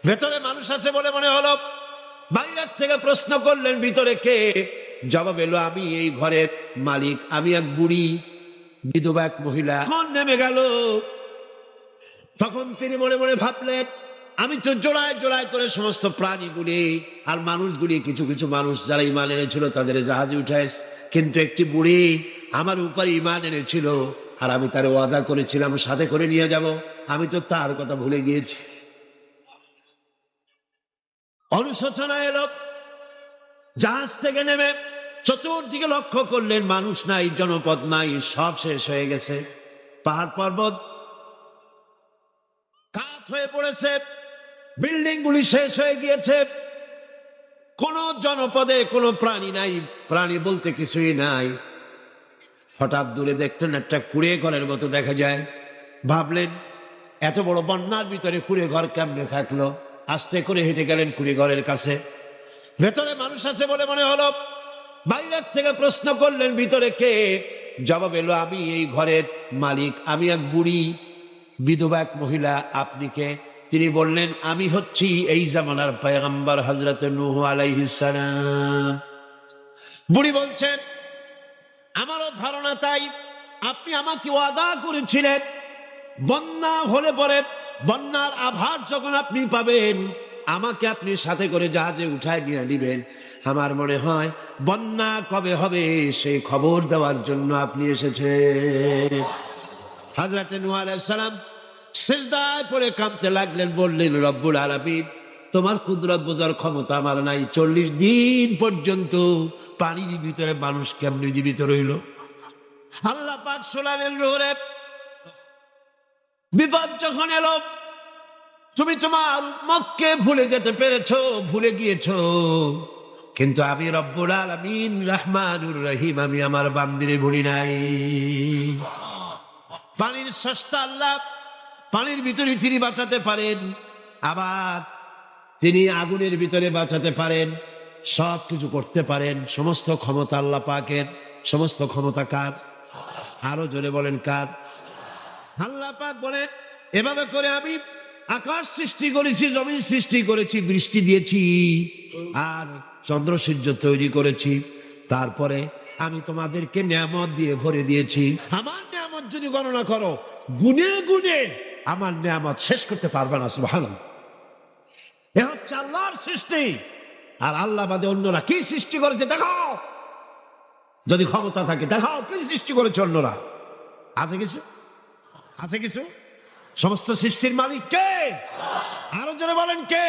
S1: ভেতরে মানুষ আছে বলে মনে হলো। বাইরের থেকে প্রশ্ন করলেন, ভিতরে কে? জবাব এলো, আমি এই ঘরের মালিক, আমি এক বুড়ি বিধবা এক মহিলা। তখন নেমে গেল। তখন তিনি মনে মনে ভাবলেন, আমি তো জোড়ায় জোড়ায় করে সমস্ত প্রাণীগুলি আর মানুষগুলি, কিছু কিছু মানুষ যারা ঈমান এনেছিল তাদের জাহাজে উঠাইছে, কিন্তু একটি বুড়ি আমার উপরে ঈমান এনেছিল আর আমি তার ওয়াদা করেছিলাম সাথে করে নিয়ে যাব, আমি তো তার কথা ভুলে গিয়েছি। অনুশোচনা এলো। জাহাজ থেকে নেমে চতুর্দিকে লক্ষ্য করলেন, মানুষ নাই, জনপদ নাই, সব শেষ হয়ে গেছে। পাহাড় পর্বত কাত হয়ে পড়েছে, বিল্ডিং গুলি শেষ হয়ে গিয়েছে, কোন জনপদে কোনো প্রাণী নাই, প্রাণী বলতে কিছুই নাই। হঠাৎ দূরে দেখলেন একটা কুড়ে ঘরের মতো দেখা যায়। ভাবলেন, এত বড় বন্যার ভিতরে কুড়ে ঘর কেমনে থাকলো? আস্তে করে হেঁটে গেলেন কুড়ে ঘরের কাছে। ভেতরে মানুষ আছে বলে মনে হলো। বাইরের থেকে প্রশ্ন করলেন, ভিতরে কে? জবাব এলো, আমি এই ঘরের মালিক, আমি এক বুড়ি বিধবা এক মহিলা, আপনি কে? তিনি বললেন, আমি হচ্ছি এই জামানার পয়গম্বর হযরত নূহ আলাইহিস সালাম। বুড়ি বলছেন, আমারও ধারণা তাই। আপনি আমাকে ওয়াদা করেছিলেন বন্যা হলে পরে, বন্যার আভাস যখন আপনি পাবেন, আমাকে আপনি সাথে করে জাহাজে উঠায় নিয়ে নিবেন। আমার মনে হয় বন্যা কবে হবে সেই খবর দেওয়ার জন্য আপনি এসেছেন। হযরত নূহ আলাইহিস সালাম সিজদায় পড়ে কাঁদতে লাগলেন, বললেন, রব্বুল আলামিন, তোমার কুদরত বোঝার ক্ষমতা আমার নাই। 40 দিন পর্যন্ত পানির ভিতরে মানুষ কেমনে জীবিত রইল? আল্লাহ পাক শোনালেন, রোরে বিপদ যখন এলো, তুমি তোমার উম্মতকে ভুলে যেতে পেরেছো, ভুলে গিয়েছো, কিন্তু আমি রব্বুল আলামিন রহমানুর রহিম, আমি আমার বান্দিরে ভুলি নাই। পানির স্রষ্টা আল্লাহ, পানির ভিতরে তিনি বাঁচাতে পারেন, আবার তিনি আগুনের ভিতরে বাঁচাতে পারেন, সব কিছু করতে পারেন। সমস্ত ক্ষমতা আল্লাহ পাকের। সমস্ত ক্ষমতা কার? আরো জোরে বলেন, কার? আল্লাহ পাক বলেন, এভাবে করে আমি আকাশ সৃষ্টি করেছি, জমিন সৃষ্টি করেছি, বৃষ্টি দিয়েছি আর চন্দ্র সূর্য তৈরি করেছি। তারপরে আমি তোমাদেরকে নিয়ামত দিয়ে ভরে দিয়েছি। আমার নিয়ামত যদি গণনা করো, গুনে গুনে আমার নিয়ামত শেষ করতে পারবে না। সুবহানাল্লাহ। এ হচ্ছে আল্লাহর সৃষ্টি। আর আল্লাহ বাদে অন্যরা কি সৃষ্টি করেছে দেখাও, যদি ক্ষমতা থাকে দেখাও কি সৃষ্টি করেছে অন্যরা। আছে কিছু? আছে কিছু? সমস্ত সৃষ্টির মালিক কে? আরো জোরে বলেন, কে?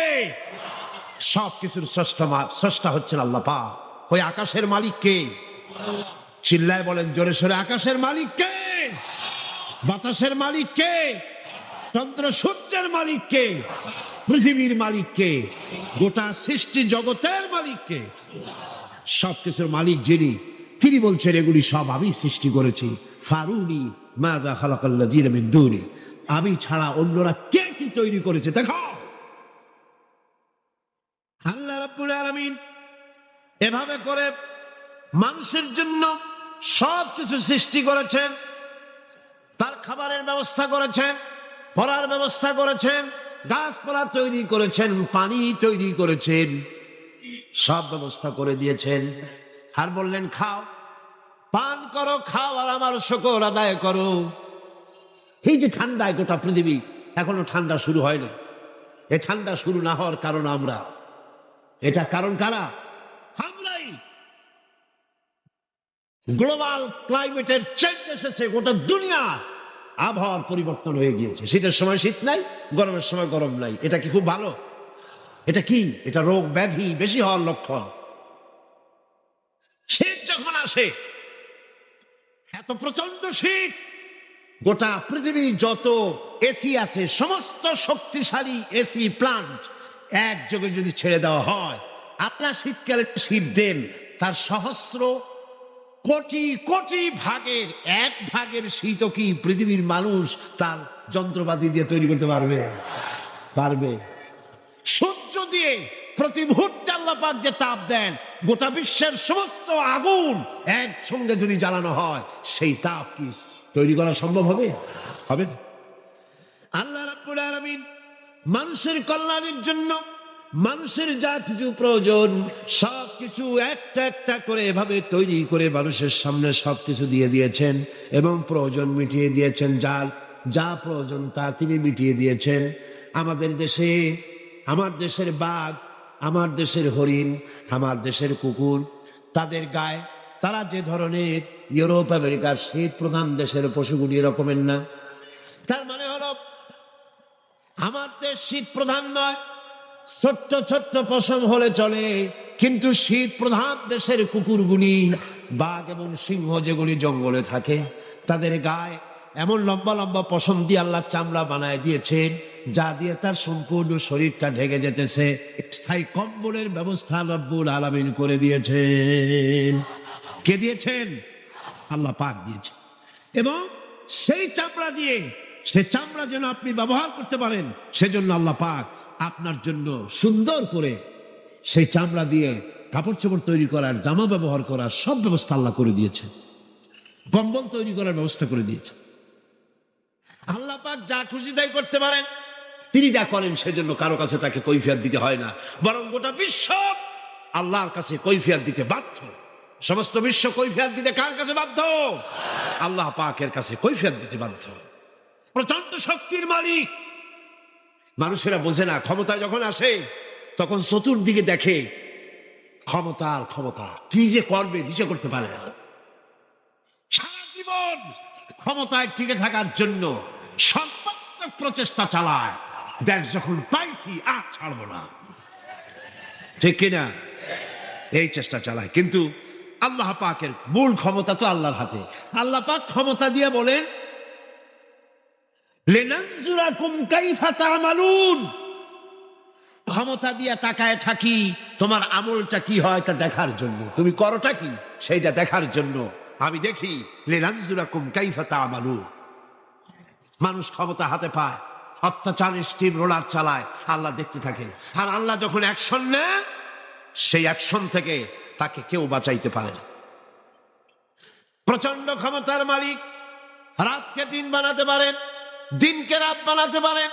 S1: সব কিছুর স্রষ্টা হচ্ছেন আল্লাহ পাক। ওই আকাশের মালিক কে? চিল্লায় বলেন জোরে সোরে, আকাশের মালিক কে? বাতাসের মালিক কে? চন্দ্র সূর্যের মালিক কে? পৃথিবীর মালিক কে? গোটা সৃষ্টি জগতের মালিক কে? সবকিছুর মালিক যিনি, তিনি বলছেন, এগুলি সব আমি সৃষ্টি করেছি। ফারুনি মাযা খালাকাল্লাযীনা মিন দুনি, আমি ছাড়া অন্যরা কে কি তৈরি করেছে দেখাও। আল্লাহ রাব্বুল আলামিন এভাবে করে মানুষের জন্য সব কিছু সৃষ্টি করেছেন। তার খাবারের ব্যবস্থা করেছেন, পড়ার ব্যবস্থা করেছেন, গাছপালা তৈরি করেছেন, পানি তৈরি করেছেন। সব ব্যবস্থা করে দিয়েছেন। আর বললেন খাও, পান করো, খাও, আর আমার শুকর আদায় করো। এই যে ঠান্ডায় গোটা পৃথিবী, এখনো ঠান্ডা শুরু হয় না। এ ঠান্ডা শুরু না হওয়ার কারণ আমরা, এটা কারণ কারা? আমরাই। গ্লোবাল ক্লাইমেটের চেঞ্জ এসেছে, গোটা দুনিয়া আবহাওয়ার পরিবর্তন হয়ে গিয়েছে। শীতের সময় শীত নাই, গরমের সময় গরম নাই। এটা কি খুব ভালো? এটা কি? এটা রোগ ব্যাধি বেশি হওয়ার লক্ষণ। শীত যখন আসে, এত প্রচন্ড শীত, গোটা পৃথিবী যত এসি আছে, সমস্ত শক্তিশালী এসি প্লান্ট একযোগে যদি ছেড়ে দেওয়া হয়, আপনার শীতকালে শীত দেন, তার সহস্র কোটি কোটি ভাগের এক ভাগের শীতও কি পৃথিবীর মানুষ তার যন্ত্রপাতি দিয়ে তৈরি করতে পারবে? পারবে? সূর্য দিয়ে প্রতি মুহূর্তে আল্লাহ পাক যে তাপ দেন, গোটা বিশ্বের সমস্ত আগুন একসঙ্গে যদি জ্বালানো হয়, সেই তাপ কি তৈরি করা সম্ভব হবে? হবে না। আল্লাহ রাব্বুল আলামিন মানুষের কল্যাণের জন্য মানুষের যা কিছু প্রয়োজন সবকিছু একটা একটা করে এভাবে তৈরি করে মানুষের সামনে সবকিছু দিয়ে দিয়েছেন এবং প্রয়োজন মিটিয়ে দিয়েছেন। যার যা প্রয়োজন তা তিনি মিটিয়ে দিয়েছেন। আমাদের দেশে, আমার দেশের বাঘ, আমার দেশের হরিণ, আমার দেশের কুকুর, তাদের গায়ে তারা যে ধরনের ইউরোপ আমেরিকার শীত প্রধান দেশের পশুগুলি এরকমের না। তার মানে হলো আমার দেশ শীত প্রধান নয়, ছোট্ট ছোট্ট পশম হলে চলে, কিন্তু শীত প্রধান দেশের কুকুরগুলি, বাঘ এবং সিংহ যেগুলি জঙ্গলে থাকে, তাদের গায়ে এমন লম্বা লম্বা পশম দিয়ে আল্লাহ চামড়া বানায় দিয়েছেন, যা দিয়ে তার সম্পূর্ণ শরীরটা ঢেকে যেতেছে। স্থায়ী কম্বলের ব্যবস্থা রব্বুল আলামিন করে দিয়েছেন। কে দিয়েছেন? আল্লাহ পাক দিয়েছেন। এবং সেই চামড়া দিয়ে, সে চামড়া যেন আপনি ব্যবহার করতে পারেন, সেজন্য আল্লাহ পাক আপনার জন্য সুন্দর করে সেই চামড়া দিয়ে কাপড় চোপড় তৈরি করার, জামা ব্যবহার করার সব ব্যবস্থা আল্লাহ করে দিয়েছে। কম্বল তৈরি করার ব্যবস্থা করে দিয়েছে। আল্লাহ পাক যা খুশি তাই করতে পারেন। তিনি যা করেন সেজন্য কারো কাছে তাকে কৈফিয়ত দিতে হয় না, বরং গোটা বিশ্ব আল্লাহর কাছে কৈফিয়ত দিতে বাধ্য। সমস্ত বিশ্ব কৈফিয়ত দিতে কার কাছে বাধ্য? আল্লাহ পাকের কাছে কৈফিয়ত দিতে বাধ্য। প্রচন্ড শক্তির মালিক। মানুষেরা বোঝে না, ক্ষমতা যখন আসে তখন চতুর্দিকে দেখে ক্ষমতার ক্ষমতা, কি যে করবে দিশা করতে পারে না। সারা জীবন ক্ষমতায় টিকে থাকার জন্য সর্বাত্মক প্রচেষ্টা চালায়, দেখ যখন পাইছি আর ছাড়বো না, ঠিক কিনা? এই চেষ্টা চালায়। কিন্তু আল্লাহ পাকের মূল ক্ষমতা তো আল্লাহর হাতে। আল্লাহ পাক ক্ষমতা দিয়ে বলেন লিনানজুরাকুম কাইফা তা'মালুন, ক্ষমতা দিয়ে তাকায় থাকি তোমার আমলটা কি হয় তা দেখার জন্য, তুমি করোটা কি সেইটা দেখার জন্য আমি দেখি। লিনানজুরাকুম কাইফা তা'মালুন। মানুষ ক্ষমতা হাতে পায়, অত্যাচারের স্টিম রোলার চালায়, আল্লাহ দেখতে থাকেন। আর আল্লাহ যখন অ্যাকশন নেয়, সেই অ্যাকশন থেকে তাকে কেউ বাঁচাইতে পারে না। প্রচন্ড ক্ষমতার মালিক। রাতকে দিন বানাতে পারেন, দিনকে রাত বানাতে পারেন,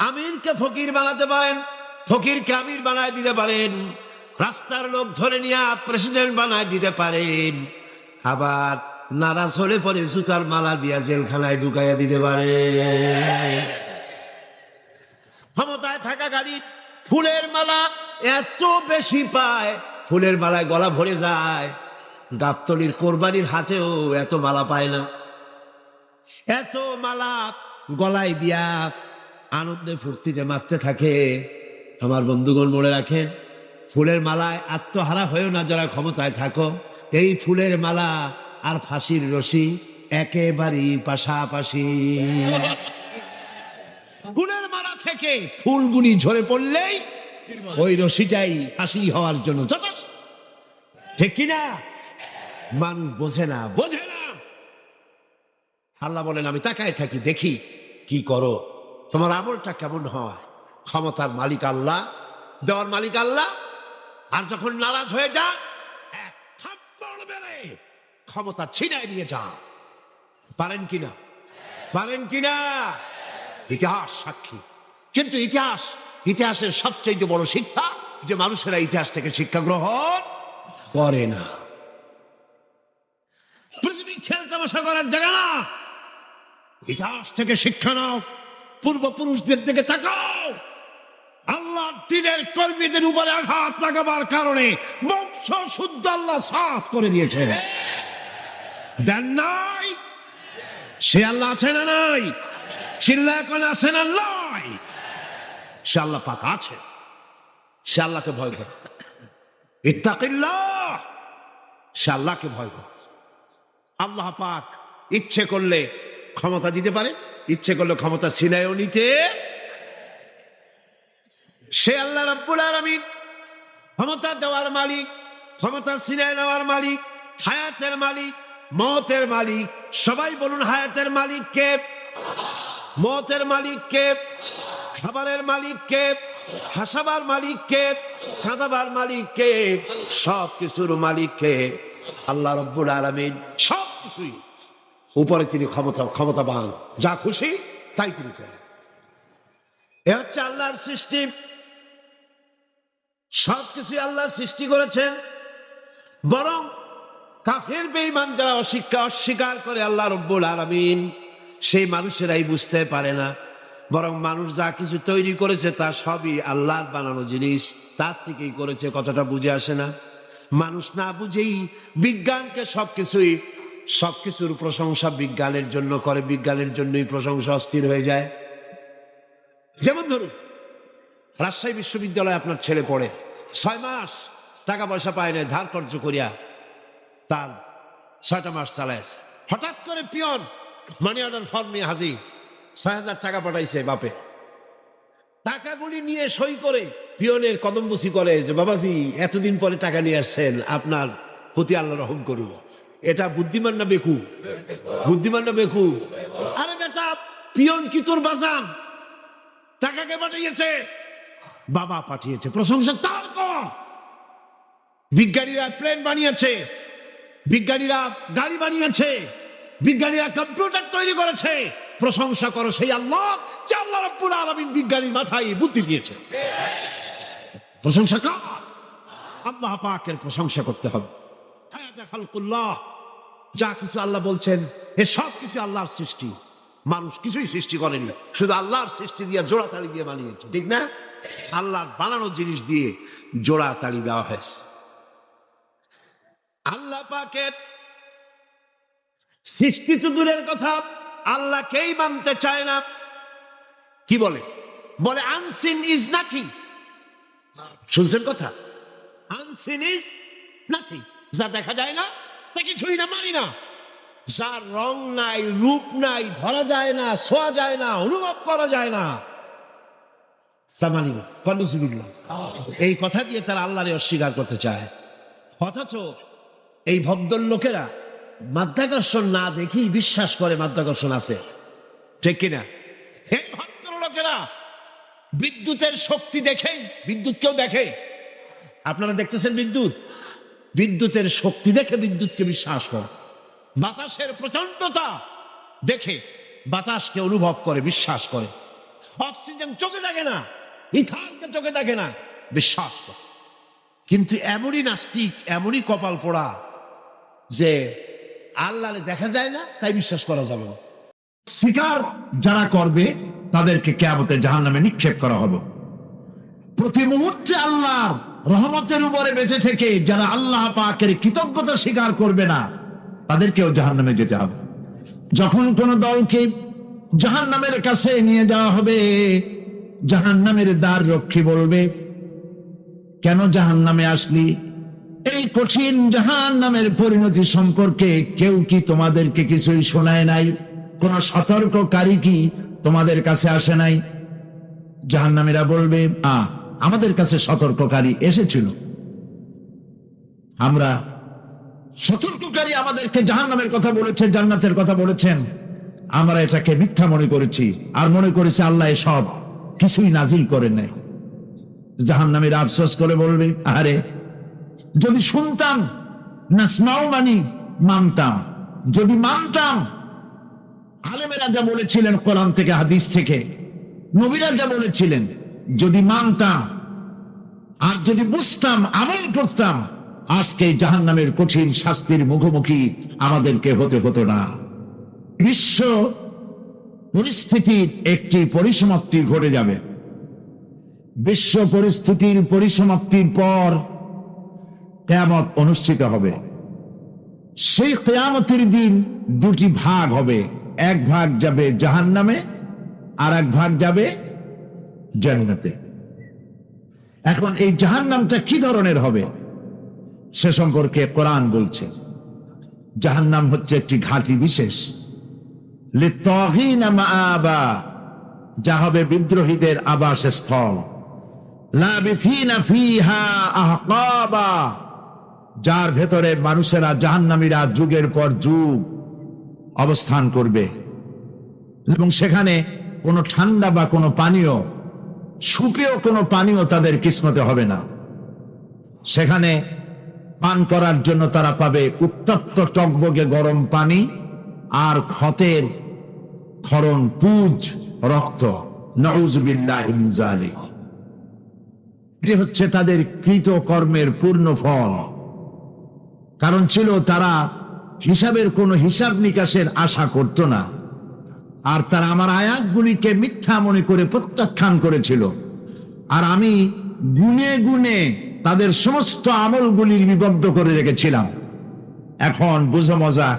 S1: আমিরকে ফকির বানাতে পারেন, ফকিরকে আমির বানায় দিতে পারেন, রাস্তার লোক ধরে নিয়ে প্রেসিডেন্ট বানায় দিতে পারেন, আবার নারাজ হলে পরে জুতার মালা দিয়া জেলখানায় ঢুকাইয়া দিতে পারেন। ক্ষমতায় থাকা গাড়ি ফুলের মালা এত বেশি পায়, ফুলের মালায় গলা ভরে যায়। গাবতলির কোরবানির হাতেও এত মালা পায় না। এত মালা গলায় দিয়া আনন্দে ফুর্তিতে মারতে থাকে। আমার বন্ধুগণ মনে রাখেন, ফুলের মালায় আত্মহারা হয়েও না যারা ক্ষমতায় থাকো। এই ফুলের মালা আর ফাঁসির রশি একেবারেই পাশাপাশি। ফুলের মালা থেকে ফুলগুলি ঝরে পড়লেই ওই রশিটাই ফাঁসি হওয়ার জন্য যথেষ্ট, ঠিক কিনা? মানুষ বোঝে না, বোঝে না। আল্লাহ বলেন আমি তাকায় থাকি, দেখি কি করো, তোমার আমলটা কেমন হয়। ক্ষমতার মালিক আল্লাহ, দেওয়ার মালিক আল্লাহ। আর যখন নারাজ হয়ে যা, এক থাপ্পড় মেরে ক্ষমতা ছিনায় নিয়ে যা। পারেন কিনা? পারেন কিনা? ইতিহাস সাক্ষী। কিন্তু ইতিহাসের সবচেয়ে বড় শিক্ষা যে মানুষেরা ইতিহাস থেকে শিক্ষা গ্রহণ করে না। পৃথিবী খেল তামাশা করার জায়গা না, ইতিহাস থেকে শিক্ষা নাও, পূর্বপুরুষদের দিকে তাকাও। আল্লাহ দিনের কর্মীদের উপরে আঘাত লাগাবার কারণে বংশ শুদ্ধ আল্লাহ সাফ করে দিয়েছে। দেন নাই? সে আল্লাহ আছে না নাই? চিল্লা এখন আছে না নাই? সে আল্লাহ পাক আছে, সে আল্লাহকে ভয় করে। ইত্তাকিল্লাহ, সে আল্লাহকে ভয় করে। আল্লাহ পাক ইচ্ছে করলে ক্ষমতা দিতে পারে, ইচ্ছে করলে ক্ষমতা ছিনায়ও নিতে। সে আল্লাহ রাব্বুল আলামিন, ক্ষমতা দেওয়ার মালিক, ক্ষমতা ছিনায় নেওয়ার মালিক, হায়াতের মালিক, মওতের মালিক। সবাই বলুন, হায়াতের মালিক কে? মওতের মালিক কে? খাবারের মালিক কে? হাসাবার মালিক কে? কাঁদাবার মালিক কে? সব কিছুর মালিক কে? আল্লাহ রাব্বুল আলামিন। সব কিছুই উপরে তিনি ক্ষমতাবান, যা খুশি তাই তিনি করেন। এ হচ্ছে আল্লাহর সৃষ্টি। সবকিছু আল্লাহ সৃষ্টি করেছেন। বরং কাফের বেঈমান যারা অস্বীকার করে আল্লাহ রাব্বুল আলামিন, সেই মানুষেরাই বুঝতে পারে না। বরং মানুষ যা কিছু তৈরি করেছে তা সবই আল্লাহর বানানো জিনিস, তার থেকেই করেছে। কথাটা বুঝে আসে না? মানুষ না বুঝেই বিজ্ঞানকে সবকিছুর প্রশংসা বিজ্ঞানের জন্য করে, বিজ্ঞানের জন্যই প্রশংসা অস্থির হয়ে যায়। যেমন ধরুন, রাজশাহী বিশ্ববিদ্যালয়ে আপনার ছেলে পড়ে, 6 মাস টাকা পয়সা পায় না, ধার কর্য করিয়া তার 6টা মাস চালায়। হঠাৎ করে পিয়ন মানি অর্ডার ফর্ম নিয়ে হাজির, 6,000 টাকা পাঠাইছে বাপে। টাকাগুলি নিয়ে সই করে পিয়নের কদমবুসি করে যে, বাবাজি এতদিন পরে টাকা নিয়ে আসছেন, আপনার প্রতি আল্লাহ রহম করুন। এটা বুদ্ধিমান না বেকু? বুদ্ধিমান না বেকু? আরে বেটা, পিয়ন কি তোর বাজান? টাকাকে পাঠিয়েছে, বাবা পাঠিয়েছে, প্রশংসা তার কর। বিজ্ঞানীরা প্লেন বানিয়েছে, বিজ্ঞানীরা গাড়ি বানিয়েছে, বিজ্ঞানীরা কম্পিউটার তৈরি করেছে, প্রশংসা করো সেই আল্লাহ যে আল্লাহ রাব্বুল আলামিন বিজ্ঞানীর মাথায় বুদ্ধি দিয়েছে। প্রশংসা কর, আল্লাহ পাকের প্রশংসা করতে হবে। যা কিছু আল্লাহ বলছেন এ সব কিছু আল্লাহর সৃষ্টি। মানুষ কিছুই সৃষ্টি করেনি, শুধু আল্লাহর সৃষ্টি দিয়ে জোড়া তালি দিয়ে বানিয়েছে, ঠিক না? আল্লাহর বানানো জিনিস দিয়ে জোড়া তালি দেওয়া হয়েছে। আল্লাহ পাকের সৃষ্টি তো দূরের কথা, আল্লাহকেই মানতে চায় না। কি বলে? বলে আনসিন ইজ নাথিং। শুনছেন কথা? আনসিন ইজ নাথিং, যা দেখা যায় না তা কিছুই না, মানি না। যার রং নাই, রূপ নাই, ধরা যায় না, ছোঁয়া যায় না, অনুভব করা যায় না, তা মানি না। এই কথা দিয়ে তারা আল্লাহরে অস্বীকার করতে চায়। অথচ এই ভদ্রলোকেরা মাধ্যাকর্ষণ না দেখেই বিশ্বাস করে মাধ্যাকর্ষণ আছে, ঠিক কিনা? এই ভদ্রলোকেরা বিদ্যুতের শক্তি দেখেই, বিদ্যুৎ কেউ দেখে? আপনারা দেখতেছেন বিদ্যুৎ? বিদ্যুতের শক্তি দেখে বিদ্যুৎকে বিশ্বাস করে। বাতাসের প্রচন্ডতা দেখে বাতাসকে অনুভব করে, বিশ্বাস করে। অক্সিজেন চোখে দেখে না, ইথানকে চোখে দেখে না, বিশ্বাস করে। কিন্তু এমনই নাস্তিক, এমনই কপাল পোড়া যে আল্লাহরে দেখা যায় না তাই বিশ্বাস করা যাবে না।
S2: স্বীকার যারা করবে তাদেরকে কিয়ামতে জাহান্নামে নিক্ষেপ করা হবে। প্রতি মুহূর্তে আল্লাহর রহমতের উপরে বেঁচে থেকে যারা আল্লাহ পাকের কৃতজ্ঞতা স্বীকার করবে না তাদেরকেও জাহান্নামে যেতে হবে। যখন কোন দলকে জাহান্নামের কাছে নিয়ে যাওয়া হবে, জাহান্নামের দ্বার রক্ষী বলবে, কেন জাহান্নামে আসলি? এই কঠিন জাহান্নামের পরিণতি সম্পর্কে কেউ কি তোমাদেরকে কিছুই শোনায় নাই? কোন সতর্ককারী কি তোমাদের কাছে আসে নাই? জাহান্নামীরা বলবে, আমাদের কাছে সতর্ককারী এসেছিল, আমরা সতর্ককারী আমাদেরকে জাহান্নামের কথা বলেছে, জান্নাতের কথা বলেছেন, আমরা এটাকে মিথ্যা মনে করেছি আর মনে করেছি আল্লাহ সব কিছুই নাজিল করে নাই। জাহান্নামীরা আফসোস করে বলবে, আরে যদি শুনতাম, নাসমাউ মানি মানতাম, যদি মানতাম, আলেমেরা যা বলেছিলেন কোরআন থেকে হাদিস থেকে, নবীরা যা বলেছিলেন, যদি মানতাম আর যদি বুঝতাম, আমল করতাম, আজকে জাহান্নামের কঠিন শাস্তির মুখোমুখি আমাদেরকে হতে হতো না। বিশ্ব পরিস্থিতির একটি পরিসমাপ্তি ঘটে যাবে। বিশ্ব পরিস্থিতির পরিসমাপ্তির পর কিয়ামত অনুষ্ঠিত হবে। সেই কিয়ামতের দিন দুটি ভাগ হবে, এক ভাগ যাবে জাহান্নামে আর এক ভাগ যাবে জান্নাতে। এখন এই জাহান্নামটা কি ধরনের হবে সে সম্পর্কে কোরআন বলছে, জাহান্নাম হচ্ছে একটি ঘাঁটি বিশেষ, লিত্তাগীনা মাআবা, যা হবে বিদ্রোহীদের আবাসস্থল, লাবিথিনা ফিহা আহকাবা, যার ভেতরে মানুষেরা জাহান্নামীরা যুগের পর যুগ অবস্থান করবে এবং সেখানে কোনো ঠান্ডা বা কোনো পানীয়, সুপেয় কোনো পানীয় তাদের কিসমতে হবে না। সেখানে পান করার জন্য তারা পাবে উত্তপ্ত টকবগে গরম পানি আর ক্ষতের ক্ষরণ পুঁজ রক্ত। নাউযুবিল্লাহি মিন যালিক। এটি হচ্ছে তাদের কৃত কর্মের পূর্ণ ফল। কারণ ছিল তারা হিসাবের কোনো হিসাব নিকাশের আশা করত না, আর তারা আমার আয়াতগুলিকে মিথ্যা মনে করে প্রত্যাখ্যান করেছিল, আর আমি গুনে গুনে তাদের সমস্ত আমলগুলি লিপিবদ্ধ করে রেখেছিলাম। এখন বুঝো মজা,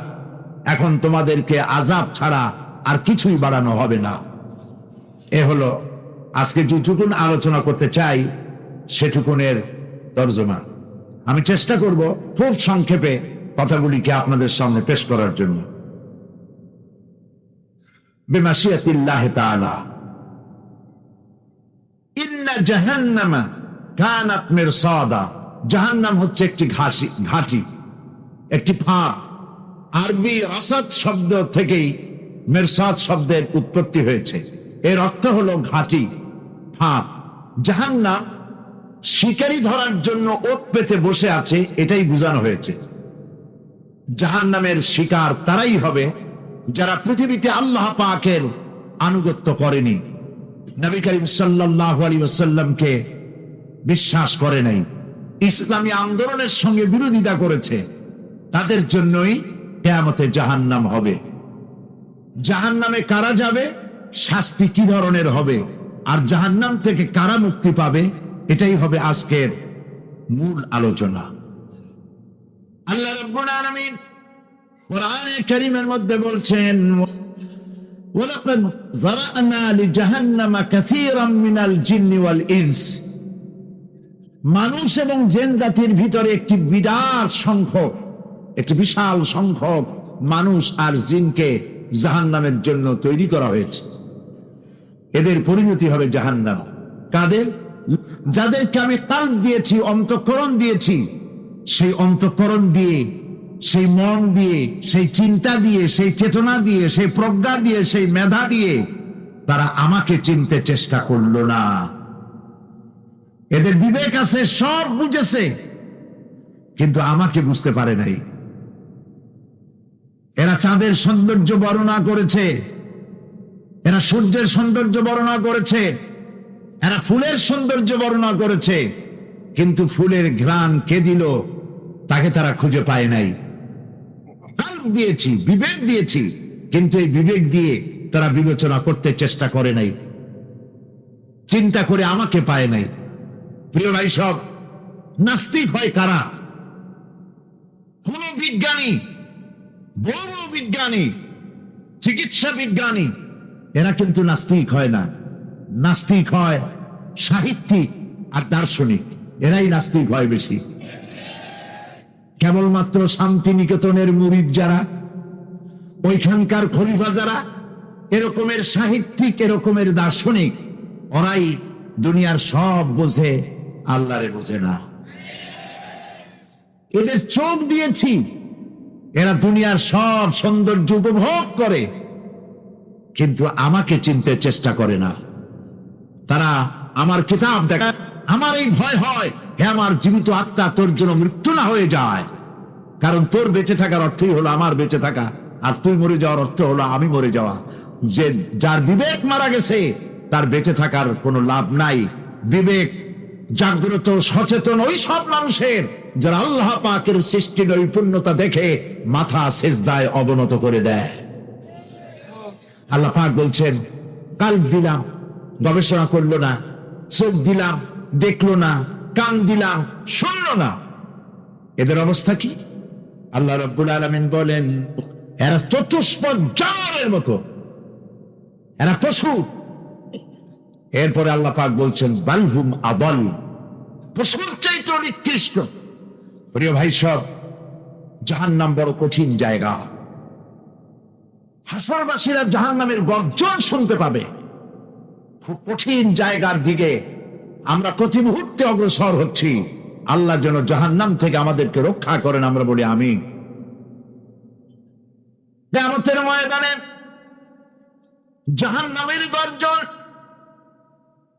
S2: এখন তোমাদেরকে আযাব ছাড়া আর কিছুই বাড়ানো হবে না। এ হলো আজকে যেটুকুন আলোচনা করতে চাই সেটুকুনের তর্জমা। আমি চেষ্টা করব খুব সংক্ষেপে কথাগুলিকে আপনাদের সামনে পেশ করার জন্য। বিমাশিয়াতিল্লাহি তাআলা। ইন্না জাহান্নামা কানাত মিরসাদা। জাহান্নাম হচ্ছে একটি ঘাঁটি, একটি ফাঁক। আরবি রাসাদ শব্দ থেকেই মিরসাদ শব্দের উৎপত্তি হয়েছে। এর অর্থ হলো ঘাঁটি, ফাঁক। জাহান্নাম শিকারী ধরার জন্য ওত পেতে বসে আছে, এটাই বোঝানো হয়েছে। জাহান্নামের শিকার তারাই হবে যারা পৃথিবীতে আল্লাহ পাকের আনুগত্য করেনি, নবী করিম সাল্লাল্লাহু আলাইহি ওয়াসাল্লামকে বিশ্বাস করে নাই, ইসলামী আন্দোলনের সঙ্গে বিরোধিতা করেছে, তাদের জন্যই কিয়ামতে জাহান্নাম হবে। জাহান্নামে কারা যাবে, শাস্তি কি ধরনের হবে, আর জাহান্নাম থেকে কারা মুক্তি পাবে, এটাই হবে আজকের মূল আলোচনা। আল্লাহ রাব্বুল আলামিন কোরআনে কারীমের মধ্যে বলছেন, ওয়ালাকাদ যারা'না লিজাহান্নামা কাসীরাম মিনাল জিন্নি ওয়াল ইনস। মানুষ এবং জিন জাতির ভিতরে একটি বিরাট সংখ্যক, একটি বিশাল সংখ্যক মানুষ আর জিনকে জাহান্নামের জন্য তৈরি করা হয়েছে। এদের পরিণতি হবে জাহান্নাম। কাদের? যাদেরকে আমি কাল্ব দিয়েছি, অন্তঃকরণ দিয়েছি, সেই অন্তঃকরণ দিয়ে, সেই মন দিয়ে, সেই চিন্তা দিয়ে, সেই চেতনা দিয়ে, সেই প্রজ্ঞা দিয়ে, সেই মেধা দিয়ে তারা আমাকে চিনতে চেষ্টা করলো না। এদের বিবেক আছে, সব বুঝেছে, কিন্তু আমাকে বুঝতে পারে নাই। এরা চাঁদের সৌন্দর্য বর্ণনা করেছে, এরা সূর্যের সৌন্দর্য বর্ণনা করেছে, এরা ফুলের সৌন্দর্য বর্ণনা করেছে, কিন্তু ফুলের ঘ্রাণ কে দিল তাকে তারা খুঁজে পায় নাই। কাল্ব দিয়েছি, বিবেক দিয়েছি, কিন্তু এই বিবেক দিয়ে তারা বিবেচনা করতে চেষ্টা করে নাই, চিন্তা করে আমাকে পায় নাই। প্রিয় ভাই, সব নাস্তিক হয় কারা? কোন বিজ্ঞানী, বড় বিজ্ঞানী, চিকিৎসা বিজ্ঞানী, এরা কিন্তু নাস্তিক হয় না। নাস্তিক হয় সাহিত্যিক আর দার্শনিক, এরাই নাস্তিক হয় বেশি। কেবলমাত্র শান্তিনিকেতনের মুরিদ যারা, ওইখানকার খলিফা যারা, এরকমের সাহিত্যিক, এরকমের দার্শনিক, ওরাই দুনিয়ার সব বোঝে, আল্লাহরে বোঝে না। এদের চোখ দিয়েছি, এরা দুনিয়ার সব সৌন্দর্য উপভোগ করে, কিন্তু আমাকে চিনতে চেষ্টা করে না। তারা আমার কিতাব দেখা, আমার এই ভয় হয়, হে আমার জীবিত আত্মা, তোর জন্য মৃত্যু না হয়ে যায়। কারণ তোর বেঁচে থাকার অর্থই হলো আমার বেঁচে থাকা, আর তুই মরে যাওয়ার অর্থ হলো আমি মরে যাওয়া। যে যার বিবেক মারা গেছে তার বেঁচে থাকার কোনো লাভ নাই। বিবেক জাগ্রত সচেতন ওই সব মানুষের যারা আল্লাহ পাকের সৃষ্টি নৈপুণ্যতা দেখে মাথা সেজদায় অবনত করে দেয়। আল্লাহ পাক বলছেন, কাল্ব দিলাম, গবেষণা করলো না, চোখ দিলাম, দেখলো না, কান দিলাম, শুনলো না, এদের অবস্থা কি? আল্লাহ রাব্বুল আলামিন বলেন, এরা চতুষ্পদ জানোয়ারের মতো, এরা পশু। এরপরে আল্লাহ পাক বলছেন, বালহুম আদাল, পশুর চাইতে নিকৃষ্ট। প্রিয় ভাই সব, জাহান্নাম বড় কঠিন জায়গা। হাসরবাসীরা জাহান্নামের গর্জন শুনতে পাবে। খুব কঠিন জায়গার দিকে আমরা প্রতি মুহূর্তে অগ্রসর হচ্ছি। আল্লাহ যেন জাহান্নাম থেকে আমাদেরকে রক্ষা করেন, আমরা বলি আমিন। কিয়ামতের ময়দানে জাহান্নামের গর্জন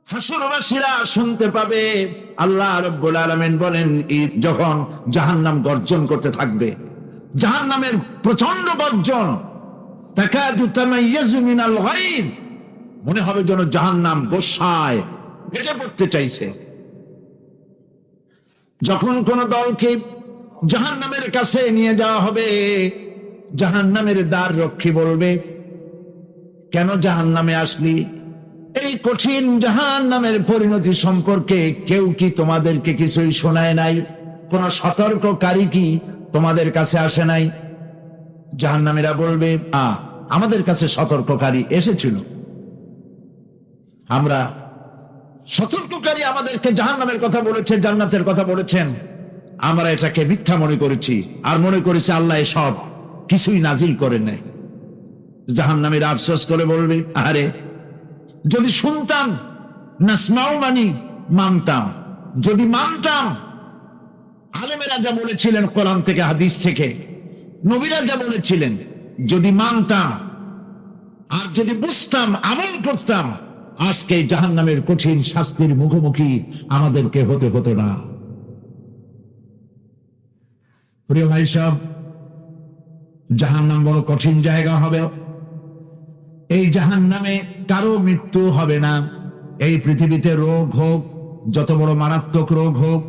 S2: হাসরবাসীরা শুনতে পাবে। আল্লাহ রাব্বুল আলামিন বলেন, যখন জাহান্নাম গর্জন করতে থাকবে, জাহান্নামের প্রচন্ড গর্জন, তাকাদু তামাইয়াজু মিনাল গায়দ, মনে হবে যেন জাহান্নাম গোসায় ফেটে পড়তে চাইছে। যখন কোন দলকে জাহান্নামের কাছে নিয়ে যাওয়া হবে, জাহান্নামের দ্বার রক্ষী বলবে, কেন জাহান্নামে আসলি? এই কঠিন জাহান্নামের পরিণতি সম্পর্কে কেউ কি তোমাদেরকে কিছুই শোনায় নাই? কোন সতর্ককারী কি তোমাদের কাছে আসে নাই? জাহান্নামীরা বলবে, আমাদের কাছে সতর্ককারী এসেছিল, আমরা সতর্ককারী আমাদেরকে জাহান্নামের কথা বলেছে, জান্নাতের কথা বলেছেন, আমরা এটাকে মিথ্যা মনে করেছি, আর মনে করেছি আল্লাহ সব কিছুই নাজিল করে নাই। জাহান্নামীরা আফসোস করে বলবে, আরে যদি শুনতাম, নাসমাউ মানি মানতাম, যদি মানতাম, আলেমেরা যা বলেছিলেন কোরআন থেকে হাদিস থেকে, নবীরা যা বলেছিলেন, যদি মানতাম আর যদি বুঝতাম, আমল করতাম, আজকে জাহান্নামের কঠিন শাস্তির মুখোমুখি আমাদেরকে হতে হতো না। প্রিয় ভাই সব, জাহান্নাম বড় কঠিন জায়গা হবে। এই জাহান্নামে কারো মৃত্যু হবে না। এই পৃথিবীতে রোগ হোক, যত বড় মারাত্মক রোগ হোক,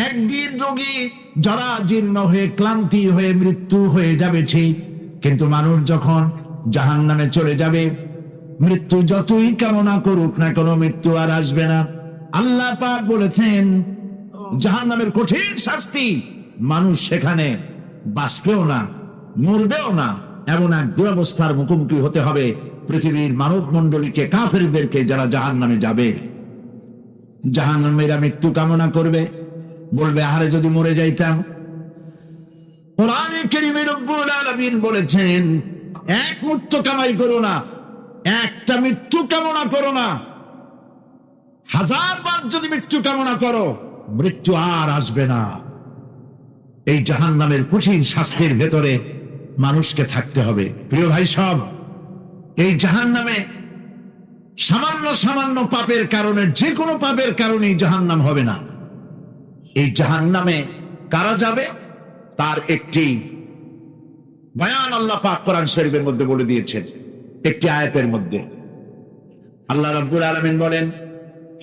S2: একদিন রোগী জরা জীর্ণ হয়ে ক্লান্তি হয়ে মৃত্যু হয়ে যাবে ঠিক, কিন্তু মানুষ যখন জাহান্নামে চলে যাবে, মৃত্যু যতই কামনা করুক না কেন, মৃত্যু আর আসবে না। আল্লাহ পাক বলেছেন, জাহান্নামের কঠিন শাস্তি, মানুষ সেখানে বাঁচবেও না, মরবেও না, এমন এক দুরবস্থার মুখোমুখি হতে হবে পৃথিবীর মানব মণ্ডলীকে, কাফেরদেরকে, যারা জাহান্নামে যাবে। জাহান্নামীরা মৃত্যু কামনা করবে, বলবে, আরে যদি মরে যাইতাম। কোরআনে কারীমে রব্বুল আলামিন বলেছেন, এক মৃত্যু কামাই করো না, একটা মৃত্যু কামনা করো না, 1000 বার যদি মৃত্যু কামনা করো, মৃত্যু আর আসবে না। এই জাহান্নামের কঠিন শাস্তির ভেতরে মানুষকে থাকতে হবে। প্রিয় ভাই সব, এই জাহান্নামে সামান্য সামান্য পাপের কারণে, যে কোনো পাপের কারণেই জাহান্নাম হবে না। এই জাহান্নামে কারা যাবে তার একটি বয়ান আল্লাহ পাক কোরআন শরীফের মধ্যে বলে দিয়েছেন। একটি আয়াতের মধ্যে আল্লাহ রাব্বুল আলামিন বলেন,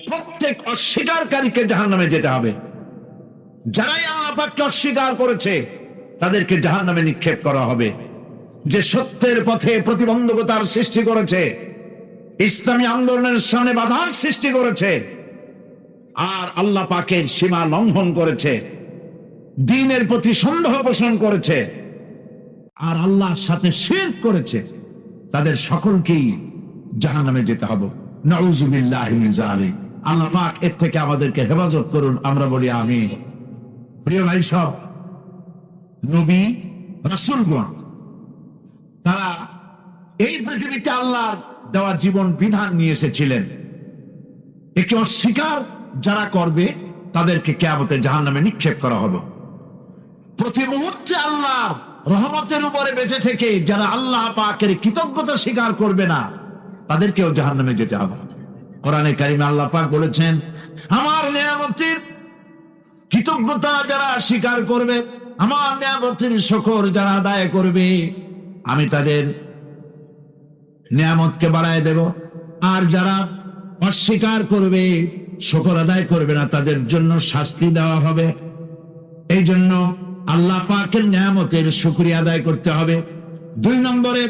S2: প্রত্যেক অস্বীকারীকে জাহান্নামে যেতে হবে। যারাই আল্লাহ পাককে অস্বীকার করেছে তাদেরকে জাহান্নামে নিক্ষেপ করা হবে। যে সত্যের পথে প্রতিবন্ধকতার সৃষ্টি করেছে, ইসলামী আন্দোলনের সামনে বাধার সৃষ্টি করেছে, আর আল্লাহ পাকের সীমা লঙ্ঘন করেছে, দ্বীনের প্রতি সন্দেহ পোষণ করেছে, আর আল্লাহর সাথে শিরক করেছে, তাদের সকলকেই জাহান্নামে যেতে হবে। নাউযুবিল্লাহি মিন যালিক। আল্লাহ পাক এর থেকে আমাদেরকে হেফাজত করুন, আমরা বলি আমিন। প্রিয় ভাই সব, নবী রাসূলগণ তারা এই পৃথিবীতে আল্লাহর দেওয়া জীবন বিধান নিয়ে এসেছিলেন। একে অস্বীকার যারা করবে তাদেরকে কিয়ামতে জাহান্নামে নিক্ষেপ করা হবে। প্রতি মুহূর্তে আল্লাহর রহমতের উপরে বেঁচে থেকে যারা আল্লাহ পাকের কৃতজ্ঞতা স্বীকার করবে না, তাদেরকেও জাহান্নামে যেতে হবে। কোরআনে কারিমে আল্লাহ পাক বলেছেন, আমার নিয়ামতের কৃতজ্ঞতা যারা স্বীকার করবে, আমার নিয়ামতের শুকর যারা আদায় করবে, আমি তাদের নিয়ামতকে বাড়ায় দেব। আর যারা অস্বীকার করবে, শুকর আদায় করবে না, তাদের জন্য শাস্তি দেওয়া হবে। এই জন্য আল্লাহ পাকের নিয়ামতের শুকরিয়া আদায় করতে হবে। 2 নম্বরে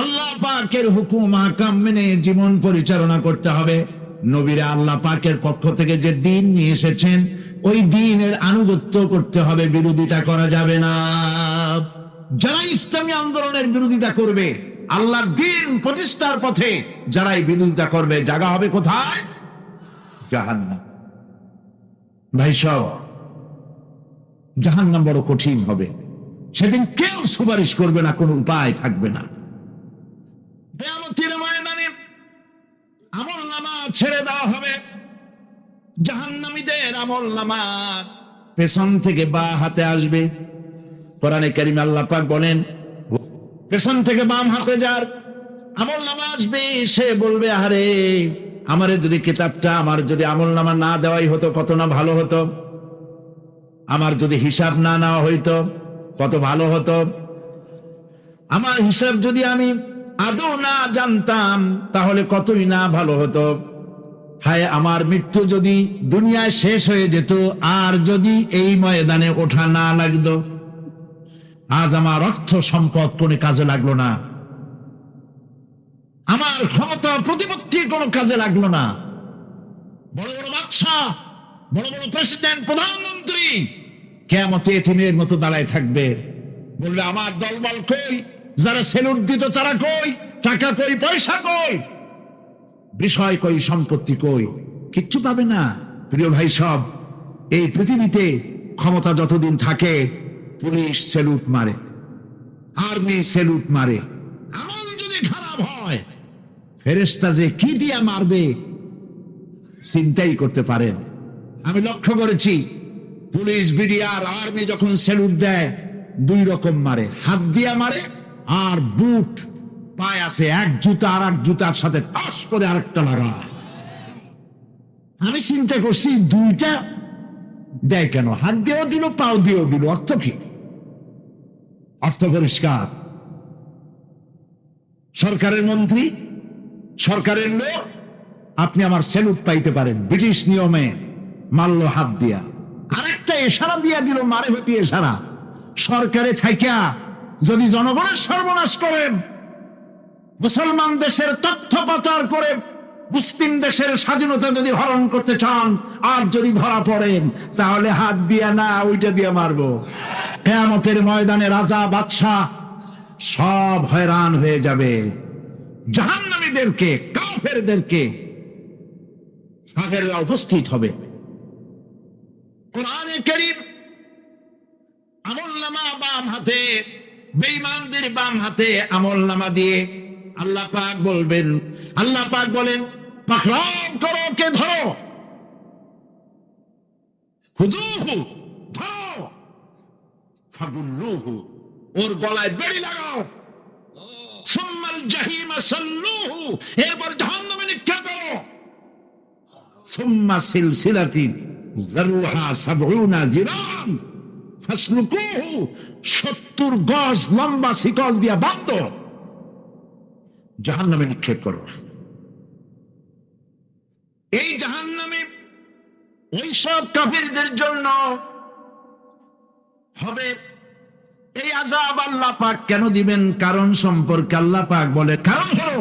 S2: আল্লাহ পাকের হুকুম আহকাম মেনে জীবন পরিচালনা করতে হবে। নবীরা আল্লাহ পাকের পক্ষ থেকে যে দ্বীন নিয়ে এসেছেন ওই দ্বীনের আনুগত্য করতে হবে, বিরোধিতা করা যাবে না। যারা ইসলামী আন্দোলনের বিরোধিতা করবে, আল্লাহর দ্বীন প্রতিষ্ঠার পথে যারাই বিরোধিতা করবে, জায়গা হবে কোথায়? জাহান্নাম। ভাই সব, জাহান্নাম বড় কঠিন হবে। সেদিন কেউ সুপারিশ করবে না, কোনো উপায় থাকবে না। কিয়ামতের ময়দানে আমলনামা ছেড়ে দেওয়া হবে। জাহান্নামীদের আমলনামা পেছন থেকে বাঁ হাতে আসবে। কোরআনে কারিমে আল্লাহ পাক বলেন, পেছন থেকে বাম হাতে যার আমলনামা আসবে, সে বলবে, আরে আমারে যদি কিতাবটা, আমার যদি আমলনামা না দেওয়াই হতো কত না ভালো হতো, আমার যদি হিসাব না নেওয়া হইতো কত ভালো হতো, আমার হিসাব যদি আমি আদৌ না জানতাম তাহলে কতই না ভালো হতো। হায়, আমার মৃত্যু যদি দুনিয়ায় শেষ হয়ে যেত, আর যদি এই ময়দানে ওঠা না লাগতো, আজ আমার অর্থ সম্পদ কোনো কাজে লাগলো না, আমার ক্ষমতা প্রতিপত্তি কোনো কাজে লাগলো না। বড় বড় বাদশা, বড় বড় প্রেসিডেন্ট, প্রধানমন্ত্রী কিয়ামতে এতিমের মতো দাঁড়ায় থাকবে, বলবে, আমার দলবল কই, যারা সেলুট দিত তারা কই, টাকা কই, পয়সা কই, বিষয় কই, সম্পত্তি কই, কিচ্ছু পাবে না। প্রিয় ভাই সব, এই পৃথিবীতে ক্ষমতা যতদিন থাকে পুলিশ সেলুট মারে, আর্মি সেলুট মারে। আমল যদি খারাপ হয় ফেরেশতা যে কি দিয়া মারবে চিন্তাই করতে পারেন। আমি লক্ষ্য করেছি, পুলিশ, বিডিআর, আর্মি যখন সেলুট দেয় 2 রকম মারে, হাত দিয়া মারে আর বুট পায়ে আছে, এক জুতা আর এক জুতার সাথে টাস করে আরেকটা লাগায়। আমি চিন্তা করছি, 2টা দেয় কেন? হাত দিয়েও দিল, পাও দিয়েও দিল, অর্থ কি? অর্থ পরিষ্কার। সরকারের মন্ত্রী, সরকারের লোক, আপনি আমার সেলুট পাইতে পারেন, ব্রিটিশ নিয়মে মারল হাত দিয়া, আরেকটা ইশারা দিয়া দিল, মারে হতি ইশারা। সরকারে থাইকা যদি জনগণের সর্বনাশ করেন, মুসলমান দেশের তথ্য পাচার করে মুসলিম দেশের স্বাধীনতা যদি হরণ করতে চান, আর যদি ধরা পড়েন, তাহলে হাত দিয়া না, ওইটা দিয়ে মারবো। কিয়ামতের ময়দানে রাজা বাদশা সব হয়রান হয়ে যাবে। জাহান্নামীদেরকে, কাফেরদেরকে, কাফেররা উপস্থিত হবে। কোরআনে কারীম আমলনামা বাম হাতে, বেঈমানদের বাম হাতে আমলনামা দিয়ে আল্লাহ পাক বলবেন, আল্লাহ পাক বলেন, পাকড়াও করো, কে ধরো, খুযুহু, ধরো, ফাগুল্লুহু, ওর গলায় বেড়ি লাগাও, সুম্মাল জাহিমা সাল্লুহু, এরপর জাহান্নামে নিক্ষেপ করো, সুম্মা সিলসিলাতিন যারুহা ৭০ যিরান ফাসলুকুহু, ৭০ গজ লম্বা শিকল দিয়া বাঁধো, জাহান্নামে নিক্ষেপ করো। এই জাহান্নামে ওই সব কাফিরদের জন্য হবে। এই আযাব আল্লাহ পাক কেন দিবেন? কারণ সম্পর্কে আল্লাহ পাক বলে, কারণ হলো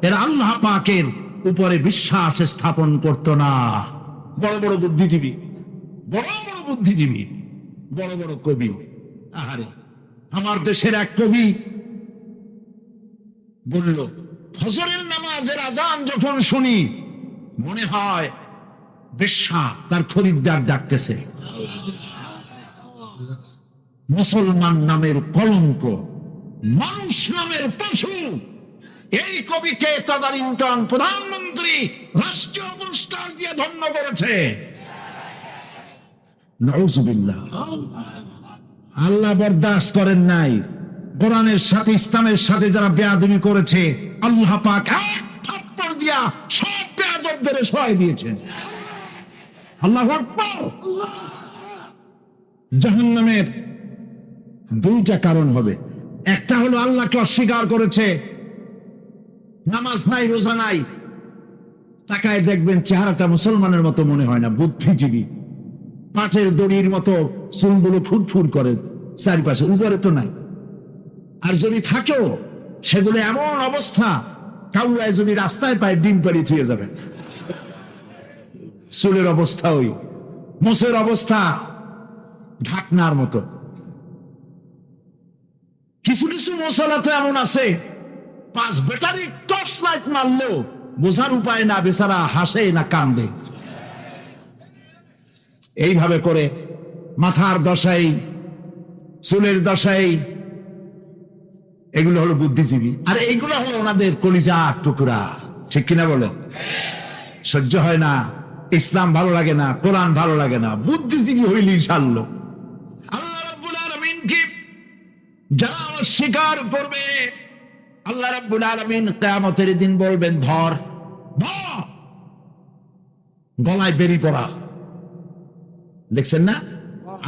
S2: এরা আল্লাহ পাকের উপরে বিশ্বাস স্থাপন করত না। বড় বড় বুদ্ধিজীবী, বড় বড় বুদ্ধিজীবী, বড় বড় কবি, আহারে, আমার দেশের এক কবি বলল, ফজরের নামাজের আজান যখন শুনি মনে হয় বেশ্যা তার খরিদ্দার ডাকতেছে। মুসলমান নামের কলঙ্ক, মানুষ নামের পশু। এই কবিকে তদানীন্তন প্রধানমন্ত্রী রাষ্ট্রীয় পুরস্কার দিয়ে ধন্য করেছে। নাউজুবিল্লাহ। আল্লাহ বরদাস্ত করেন নাই। কোরআনের সাথে, ইসলামের সাথে যারা বেয়াদবি করেছে, আল্লাহ পাক এক থাপ্পড় দিয়া সব বেয়াদবদের সহায় দিয়েছেন। আল্লাহু আকবার। জাহান্নামের 2টা কারণ হবে। একটা হলো আল্লাহকে অস্বীকার করেছে, নামাজ নাই, রোজা নাই, তাকায় দেখবেন চেহারাটা মুসলমানের মতো মনে হয় না, বুদ্ধিজীবী, পাটের দড়ির মতো চুলগুলো ফুরফুর করে চারিপাশে, উপরে তো নাই। আর যদি থাকেও সেগুলো এমন অবস্থা, কাউয়ায় যদি রাস্তায় পায় ডিম পাড়ি থুয়ে যাবে। চুলের অবস্থা ওই, মোষের অবস্থা ঢাকনার মতো। কিছু কিছু মশলা তো এমন আছে 5 ব্যাটারি টর্চ লাইট মারলেও বোঝার উপায় না, বেচারা হাসে না কান্দে। এইভাবে করে মাথার দশাই, চুলের দশাই, এগুলো হলো বুদ্ধিজীবী। আর এইগুলো হলো ওনাদের কলিজার টুকরা, ঠিক কিনা বলেন? সহ্য হয় না, ইসলাম ভালো লাগে না, কোরআন ভালো লাগে না, বুদ্ধিজীবী হইলেই ছাড়লো। আল্লাহ রাব্বুল আলামিন কি যারা অস্বীকার করবে, আল্লাহ রাব্বুল আলামিন কিয়ামতের দিন বলবেন, ধর ধর, গলায় বেরি পড়া। দেখছেন না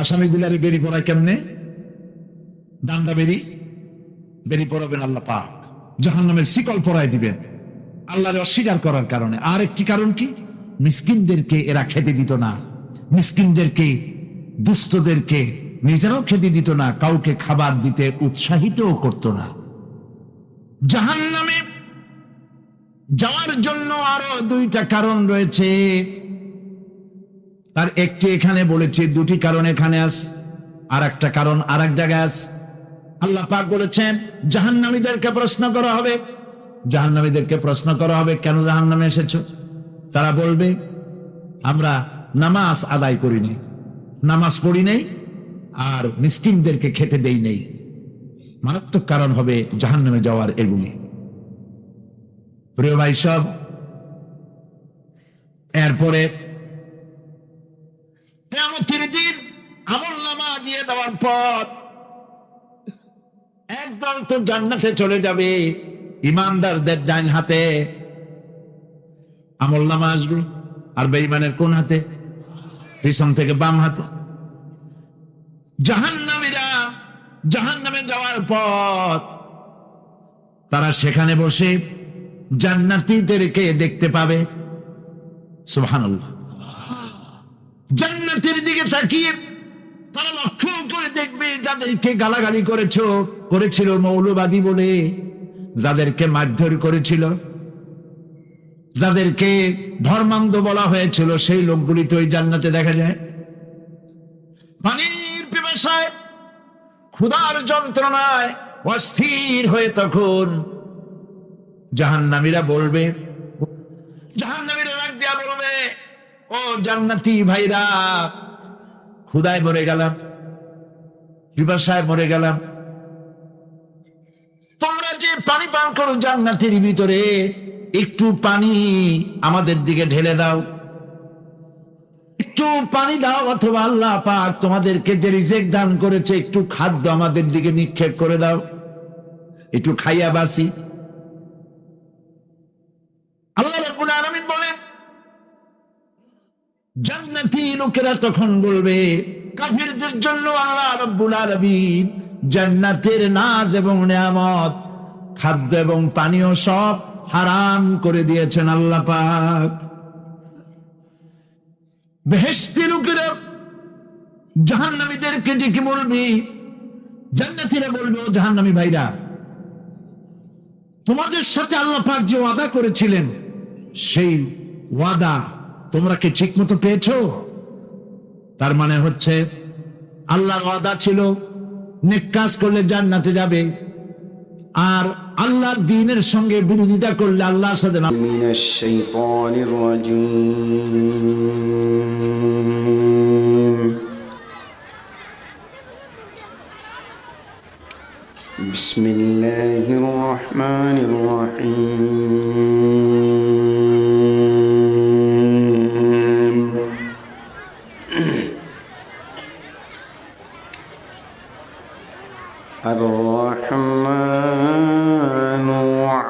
S2: আসামি গুলারে বেরি পড়ায় কেমনে? ডান্ডা বেরি বেরি পড়াবেন আল্লাহ পাক, জাহান্নামের শিকল পরায় দিবেন আল্লাহরে অস্বীকার করার কারণে। আর একটি কারণ কি? মিসকিনদেরকে এরা খেতে দিত না, মিসকিনদেরকে, দুস্থদেরকে নিজেরাও খেতে দিত না, কাউকে খাবার দিতে উৎসাহিতও করত না। জাহান্নামে যাওয়ার জন্য আরো 2টা কারণ রয়েছে, তার একটি এখানে বলেছি, 2টি কারণ এখানে আছে, আর একটা কারণ আর এক জায়গায় আছে। আল্লাহ পাক বলেছেন জাহান্নামীদেরকে প্রশ্ন করা হবে, জাহান্নামীদেরকে প্রশ্ন করা হবে, কেন জাহান্নামে এসেছো? তারা বলবে, আমরা নামাজ আদায় করি নাই, নামাজ পড়ি নাই, আর মিসকিনদেরকে খেতে দেই নাই। মারাত্মক কারণ হবে জাহান্নামে যাওয়ার এগুলি। প্রিয় ভাই সব, এরপরে কিয়ামতের দিন আমলনামা দিয়ে দেওয়ার পর একদল তো জান্নাতে চলে যাবে, ইমানদারদের ডান হাতে আমলনামা আসবে, আর বেঈমানের কোন হাতে? পিছন থেকে বাম হাতে। জাহান্নামীরা জাহান্নামে যাওয়ার পর তারা সেখানে বসে জান্নাতীদেরকে দেখতে পাবে। সুবহানাল্লাহ। জান্নাতের দিকে তাকিয়ে তারা লক্ষ্য করে দেখবে যাদেরকে গালাগালি করেছিল মৌলবাদী বলে, যাদেরকে মারধর করেছিল, যাদেরকে ধর্মান্ধ বলা হয়েছিল, সেই লোকগুলি তো ওই জান্নাতে দেখা যায়। পানির পিপাসায়, ক্ষুধার যন্ত্রণায় অস্থির হয়ে তখন জাহান্নামীরা বলবে, জাহান্নামীরা ডাক দিয়া বলবে, ও জান্নাতি ভাইরা, ক্ষুধায় মরে গেলাম, পিপাসায় মরে গেলাম, তোমরা যে পানি পান করো জান্নাতের ভিতরে, একটু পানি আমাদের দিকে ঢেলে দাও, একটু পানি দাও, অথবা আল্লাহ পাক তোমাদেরকে যে রিজিক দান করেছে একটু খাদ্য আমাদের দিকে নিক্ষেপ করে দাও, একটু খাইয়া বাসি। আল্লাহ রাব্বুল আলামিন বলেন, জান্নাতি লোকেরা তখন বলবে, কাফিরদের জন্য আল্লাহ রাব্বুল আলামিন জান্নাতের নাজ এবং নিয়ামত, খাদ্য এবং পানীয় সব হারাম করে দিয়েছেন আল্লাহ পাক। বেহেশতি লোকেরা জাহান্নামীদেরকে ডেকে বলবে, জান্নাতীরা বলবে, ও জাহান্নামী ভাইরা, তোমাদের সাথে আল্লাহ পাক যে ওয়াদা করেছিলেন, সেই ওয়াদা তোমরা কি ঠিক মতো পেয়েছো? তার মানে হচ্ছে আল্লাহর ওয়াদা ছিল নেক কাজ করলে জান্নাতে যাবে, আর আল্লাহর দ্বীনের সঙ্গে বিরোধিতা করলে আল্লাহর সাথে না।
S3: মিনাশ শাইতানির রাজীম। বিসমিল্লাহির রহমানির রহিম। الرحمن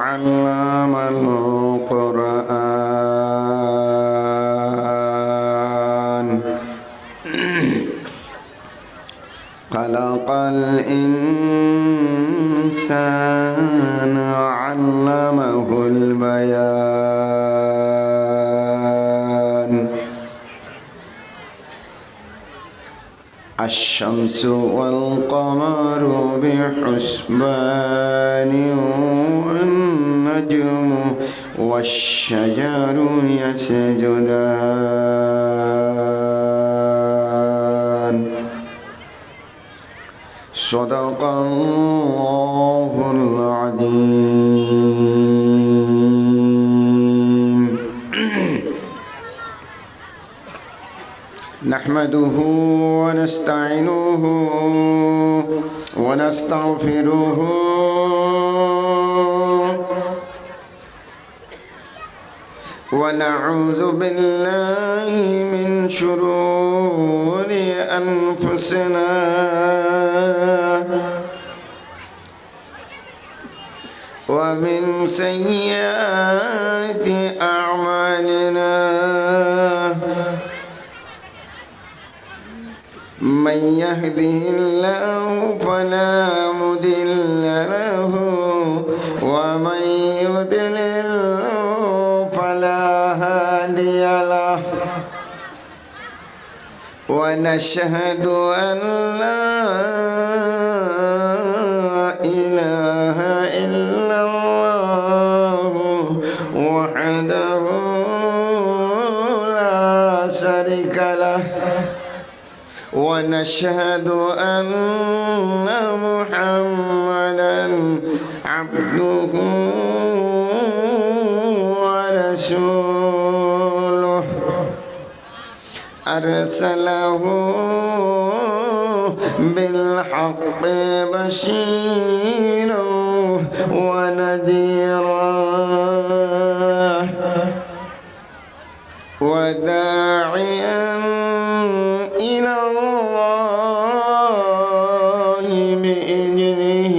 S3: علم القرآن خلق الإنسان.
S4: الإنسان علمه البيان الرحمن علم القرآن خلق الإنسان علمه البيان
S3: الشمس والقمر بحسبان والنجم والشجر يسجدان صدق الله العظيم. نحمده ونستعينه ونستغفره ونعوذ بالله من شرور أنفسنا ومن سيئات أعمالنا من يهده الله فلا مضل له ومن يضلل فلا هادي له ونشهد أن لا إله إلا الله وحده لا شريك له ونشهد أن محمدًا عبده ورسوله أرسله بالحق بشيرا ونذيرا وداعيا إلى الله بإذنه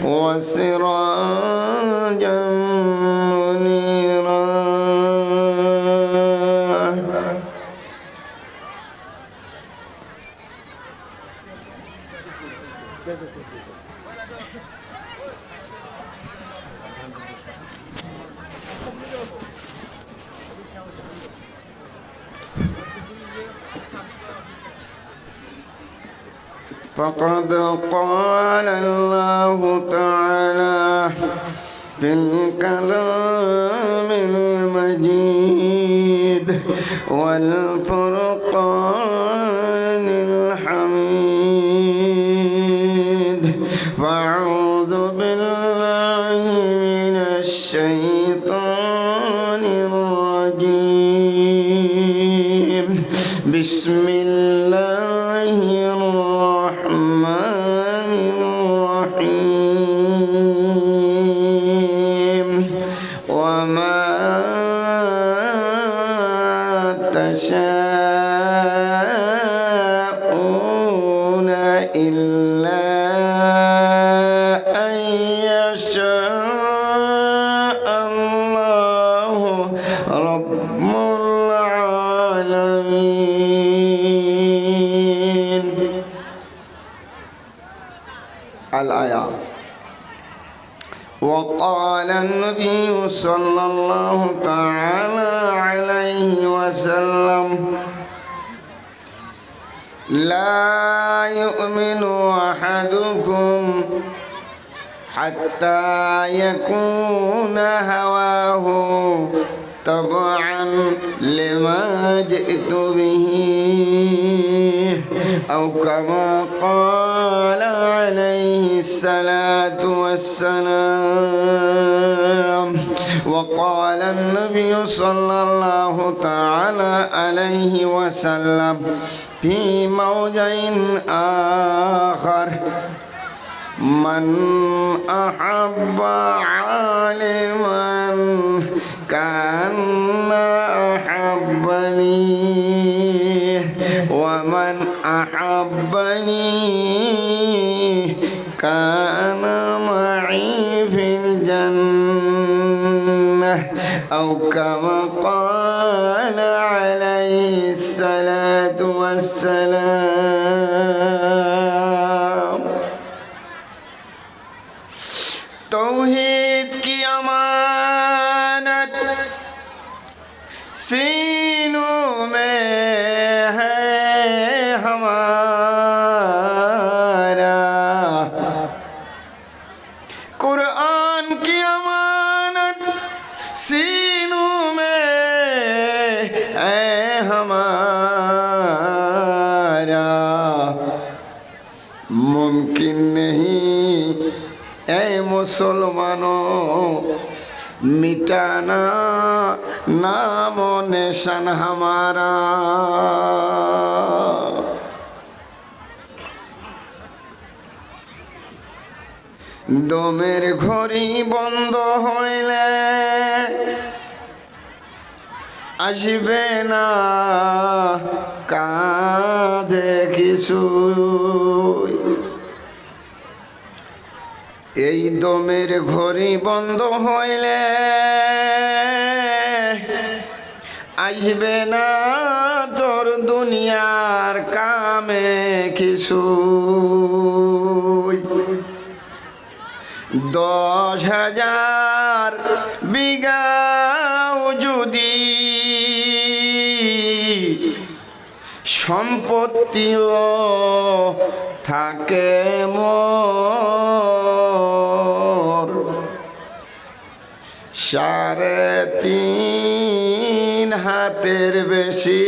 S3: وسراجا منيرا. فقد قال الله تعالى في الكلام المجيد والفرقان الحميد. فأعوذ بالله من الشيطان الرجيم. بسم الله الرحمن الرحيم. وما تشاءون إلا أن يشاء الله رب العالمين. الآية. وقال النبي صلى الله تعالى عليه وسلم: لا يؤمن أحدكم حتى يكون هواه تبعا لما جئت به، أو كما قال عليه الصلاة والسلام. وقال النبي صلى الله تعالى عليه وسلم في موضع آخر: من أحب عالما كان أحبني، ومن أحبني كان معي في الجنة، أو كما قال عليه الصلاة والسلام. तौहीद की अमानत सीनों में है हमारे। कुरान की अमानत सीनों में ऐ हमारा मुमकिन नहीं ऐ मुसलमानों मिटाना नामो निशान हमारा। দমের ঘড়ি বন্ধ হইলে আসবে না কাঁধে কিছু। এই দমের ঘড়ি বন্ধ হইলে আসবে না তোর দুনিয়ার কামে কিছু। 10,000 বিঘাও যদি সম্পত্তিও থাকে মোর 3.5 হাতের বেশি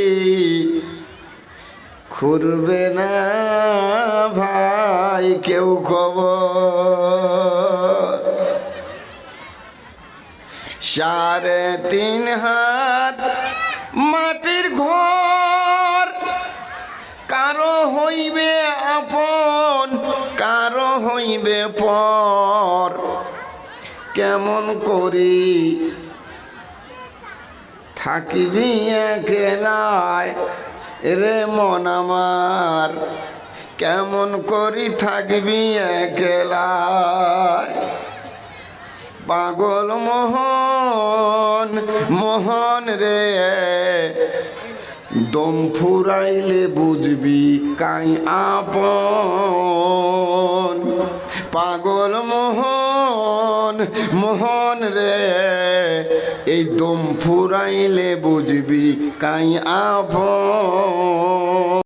S3: খুরবে না ভাই কেউ খবর। 3.5 হাত মাটির ঘর কারো হইবে আপন কারো হইবে পর। কেমন করি থাকিবি একলাই রে মন আমার, কেমন করি থাকবি একলাই। পাগল মোহন মোহন রে দম ফুরাইলে বুঝবি কাই আপন। পাগল মোহন মোহন রে এই দম ফুরাইলে বুঝবি কাই আপন।